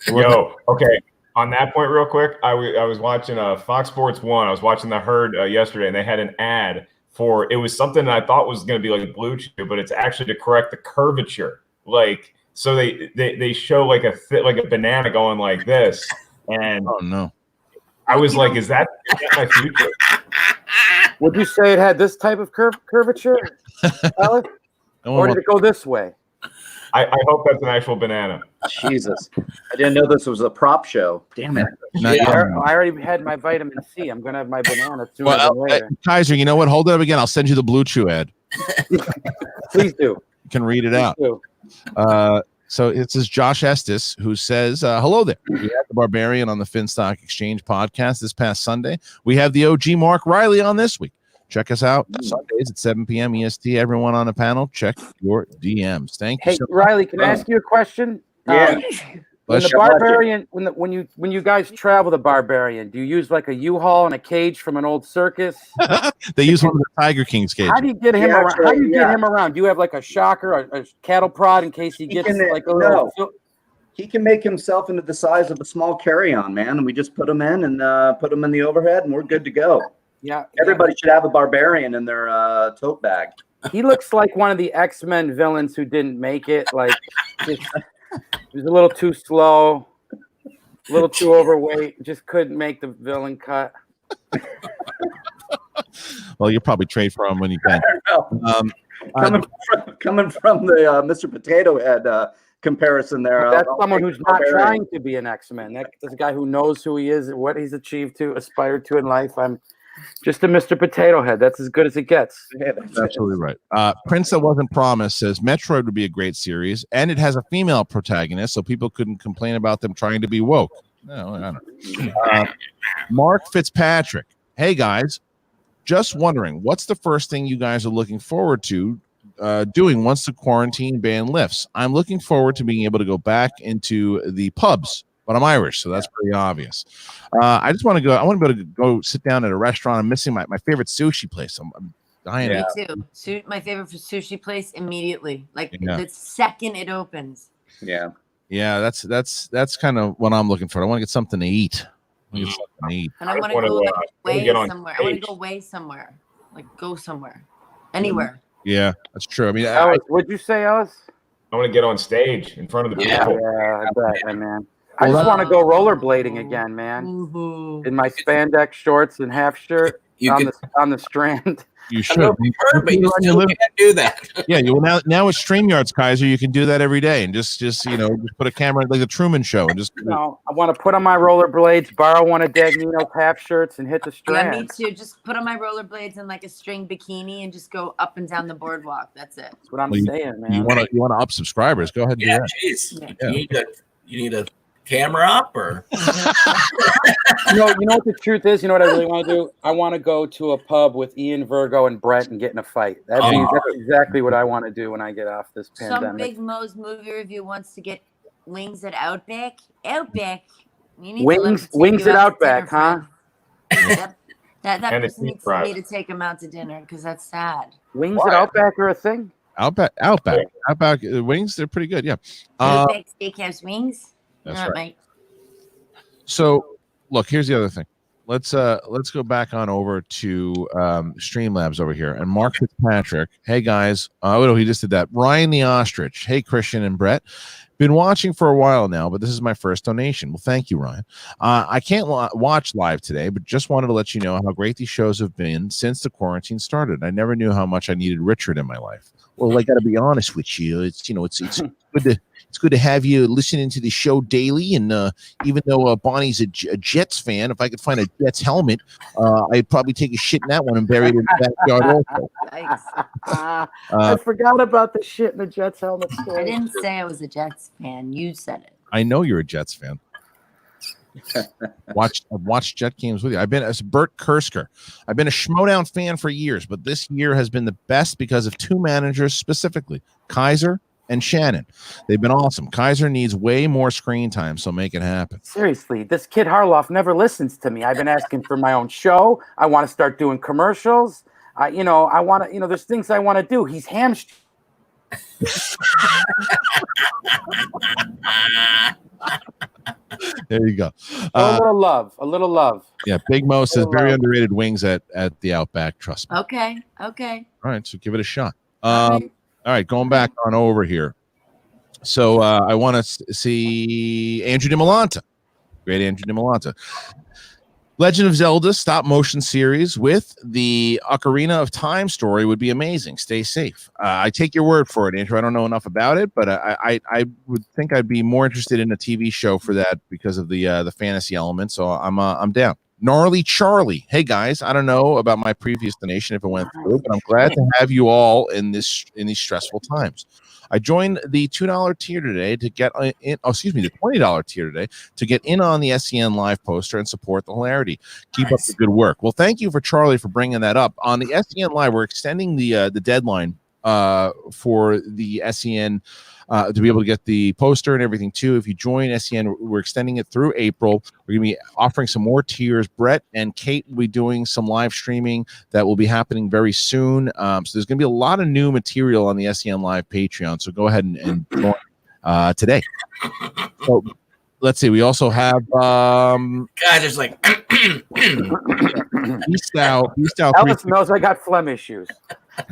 Yo, okay. On that point, real quick, I was watching Fox Sports 1. I was watching The Herd yesterday, and they had an ad for it was something that I thought was going to be like blue chew, but it's actually to correct the curvature. Like, so they show like a banana going like this, and oh no, I was like, is that my future? Would you say it had this type of curvature, Alex? Or did it go this way? I hope that's an actual banana. Jesus. I didn't know this was a prop show. Damn it. I already had my vitamin C. I'm going to have my banana sooner than later. Kaiser, you know what? Hold it up again. I'll send you the Blue Chew ad. Please do. You can read it out. So it says Josh Estes, who says, hello there. We had the Barbarian on the Finstock Exchange podcast this past Sunday. We have the OG Mark Riley on this week. Check us out Sundays at 7 p.m. EST. Everyone on the panel, check your DMs. Thank you. Hey, Riley, can I ask you a question? Yeah. When the Barbarian, when you guys travel the Barbarian, do you use like a U-Haul and a cage from an old circus? They use one of the Tiger King's cages. How do you get him around? How do you get him around? Do you have like a shocker, a cattle prod in case he gets like a little? he can make himself into the size of a small carry-on, man, and we just put him in and put him in the overhead, and we're good to go. Yeah, everybody should have a barbarian in their tote bag. He looks like one of the X-Men villains who didn't make it. Like, he was a little too slow, a little too overweight, just couldn't make the villain cut. Well, you'll probably trade for him when you can. Coming from the Mr. Potato Head comparison there. That's someone who's not trying to be an X-Men. That's a guy who knows who he is, what he's aspired to in life. I'm just a Mr. Potato Head. That's as good as it gets. Yeah, that's absolutely right. Prince That Wasn't Promised says Metroid would be a great series, and it has a female protagonist, so people couldn't complain about them trying to be woke. No, I don't know. Mark Fitzpatrick. Hey, guys. Just wondering, what's the first thing you guys are looking forward to doing once the quarantine ban lifts? I'm looking forward to being able to go back into the pubs, but I'm Irish, so that's pretty obvious. I just want to go. I want to be able to go sit down at a restaurant. I'm missing my favorite sushi place. I'm dying. Me too. My favorite sushi place immediately, like the second it opens. Yeah. Yeah, that's kind of what I'm looking for. I want to get something to eat. And I want to go away somewhere. I want to go away somewhere. Like go somewhere. Anywhere. Yeah, that's true. I mean, Alice, what'd you say, Alice? I want to get on stage in front of the people. Yeah, I bet, man. I just want to go rollerblading again, man. In my spandex shorts and half shirt on the Strand. You should. You can't do that. Yeah, you now with StreamYards, Kaiser, you can do that every day and just put a camera like the Truman Show and just. I want to put on my rollerblades, borrow one of Dagnino's half shirts, and hit the Strand. Yeah, me too. Just put on my rollerblades and like a string bikini and just go up and down the boardwalk. That's it. That's what I'm saying, man. You want to up subscribers? Go ahead and do that. Geez. Yeah. You need a camera up or you know what the truth is. You know what I really want to do? I want to go to a pub with Ian, Virgo, and Brett and get in a fight. That's exactly what I want to do when I get off this pandemic. Some Big Mo's movie review wants to get wings at Outback. Outback. You need wings at Outback, huh? That person needs me to take him out to dinner because that's sad. Wings at Outback are a thing. Outback wings. They're pretty good. Yeah. Outback Steakhouse wings. That's right. So, look, here's the other thing. Let's go back on over to Streamlabs over here. And Mark Fitzpatrick. Hey, guys. He just did that. Ryan the Ostrich. Hey, Kristian and Brett. Been watching for a while now, but this is my first donation. Well, thank you, Ryan. I can't watch live today, but just wanted to let you know how great these shows have been since the quarantine started. I never knew how much I needed Richard in my life. Well, I got to be honest with you. It's good to. It's good to have you listening to the show daily. And even though Bonnie's a Jets fan, if I could find a Jets helmet, I'd probably take a shit in that one and bury it in the backyard also. I forgot about the shit in the Jets helmet story. I didn't say I was a Jets fan. You said it. I know you're a Jets fan. I've watched Jet games with you. I've been as Bert Kursker. I've been a Schmodown fan for years, but this year has been the best because of two managers specifically, Kaiser and Shannon. They've been awesome. Kaiser needs way more screen time, so make it happen. Seriously, this kid Harloff never listens to me. I've been asking for my own show. I want to start doing commercials. I want to, there's things I want to do. He's hamstring. There you go. A little love. Yeah, Big Mo says very underrated wings at the Outback. Trust me. Okay. All right, so give it a shot. All right, going back on over here. So I want to see Andrew DiMolanta. Great Andrew DiMolanta. Legend of Zelda stop motion series with the Ocarina of Time story would be amazing. Stay safe. I take your word for it, Andrew. I don't know enough about it, but I would think I'd be more interested in a TV show for that because of the fantasy element. So I'm down. Gnarly Charlie. Hey guys, I don't know about my previous donation if it went through, but I'm glad to have you all in these stressful times. I joined the $2 tier today to get in. Oh, excuse me, the $20 tier today to get in on the SEN live poster and support the hilarity. Keep up the good work. Well, thank you for Charlie for bringing that up. On the SEN live, we're extending the deadline for the SEN to be able to get the poster and everything too. If you join SEN, we're extending it through April. We're going to be offering some more tiers. Brett and Kate will be doing some live streaming that will be happening very soon. So there's going to be a lot of new material on the SEN Live Patreon. So go ahead and join today. So let's see. We also have Guys, there's like Beast Out. Ellis knows I got phlegm issues.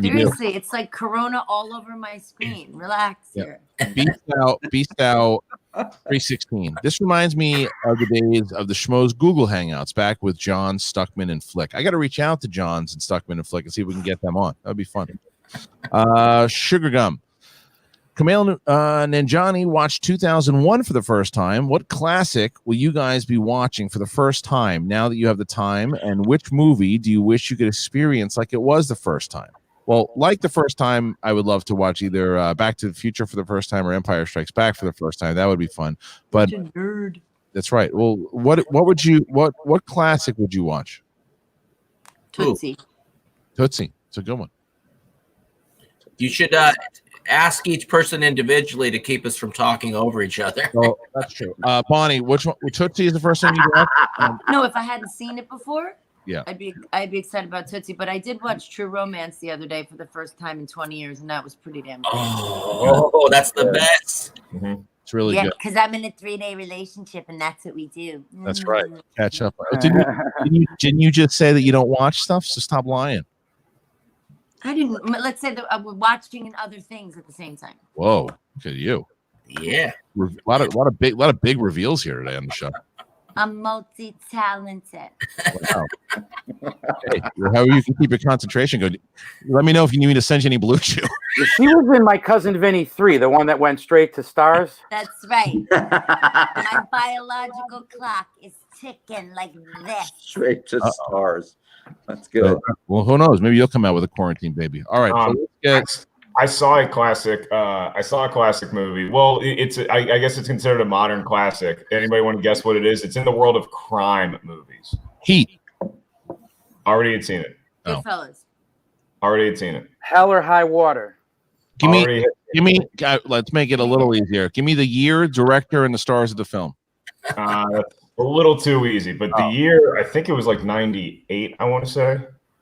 Seriously, it's like Corona all over my screen. Relax here. Beast Out 316. This reminds me of the days of the Schmoes Google Hangouts back with John, Stuckman, and Flick. I got to reach out to Johns and Stuckman and Flick and see if we can get them on. That'd be fun. Sugar Gum. Kumail Nanjiani watched 2001 for the first time. What classic will you guys be watching for the first time now that you have the time? And which movie do you wish you could experience like it was the first time? Well, like the first time, I would love to watch either Back to the Future for the first time or Empire Strikes Back for the first time. That would be fun. But nerd. That's right. Well, what classic would you watch? Tootsie. Tootsie. It's a good one. You should ask each person individually to keep us from talking over each other. Oh, that's true. Bonnie, which one? Tootsie is the first one you watched? No, if I hadn't seen it before, yeah, I'd be excited about Tootsie. But I did watch True Romance the other day for the first time in 20 years, and that was pretty damn good. Oh, that's the best. Mm-hmm. It's really good. Yeah, because I'm in a 3-day relationship, and that's what we do. That's right. Catch up. Didn't you just say that you don't watch stuff? So stop lying. I didn't. Let's say that we're watching other things at the same time. Whoa, look at you. Yeah. A lot of big reveals here today on the show. I'm multi-talented. Wow. Hey, how you can keep your concentration good. Let me know if you need me to send you any Blue Chew. She was in My Cousin Vinny 3, the one that went straight to stars. That's right. My biological clock is ticking like this. Straight to stars. That's good. Well, who knows? Maybe you'll come out with a quarantine baby. All right. So let's get... I saw a classic. Movie. Well, I guess it's considered a modern classic. Anybody want to guess what it is? It's in the world of crime movies. Heat. Already had seen it. Goodfellas. Already had seen it. Hell or High Water. Give me. Let's make it a little easier. Give me the year, director, and the stars of the film. That's a little too easy, but the year, I think it was like 98. I want to say.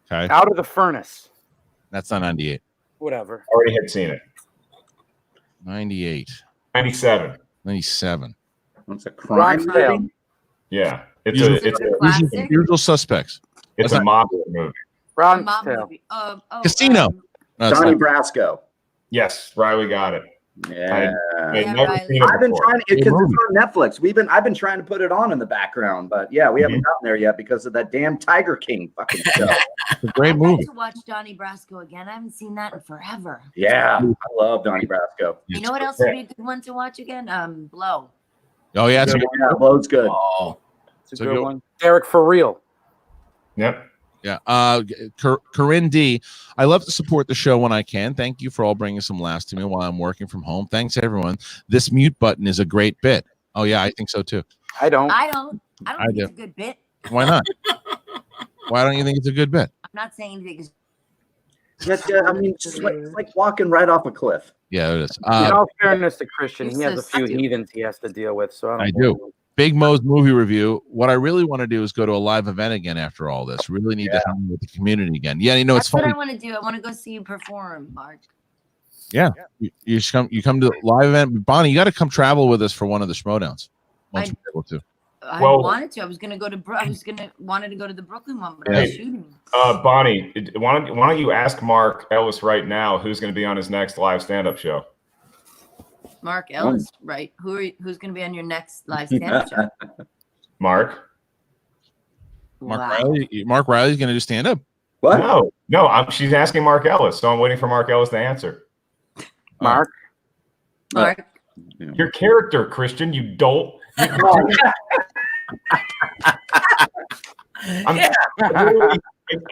Okay. Out of the Furnace. That's not 98. Whatever. Already had seen it. 98. 97. 97. That's a crime movie. Yeah, it's a Usual Suspects. It's a mob movie. Ron's Tale. Casino. Donnie Brasco. Yes, Riley got it. Yeah. I've never seen it I've been before. trying to, because it's on Netflix. I've been trying to put it on in the background, but yeah, we haven't gotten there yet because of that damn Tiger King fucking show. It's a great movie. To watch Donnie Brasco again. I haven't seen that in forever. Yeah, I love Donnie Brasco. You know what else would be a good one to watch again? Blow. Oh yeah, Blow's good. Oh, it's a good one. Derek for real. Yep. Yeah. Corinne D. I love to support the show when I can. Thank you for all bringing some laughs to me while I'm working from home. Thanks, everyone. This mute button is a great bit. Oh, yeah, I think so, too. I don't think it's a good bit. Why not? Why don't you think it's a good bit? I'm not saying anything. Yeah, I mean, it's like walking right off a cliff. Yeah, it is. In all fairness to Kristian, he has a few heathens he has to deal with. So I do. Big Mo's movie review. What I really want to do is go to a live event again after all this. Really need to hang with the community again. Yeah, That's it's funny. what I want to do. I want to go see you perform, Mark. Yeah, you come to the live event. Bonnie, you got to come travel with us for one of the Schmoedowns. Once we're able to. I wanted to. I was gonna go to. Wanted to go to the Brooklyn one, but I was shooting. Bonnie, why don't you ask Mark Ellis right now who's going to be on his next live stand-up show? Mark Ellis, right? Who's going to be on your next live stand-up show? Mark Riley's going to do stand-up. What? No. She's asking Mark Ellis, so I'm waiting for Mark Ellis to answer. Mark. Your character, Kristian, you dolt. I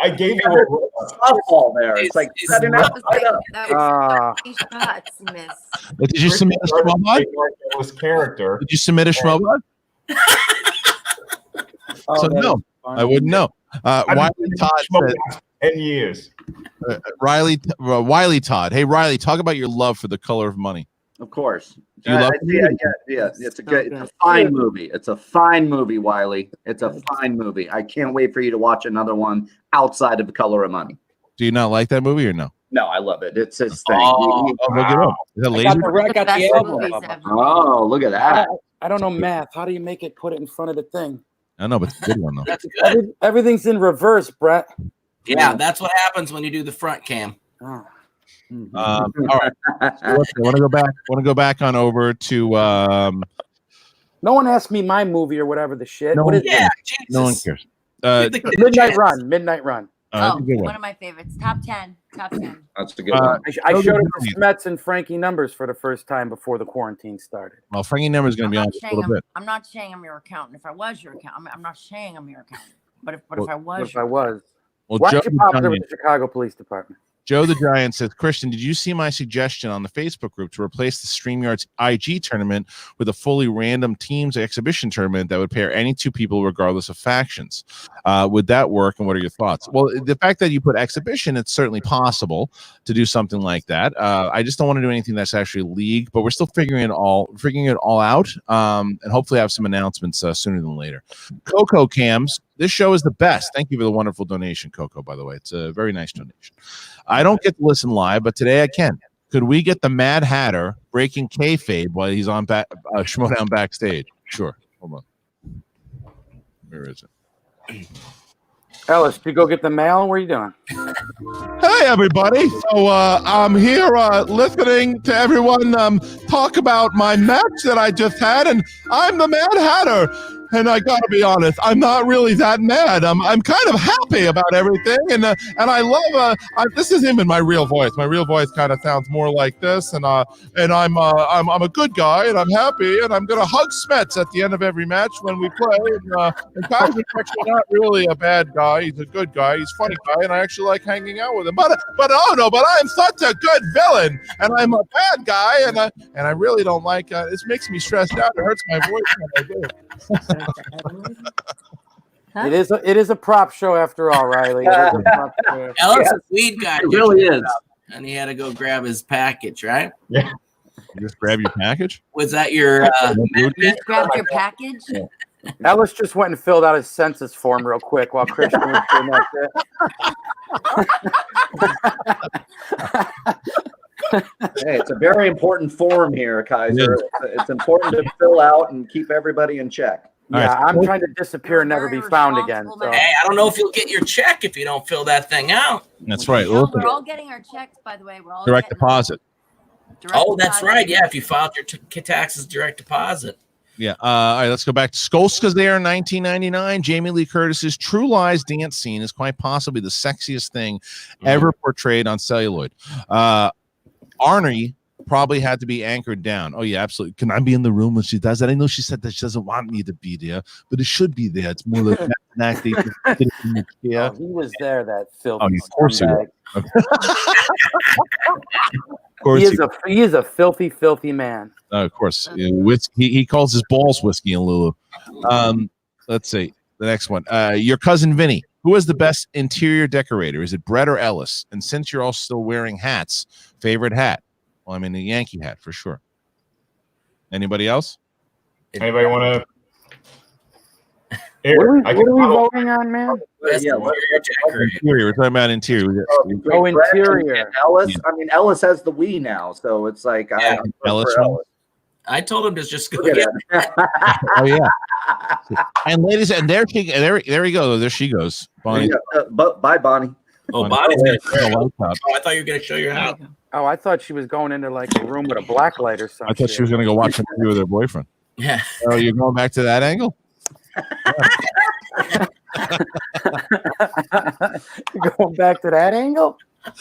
gave you a softball there. It's like setting up. Did you submit a Schmoebot? Character. Did you submit a Schmoebot? So no, I wouldn't know. Wiley Todd said, 10 years. Wiley Todd. Hey Riley, talk about your love for The Color of Money. Of course. You love yeah. It's a fine movie. It's a fine movie, Wiley. It's a fine movie. I can't wait for you to watch another one outside of The Color of Money. Do you not like that movie or no? No, I love it. It's his thing. Look it up. Is that laser? I got the album. Oh, look at that. I don't know math. How do you make it put it in front of the thing? I know, but it's a good one though. That's good. Everything's in reverse, Brett. Yeah, that's what happens when you do the front cam. Oh. All right. So I want to go back on over to. No one asked me my movie or whatever the shit. No What one is Yeah, it? Jesus. No one cares. Midnight Run. Midnight Run. That's a good one of my favorites. Top 10. Top 10. That's a good one. I showed it to Smets and Frankie Numbers for the first time before the quarantine started. Well, Frankie Numbers is going to be on just a little bit. I'm not saying I'm your accountant. If I was your accountant, I'm not saying I'm your accountant. But if I was, What if I was? Well, Why Joe don't you pop there with the Chicago Police Department? Joe the Giant says, Kristian, did you see my suggestion on the Facebook group to replace the StreamYard's IG tournament with a fully random teams exhibition tournament that would pair any two people regardless of factions? Would that work, and what are your thoughts? Well, the fact that you put exhibition, it's certainly possible to do something like that. I just don't want to do anything that's actually league, but we're still figuring it all out, and hopefully have some announcements sooner than later. Coco Cams, this show is the best. Thank you for the wonderful donation, Coco, by the way. It's a very nice donation. I don't get to listen live, but today I can. Could we get the Mad Hatter breaking kayfabe while he's on Schmodown backstage? Sure. Hold on. Where is it? Ellis, did you go get the mail? What are you doing? Hey, everybody. So I'm here listening to everyone talk about my match that I just had, and I'm the Mad Hatter. And I gotta be honest, I'm not really that mad. I'm kind of happy about everything, and I love. This isn't even my real voice. My real voice kind of sounds more like this, and I'm a good guy, and I'm happy, and I'm gonna hug Smets at the end of every match when we play. And Kaiser's actually not really a bad guy. He's a good guy. He's a funny guy, and I actually like hanging out with him. But I'm such a good villain, and I'm a bad guy, and I really don't like. This makes me stressed out. It hurts my voice when I do it. Huh? It is a prop show after all, Riley. Ellis is weed guy. It really is. And he had to go grab his package, right? Yeah. You just grab your package. Was that your You grabbed your package? Ellis just went and filled out his census form real quick while Kristian was doing that shit. Hey, it's a very important form here, Kaiser. It's important to fill out and keep everybody in check. Yeah, I'm trying to disappear and never be found again. So. Hey, I don't know if you'll get your check if you don't fill that thing out. That's right. No, we're all getting our checks, by the way. We're all Direct getting deposit. That's right. Yeah, if you filed your taxes direct deposit. Yeah. All right, let's go back to Skolska's there in 1999. Jamie Lee Curtis's True Lies dance scene is quite possibly the sexiest thing ever portrayed on celluloid. Arnie probably had to be anchored down. Oh, yeah, absolutely. Can I be in the room when she does that? I know she said that she doesn't want me to be there, but it should be there. It's more like an acting. Yeah, he was there, that filthy. Oh, of course he was. Okay. Of course he is a filthy, filthy man. Of course. He calls his balls whiskey and Lulu. Let's see. The next one. Your cousin Vinny. Who is the best interior decorator? Is it Brett or Ellis? And since you're all still wearing hats, favorite hat? Well, I mean, the Yankee hat for sure. Anybody else? Anybody want to? What are we voting on, man? Interior. We're talking about interior. Interior. Ellis. Yeah. I mean, Ellis has the Wii now, so it's like Ellis. I told him to just go get it. Oh yeah. And ladies, and there we go. There she goes. Bonnie. Bye, Bonnie. Oh, Bonnie's gonna show I thought you were gonna show your house. Oh, I thought she was going into like a room with a black light or something. I thought she was gonna go watch a movie with her boyfriend. Yeah. Oh, you're going back to that angle? Going back to that angle? I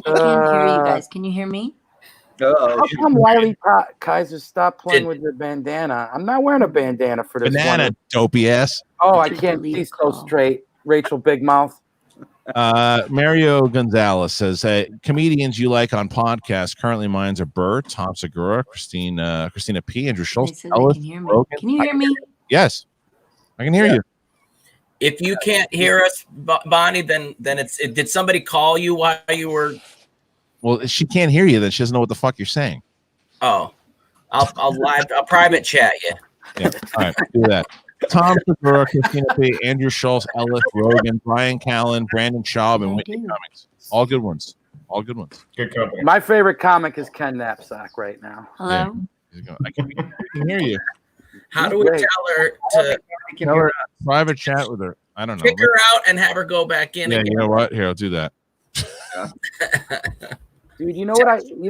can't hear you guys. Can you hear me? How come Wiley Kaiser stopped playing with the bandana? I'm not wearing a bandana for this banana, dopey ass. Oh, I can't see so straight. Rachel Big Mouth. Mario Gonzalez says, comedians you like on podcasts. Currently, mines are Burr, Tom Segura, Christina P, Andrew Schultz, Ellis, can hear me. Rogan. Can you hear me? Yes, I can hear you. If you can't hear us, Bonnie, then did somebody call you while you were? Well, if she can't hear you, then she doesn't know what the fuck you're saying. Oh, I'll private chat you. Yeah, all right, do that. Tom Segura, Christina P, Andrew Schultz, Ellis, Rogan, Brian Callen, Brandon Schaub, and Whitney Cummings. All good ones. All good ones. Good company. My favorite comic is Ken Knapsack right now. Hello. Yeah. I can hear you. How do we Great. tell her to Tell her, private chat with her. I don't know. kick her out and have her go back in? Yeah, again? you know what? Here, I'll do that. Dude, you know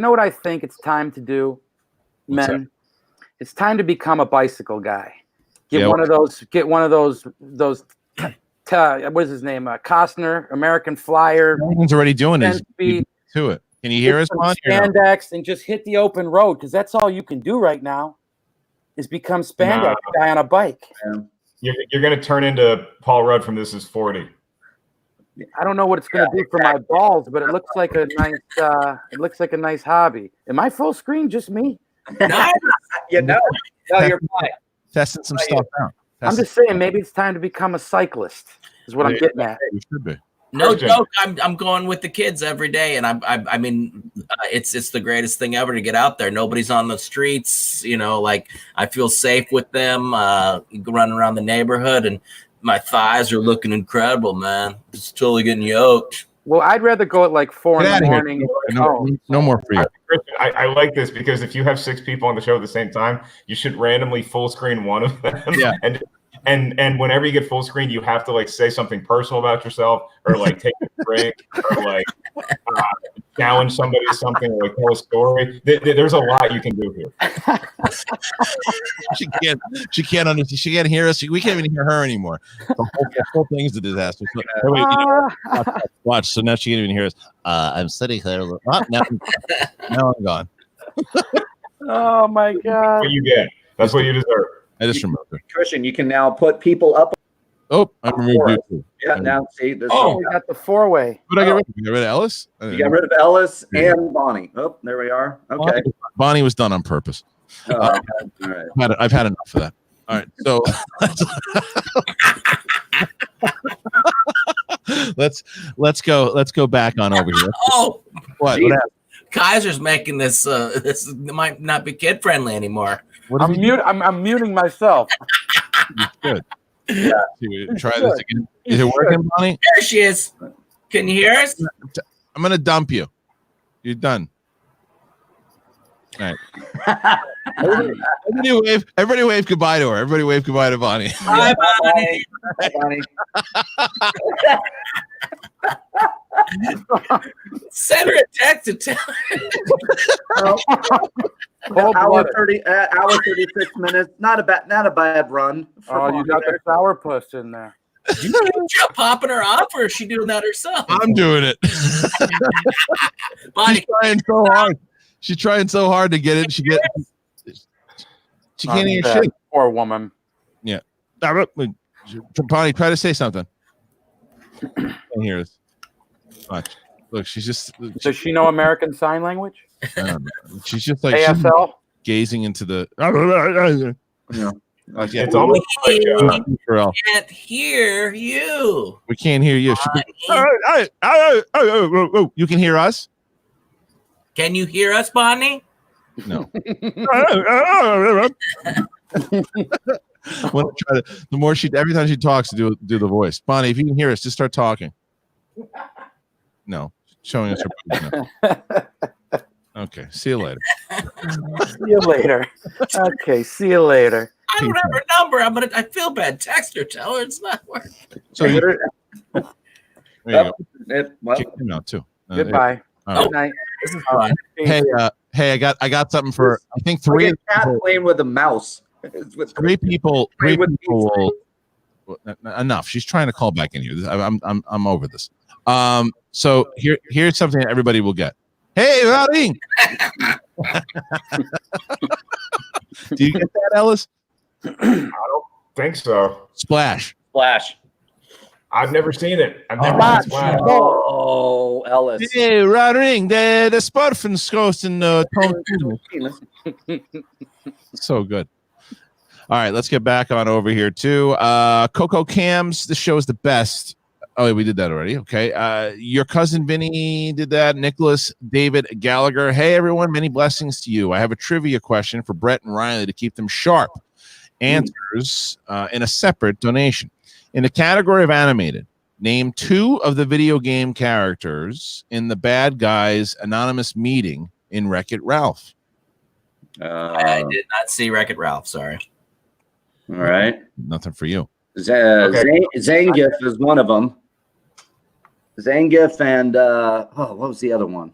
what I think it's time to do, What's men? It's time to become a bicycle guy. Get Yeah. one of those what is his name? Costner, American Flyer. Everyone's already doing this. 10 speed. To it. Can you hear us, Some Bonnie? or no? spandex and just hit the open road, because that's all you can do right now is become spandex guy on a bike. You're going to turn into Paul Rudd from This Is 40. I don't know what it's going to do for my balls, but it looks like a nice hobby. Am I full screen? Just me? No, No, you're fine. Testing some stuff out. I'm just saying, maybe it's time to become a cyclist. Is what I'm getting at. You should be. no joke. I'm going with the kids every day, and I mean, it's the greatest thing ever to get out there. Nobody's on the streets, like I feel safe with them. Running around the neighborhood, and my thighs are looking incredible, man. It's totally getting yoked. Well, I'd rather go at like 4 Get in the outta here. morning. No more for you. Kristian, I like this because if you have 6 people on the show at the same time, you should randomly full screen one of them. Yeah. And whenever you get full screen, you have to like say something personal about yourself, or like take a drink, or like challenge somebody to something, or like tell a story. There's a lot you can do here. She can't understand. She can't hear us. We can't even hear her anymore. The whole thing is a disaster. So, watch. So now she can't even hear us. I'm sitting there. Oh, now I'm gone. Oh my God. What you get. That's what you deserve. I just removed her. Kristian, you can now put people up. Oh, I removed you too. Yeah, now see this. We got the 4-way. Who did I get rid of? You got rid of Ellis? You got rid of Ellis and Bonnie. Oh, there we are. Okay. Bonnie was done on purpose. All right. I've had enough of that. All right, so let's go back on over here. Oh, What? Kaiser's making this. This might not be kid friendly anymore. I'm muting myself. Good. Yeah. Try this again. Is it working, Bonnie? There she is. Can you hear us? I'm gonna dump you. You're done. All right. Everybody wave goodbye to her. Everybody wave goodbye to Bonnie. Bye, Bonnie. Bye, Bonnie. Send her a text to tell her. Hour 36 minutes. Not a bad run. Oh, you got the sourpuss in there. You popping her off, or is she doing that herself? I'm doing it. Bonnie, She's trying so hard. She's trying so hard to get it. She can't hear shit. Poor woman. Yeah. Bonnie, try to say something. Can't hear us. Watch. Look, she's just. Does she know American Sign Language? I don't know. She's just like ASL? gazing into the. Yeah. It's almost like we can't hear you. We can't hear you. You can hear us? Can you hear us, Bonnie? No. Every time she talks, do the voice. Bonnie, if you can hear us, just start talking. No, showing us her boobs now. Okay, see you later. See you later. Okay, see you later. I don't have her number. I feel bad. Text her. Tell her it's not working. So there you go. Well, Kick him out too. Goodbye. Good night. This is fun. Hey, I got something for. I think three. like a cat playing with a mouse. Three people will. Enough. She's trying to call back in here. I'm over this. So here's something that everybody will get. Hey, Roding. Do you get that, Ellis? I don't think so. Splash. I've never seen it. I've never seen Splash. Oh, Ellis. Hey, Roding. The Sparfenskosten So good. All right, let's get back on over here too. Coco Cams, the show is the best. Oh, we did that already. Okay. Your cousin Vinny did that. Nicholas David Gallagher. Hey, everyone. Many blessings to you. I have a trivia question for Brett and Riley to keep them sharp. Answers in a separate donation. In the category of animated, Name 2 of the video game characters in the bad guys anonymous meeting in Wreck-It Ralph. I did not see Wreck-It Ralph. Sorry. All right. Nothing for you. Zangief is one of them. Zangief and what was the other one?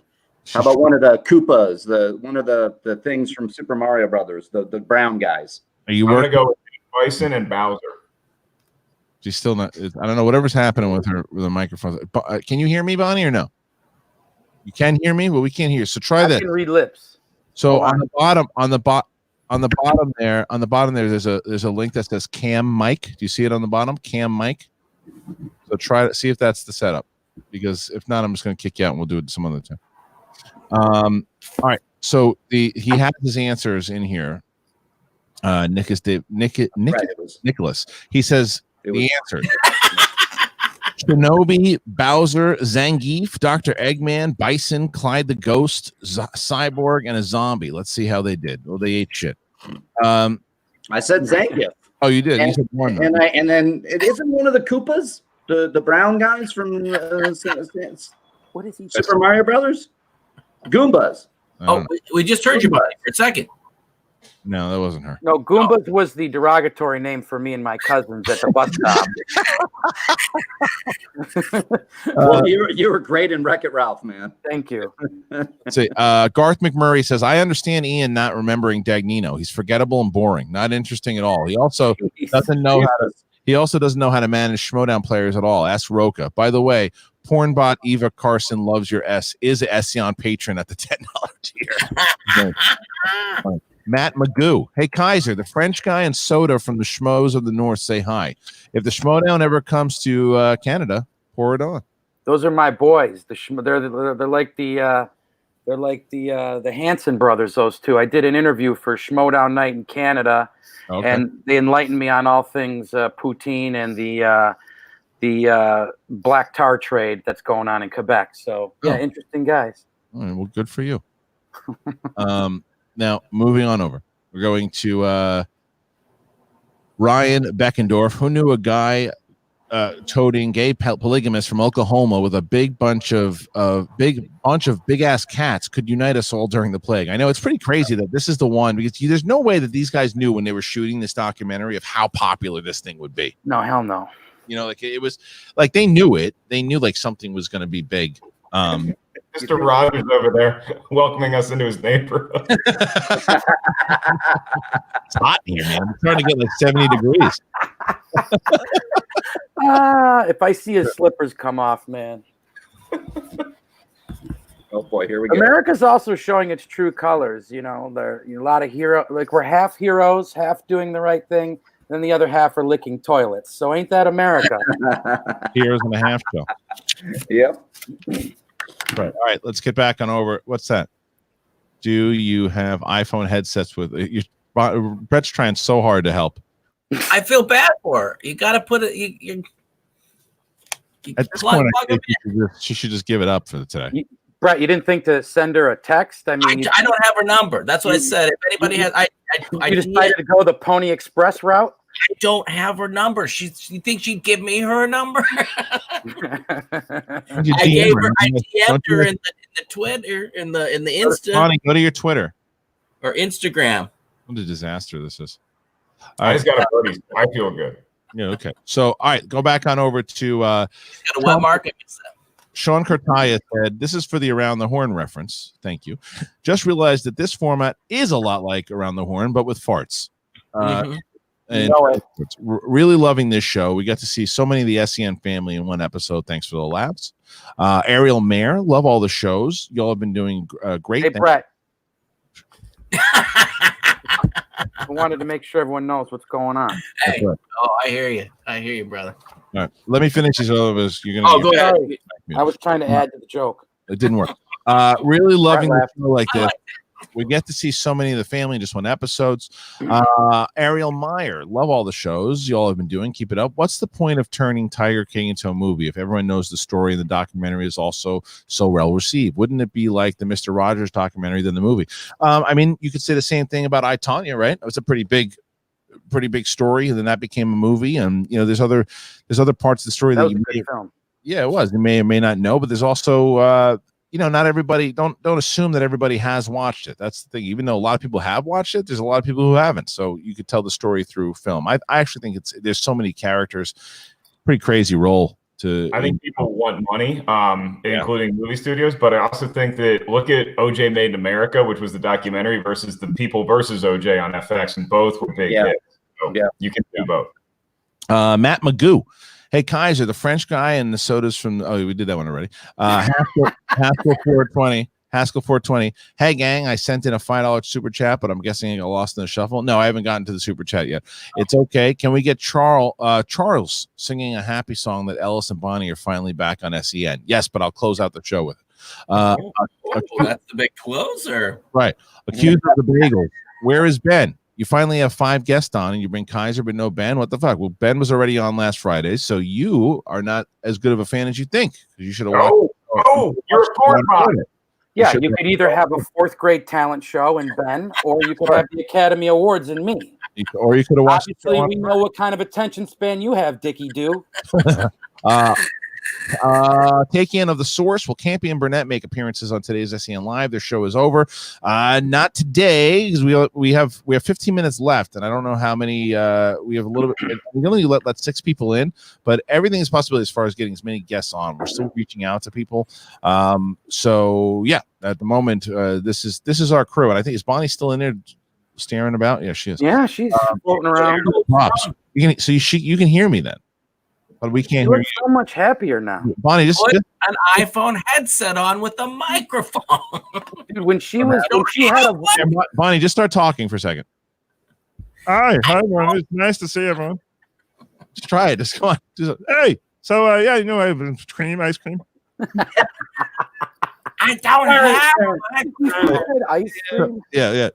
How about one of the Koopas, one of the things from Super Mario Brothers, the brown guys? Are you I'm working? gonna go with Bison and Bowser. She's still not. I don't know. Whatever's happening with her with the microphone. Can you hear me, Bonnie, or no? You can hear me, but we can't hear. So try this. I can read lips. So on the bottom there, there's a link that says Cam Mic. Do you see it on the bottom? Cam Mic. So try to see if that's the setup, because if not, I'm just going to kick you out and we'll do it some other time. All right. So he has his answers in here. Nicholas. He says the answer. Shinobi, Bowser, Zangief, Dr. Eggman, Bison, Clyde the Ghost, Cyborg, and a zombie. Let's see how they did. Well, they ate shit. I said Zangief. Oh, you did. And, you said one. And then it isn't one of the Koopas, the brown guys from What is he? Super Mario Brothers? Goombas. Oh, we just heard you about it for a second. No, that wasn't her. No, Goombas was the derogatory name for me and my cousins at the bus stop. Well, you were great in Wreck-It Ralph, man. Thank you. See, Garth McMurray says, I understand Ian not remembering Dagnino. He's forgettable and boring, not interesting at all. He also doesn't know how to manage Schmodown players at all. Ask Roka. By the way, Pornbot Eva Carson loves your S is a Ession patron at the $10 tier. Matt Magoo. Hey, Kaiser, the French guy and Soda from the Schmoes of the North say hi. If the Schmodown ever comes to Canada, pour it on. Those are my boys. They're like the Hanson brothers. Those two. I did an interview for Schmodown Night in Canada, and they enlightened me on all things poutine and the black tar trade that's going on in Quebec. So interesting guys. All right, well, good for you. Now, moving on over. We're going to Ryan Beckendorf, who knew a guy toting gay polygamists from Oklahoma with a big bunch of big ass cats could unite us all during the plague. I know it's pretty crazy that this is the one, because there's no way that these guys knew when they were shooting this documentary of how popular this thing would be. No, hell no. You know, like it was like they knew it. They knew like something was going to be big. Mr. Rogers over there welcoming us into his neighborhood. It's hot here, man. I'm trying to get like 70 degrees. If I see his slippers come off, man. Oh boy, here we go. America's also showing its true colors. You know, there a lot of hero, like we're half heroes, half doing the right thing, then the other half are licking toilets. So ain't that America? Heroes and a half show. Yep. Right. All right. Let's get back on over. What's that? Do you have iPhone headsets with you? Brett's trying so hard to help. I feel bad for her. You got to put it. You At this point, I think she should just give it up for today. Brett, you didn't think to send her a text? I mean, I don't have her number. That's what I said. If anybody has, you decided to go the Pony Express route. I don't have her number. She thinks she'd give me her number. I DM'd her in the Twitter, in the Insta. Bonnie, go to your Twitter or Instagram. What a disaster this is. I just got a buddy. I feel good. Yeah. Okay. So, all right, go back on over to got a wet market. Sean Curtaya said, this is for the Around the Horn reference. Thank you. Just realized that this format is a lot like Around the Horn, but with farts. And really loving this show. We got to see so many of the SEN family in one episode. Thanks for the laughs. Ariel Mayer, love all the shows. Y'all have been doing great. Hey, Brett. I wanted to make sure everyone knows what's going on. Hey, I hear you, brother. All right, let me finish these others. You're gonna. Oh, go ahead. I was trying to add to the joke. It didn't work. Really loving the show like this. We get to see so many of the family in just one episodes. Ariel Meyer, love all the shows y'all have been doing. Keep it up. What's the point of turning Tiger King into a movie if everyone knows the story and the documentary is also so well received? Wouldn't it be like the Mr. Rogers documentary than the movie? I mean, you could say the same thing about I, Tonya, right? It was a pretty big pretty big story, and then that became a movie. And there's other parts of the story that you may, film. Yeah, it was. You may or may not know, but there's also not everybody. Don't assume that everybody has watched it. That's the thing. Even though a lot of people have watched it, there's a lot of people who haven't. So you could tell the story through film. I actually think there's so many characters. Pretty crazy role. I think people want money, including movie studios, but I also think that look at OJ Made in America, which was the documentary, versus The People versus OJ on FX, and both were big hits. So you can do both. Matt Magoo. Hey, Kaiser, the French guy and the sodas from we did that one already. Haskell 420. Haskell 420. Hey, gang, I sent in a $5 super chat, but I'm guessing I got lost in the shuffle. No, I haven't gotten to the super chat yet. It's okay. Can we get Charles singing a happy song that Ellis and Bonnie are finally back on SEN? Yes, but I'll close out the show with it. That's the big closer. Right. Accused of the bagels. Where is Ben? You finally have 5 guests on, and you bring Kaiser, but no Ben. What the fuck? Well, Ben was already on last Friday, so you are not as good of a fan as you think. You should have watched. Oh, you're a porn bot. Yeah, you could either have a 4th grade talent show in Ben, or you could have the Academy Awards in me. Or you could have watched. Obviously, we know what kind of attention span you have, Dickie Doo. Taking of the Source. Will Campy and Burnett make appearances on today's SEN Live? Their show is over. Not today, because we have 15 minutes left, and I don't know how many. We have a little bit. We only let 6 people in, but everything is possible as far as getting as many guests on. We're still reaching out to people. So yeah, at the moment, this is our crew, and I think is Bonnie still in there staring about? Yeah, she is. Yeah, she's floating around. You can hear me then. But we can't hear you. So much happier now. Bonnie, just put an iPhone headset on with a microphone. Dude, when she had a Bonnie, just start talking for a second. Hi, everyone. It's nice to see everyone. Just try it. Just come on. Hey, so I have ice cream. I don't have ice cream. Yeah.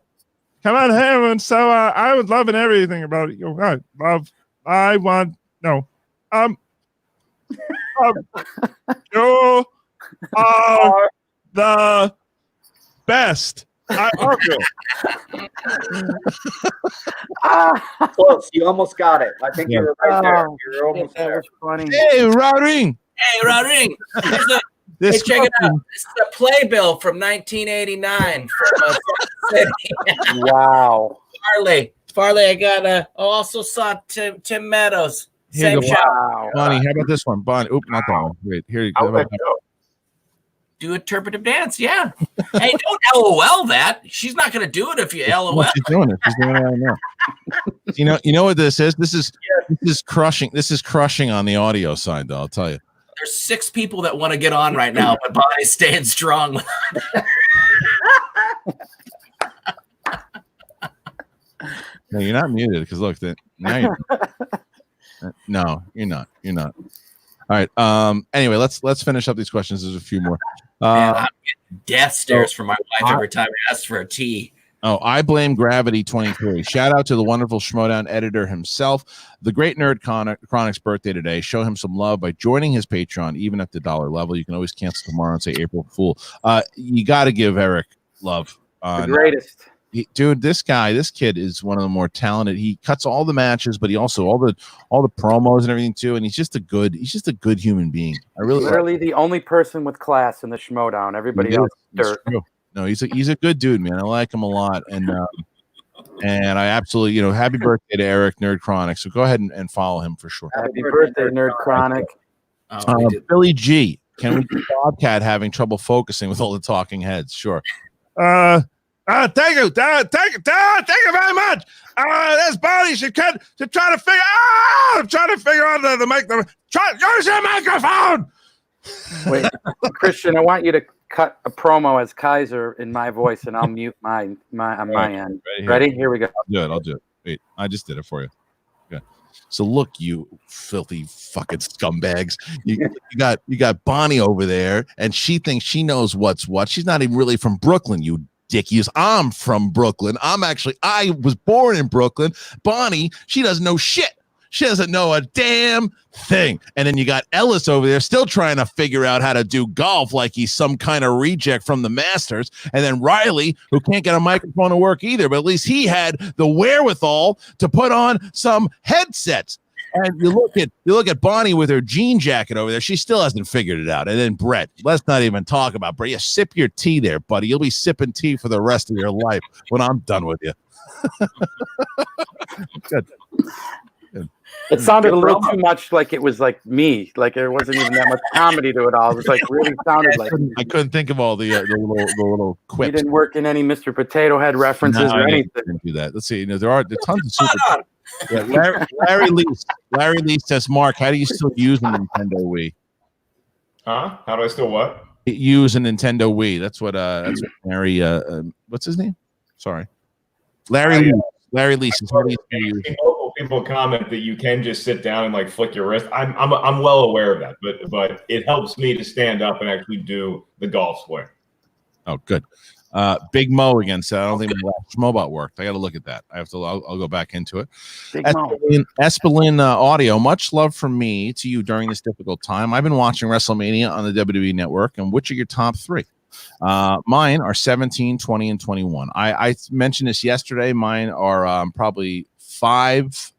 Come on, hey, everyone. So I was loving everything about it. You you are the best. I love you. Close. You almost got it. I think you were right there. You're almost there. Funny. Hey, Rodring. Hey, check it out. This is a playbill from 1989 from City. Wow. Farley, I got also saw Tim Meadows. Same shot. Wow. Bonnie, how about this one? Bonnie, not that one. Wait, here you go. Do interpretive dance, yeah. Hey, don't LOL that. She's not going to do it if you LOL. She's doing it. She's doing it right now. You know what this is? This is crushing. This is crushing on the audio side, though. I'll tell you. There's 6 people that want to get on right now, but Bonnie's staying strong. No, you're not muted because look, now you're. No, you're not. You're not. All right. Anyway, let's finish up these questions. There's a few more. Man, I'm getting death stares from my wife every time I ask for a tea. Oh, I blame Gravity 23. Shout out to the wonderful Schmodown editor himself. The great Nerd Chronic's birthday today. Show him some love by joining his Patreon, even at the $1 level. You can always cancel tomorrow and say April Fool. You got to give Eric love. The greatest. Dude, this kid is one of the more talented. He cuts all the matches, but he also all the promos and everything too. And he's just a good human being. I really literally the only person with class in the Schmodown. Everybody else is dirt. No, he's a good dude, man. I like him a lot, and I absolutely, happy birthday to Eric Nerd Chronic. So go ahead and follow him for sure. Happy birthday, Nerd Chronic. Billy G. Can we get Bobcat having trouble focusing with all the talking heads? Sure. Thank you very much. This Bonnie should try to figure. I'm trying to figure out the mic. Use your microphone. Wait, Kristian, I want you to cut a promo as Kaiser in my voice, and I'll mute my on my end. Ready? Here we go. I'll do it. Wait, I just did it for you. Okay. So look, you filthy fucking scumbags. You got Bonnie over there, and she thinks she knows what's what. She's not even really from Brooklyn, you dickies. I'm from Brooklyn. I was born in Brooklyn. Bonnie, she doesn't know shit. She doesn't know a damn thing. And then you got Ellis over there still trying to figure out how to do golf like he's some kind of reject from the Masters. And then Riley, who can't get a microphone to work either, but at least he had the wherewithal to put on some headsets. And you look at Bonnie with her jean jacket over there. She still hasn't figured it out. And then Brett, let's not even talk about Brett. You sip your tea there, buddy. You'll be sipping tea for the rest of your life when I'm done with you. Good. It sounded a little too much like it was like me. Like there wasn't even that much comedy to it all. It was like really sounded like I couldn't think of all the little quips. You didn't work in any Mr. Potato Head references or anything. I didn't do that. Let's see. There are tons of super. Yeah, Larry Lee says, Mark, how do you still use a Nintendo Wii? Huh? How do I still what? Use a Nintendo Wii. That's what Larry what's his name? Sorry. Larry Lee says, how do you use it? People comment that you can just sit down and like flick your wrist. I'm well aware of that, but it helps me to stand up and actually do the golf swing. Oh, good. Big Mo again said, I don't think my Schmobot worked. I got to look at that. I'll go back into it. Espelin Audio, much love from me to you during this difficult time. I've been watching WrestleMania on the WWE Network, and which are your top three? Mine are 17, 20, and 21. I mentioned this yesterday. Mine are probably 5,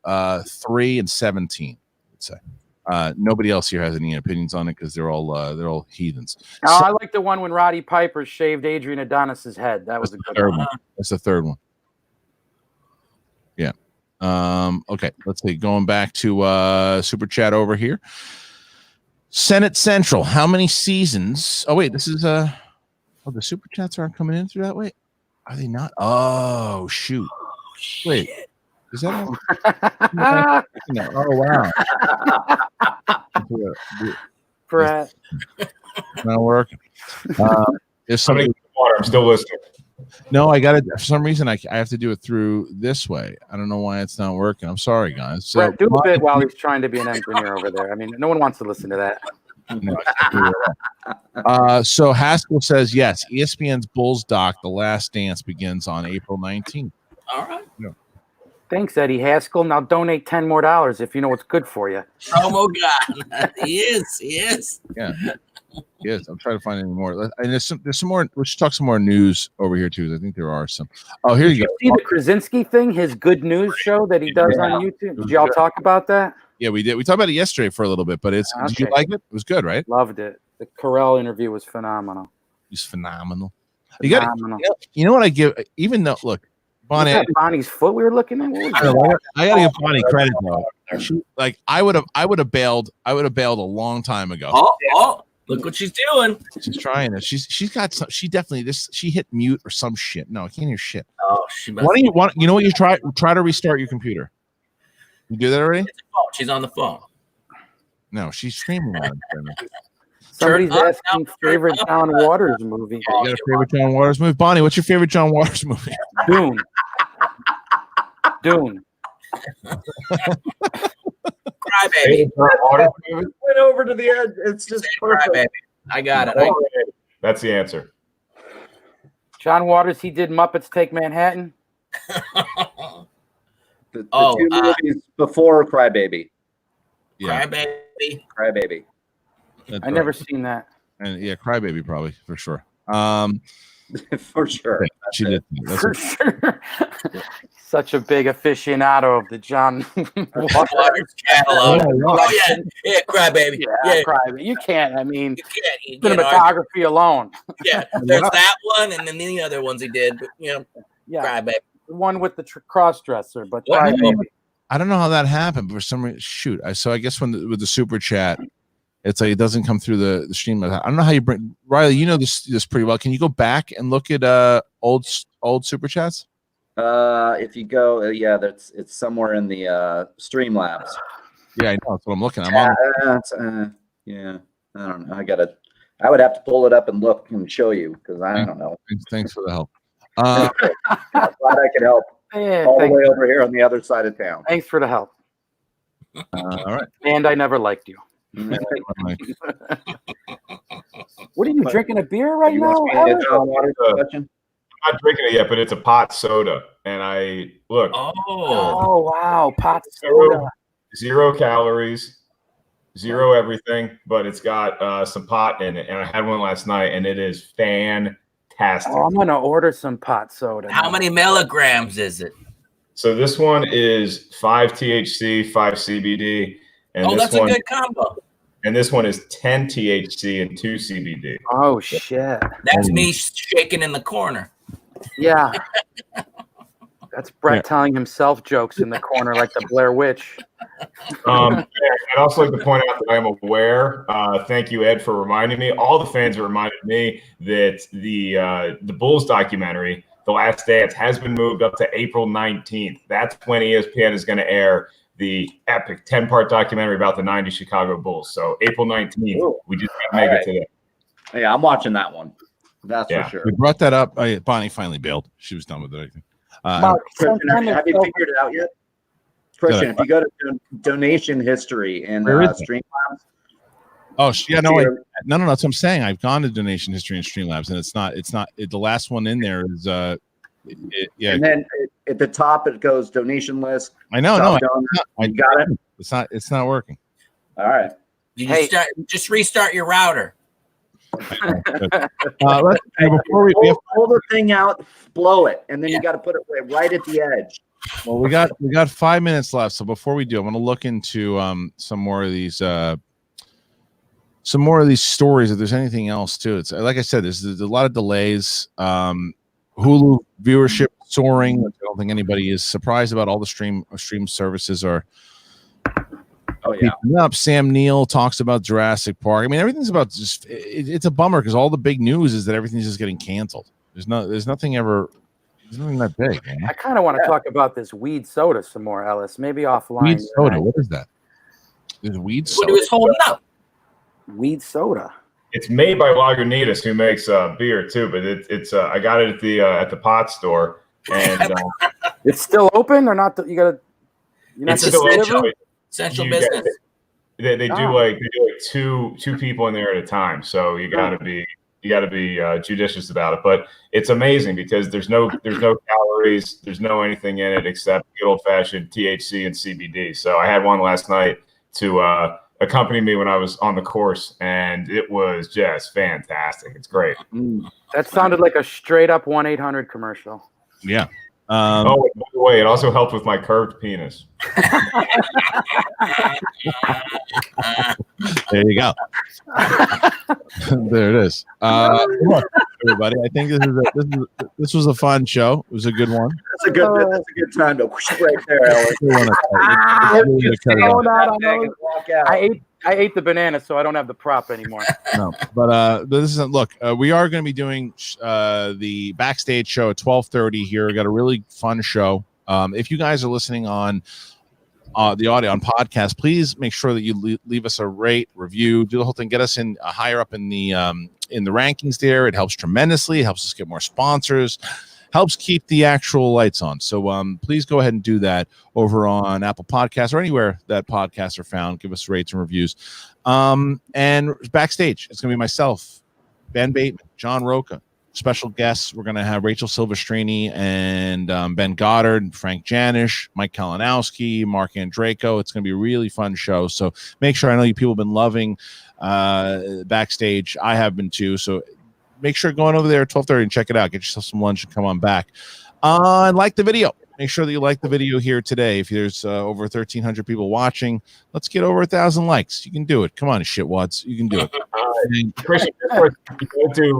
3, and 17, I would say. Nobody else here has any opinions on it because they're all heathens. Oh, I like the one when Roddy Piper shaved Adrian Adonis's head. That was a good one. That's the third one. Yeah. Okay. Let's see. Going back to Super Chat over here. Senate Central. How many seasons? Oh wait, this is the Super Chats aren't coming in through that way. Are they not? Oh shoot. Wait. Is that oh wow. Brett. Not working. There's somebody. I'm still listening. No, I got it. For some reason, I have to do it through this way. I don't know why it's not working. I'm sorry, guys. So Brett, do a bit while he's trying to be an engineer over there. I mean, no one wants to listen to that. No, so Haskell says yes. ESPN's Bulls doc, The Last Dance, begins on April 19th. All right. Yeah. Thanks, Eddie Haskell. Now donate $10 more if you know what's good for you. Promo guy. He is. Yeah. Yes, I'm trying to find any more. And there's some more. We should talk some more news over here too. I think there are some. Oh, here you go. See the Krasinski thing, his good news show that he does on YouTube. Did y'all talk about that? Yeah, we did. We talked about it yesterday for a little bit, but did you like it? It was good, right? Loved it. The Carell interview was phenomenal. He's phenomenal. You got. You know what I give? Even though, look, Bonnie, Bonnie's foot we were looking at. I gotta give Bonnie credit though. I would have bailed. I would have bailed a long time ago. Oh. Look what she's doing. She's trying it. She's got some. She definitely she hit mute or some shit. No, I can't hear shit. Oh, she. Why don't you want? You know what? You try to restart your computer. You do that already? She's on the phone. No, she's streaming on it. Somebody's asking favorite John Waters movie. You got a favorite John Waters movie? Bonnie, what's your favorite John Waters movie? Dune. Crybaby. Went over to the edge. It's just perfect. Crybaby. I got it. That's the answer. John Waters, he did Muppets Take Manhattan. The two movies before Crybaby. Yeah. Crybaby. I never seen that. And yeah, Crybaby probably for sure. For sure. She did. For sure. Such a big aficionado of the John Waters catalog. Oh yeah, Crybaby. Yeah, Crybaby. You can't. I mean, you can't cinematography alone. Yeah, there's that one, and then the other ones he did. But, Crybaby. The one with the cross-dresser, but I don't know how that happened, but for some reason, shoot. So I guess with the super chat, it's like it doesn't come through the stream. I don't know how you bring Riley. You know this pretty well. Can you go back and look at old super chats? If you go, it's somewhere in the Streamlabs. Yeah, I know. That's what I'm looking. Yeah, I don't know. I would have to pull it up and look and show you because I don't know. Thanks for the help. I'm glad I could help. All the way over here on the other side of town. Thanks for the help. All right. And I never liked you. What are you drinking? A beer right now? I'm not drinking it yet, but it's a pot soda. And I look. Oh wow, pot soda. 0 calories, 0 everything, but it's got some pot in it. And I had one last night, and it is fantastic. Oh, I'm gonna order some pot soda. How many milligrams is it? So this one is 5 THC, 5 CBD, and That's a good combo. And this one is 10 THC and 2 CBD. Oh shit! That's me shaking in the corner. Yeah. That's Brett telling himself jokes in the corner like the Blair Witch. I'd also like to point out that I'm aware. Thank you, Ed, for reminding me. All the fans reminded me that the Bulls documentary, The Last Dance, has been moved up to April 19th. That's when ESPN is going to air the epic 10-part documentary about the 90 Chicago Bulls. So April 19th, we just got to make it today. Yeah, I'm watching that one. That's for sure. We brought that up. Bonnie finally bailed. She was done with it, I think. Mark, Kristian, have you figured it out yet? Kristian, if you go to donation history and Streamlabs. Oh, yeah, no, no. That's what I'm saying. I've gone to donation history and Streamlabs, and it's not the last one in there is yeah. And then at the top it goes donation list. I know, I got it. It's not working. All right. Just restart your router. Before we pull the thing out, blow it, and then you got to put it right at the edge. Well, we got 5 minutes left, so before we do, I'm going to look into some more of these stories. If there's anything else too, it's like I said, there's a lot of delays. Hulu viewership soaring. I don't think anybody is surprised about. All the stream services are. Oh yeah. Up. Sam Neill talks about Jurassic Park. I mean, everything's about just. It's a bummer because all the big news is that everything's just getting canceled. There's nothing that big. Man. I kind of want to talk about this weed soda some more, Ellis. Maybe offline. Weed soda. What is that? Is weed soda? What he was holding up. Weed soda. It's made by Lagunitas, who makes beer too. But it's I got it at the pot store, and it's still open or not? You gotta. It's essential business. They do like two people in there at a time, so you gotta be judicious about it. But it's amazing because there's no calories, there's no anything in it except good old fashioned THC and CBD. So I had one last night to accompany me when I was on the course, and it was just fantastic. It's great. That sounded like a straight up 1-800 commercial. Yeah. By the way, it also helped with my curved penis. There you go. There it is. Look, everybody, I think this was a fun show. It was a good one. That's a good time to right there, Alex. I ate the banana, so I don't have the prop anymore. No, but this isn't. Look, we are going to be doing the backstage show at 12:30 here. We got a really fun show. If you guys are listening on the audio on podcast, please make sure that you leave us a rate, review, do the whole thing, get us in higher up in the rankings there. It helps tremendously. It helps us get more sponsors. Helps keep the actual lights on. So please go ahead and do that over on Apple Podcasts or anywhere that podcasts are found. Give us rates and reviews. And backstage, it's going to be myself, Ben Bateman, John Roca. Special guests, we're going to have Rachel Silvestrini and Ben Goddard, Frank Janish, Mike Kalinowski, Mark Andraco. It's going to be a really fun show. So make sure, I know you people have been loving backstage. I have been too. So make sure going over there at 12:30 and check it out. Get yourself some lunch and come on back. And like the video. Make sure that you like the video here today. If there's over 1,300 people watching, let's get over 1,000 likes. You can do it. Come on, shitwads. You can do it. Kristian,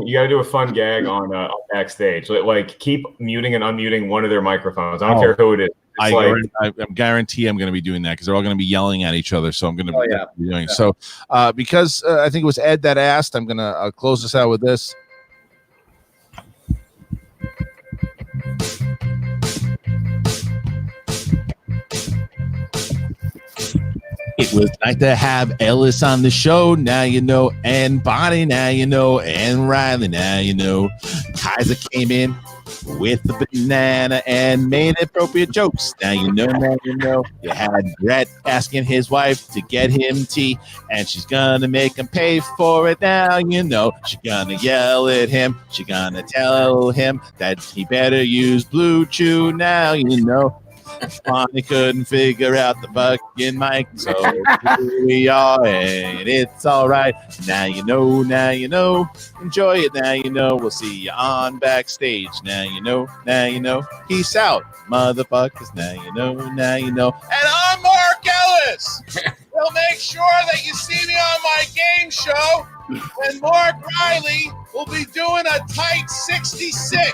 you got to do a fun gag on backstage. Like keep muting and unmuting one of their microphones. I don't care who it is. I guarantee I'm going to be doing that because they're all going to be yelling at each other. So I'm going to be doing it. So because I think it was Ed that asked, I'm going to close this out with this. It was nice to have Ellis on the show. Now you know, and Bonnie. Now you know, and Riley. Now you know. Kaiser came in with the banana and made appropriate jokes. Now you know. Now you know. You had Brett asking his wife to get him tea, and she's gonna make him pay for it. Now you know. She's gonna yell at him. She's gonna tell him that he better use Blue Chew. Now you know. Bonnie couldn't figure out the fucking mic, so here we are, and it's all right. Now you know, now you know. Enjoy it, now you know. We'll see you on backstage. Now you know, now you know. Peace out, motherfuckers. Now you know, now you know. And I'm Mark Ellis. We'll make sure that you see me on my game show when Mark Riley will be doing a tight 66.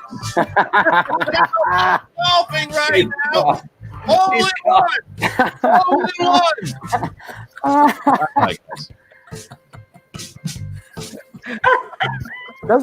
Golfing right now. Hole in one. Hole in one. All right, guys.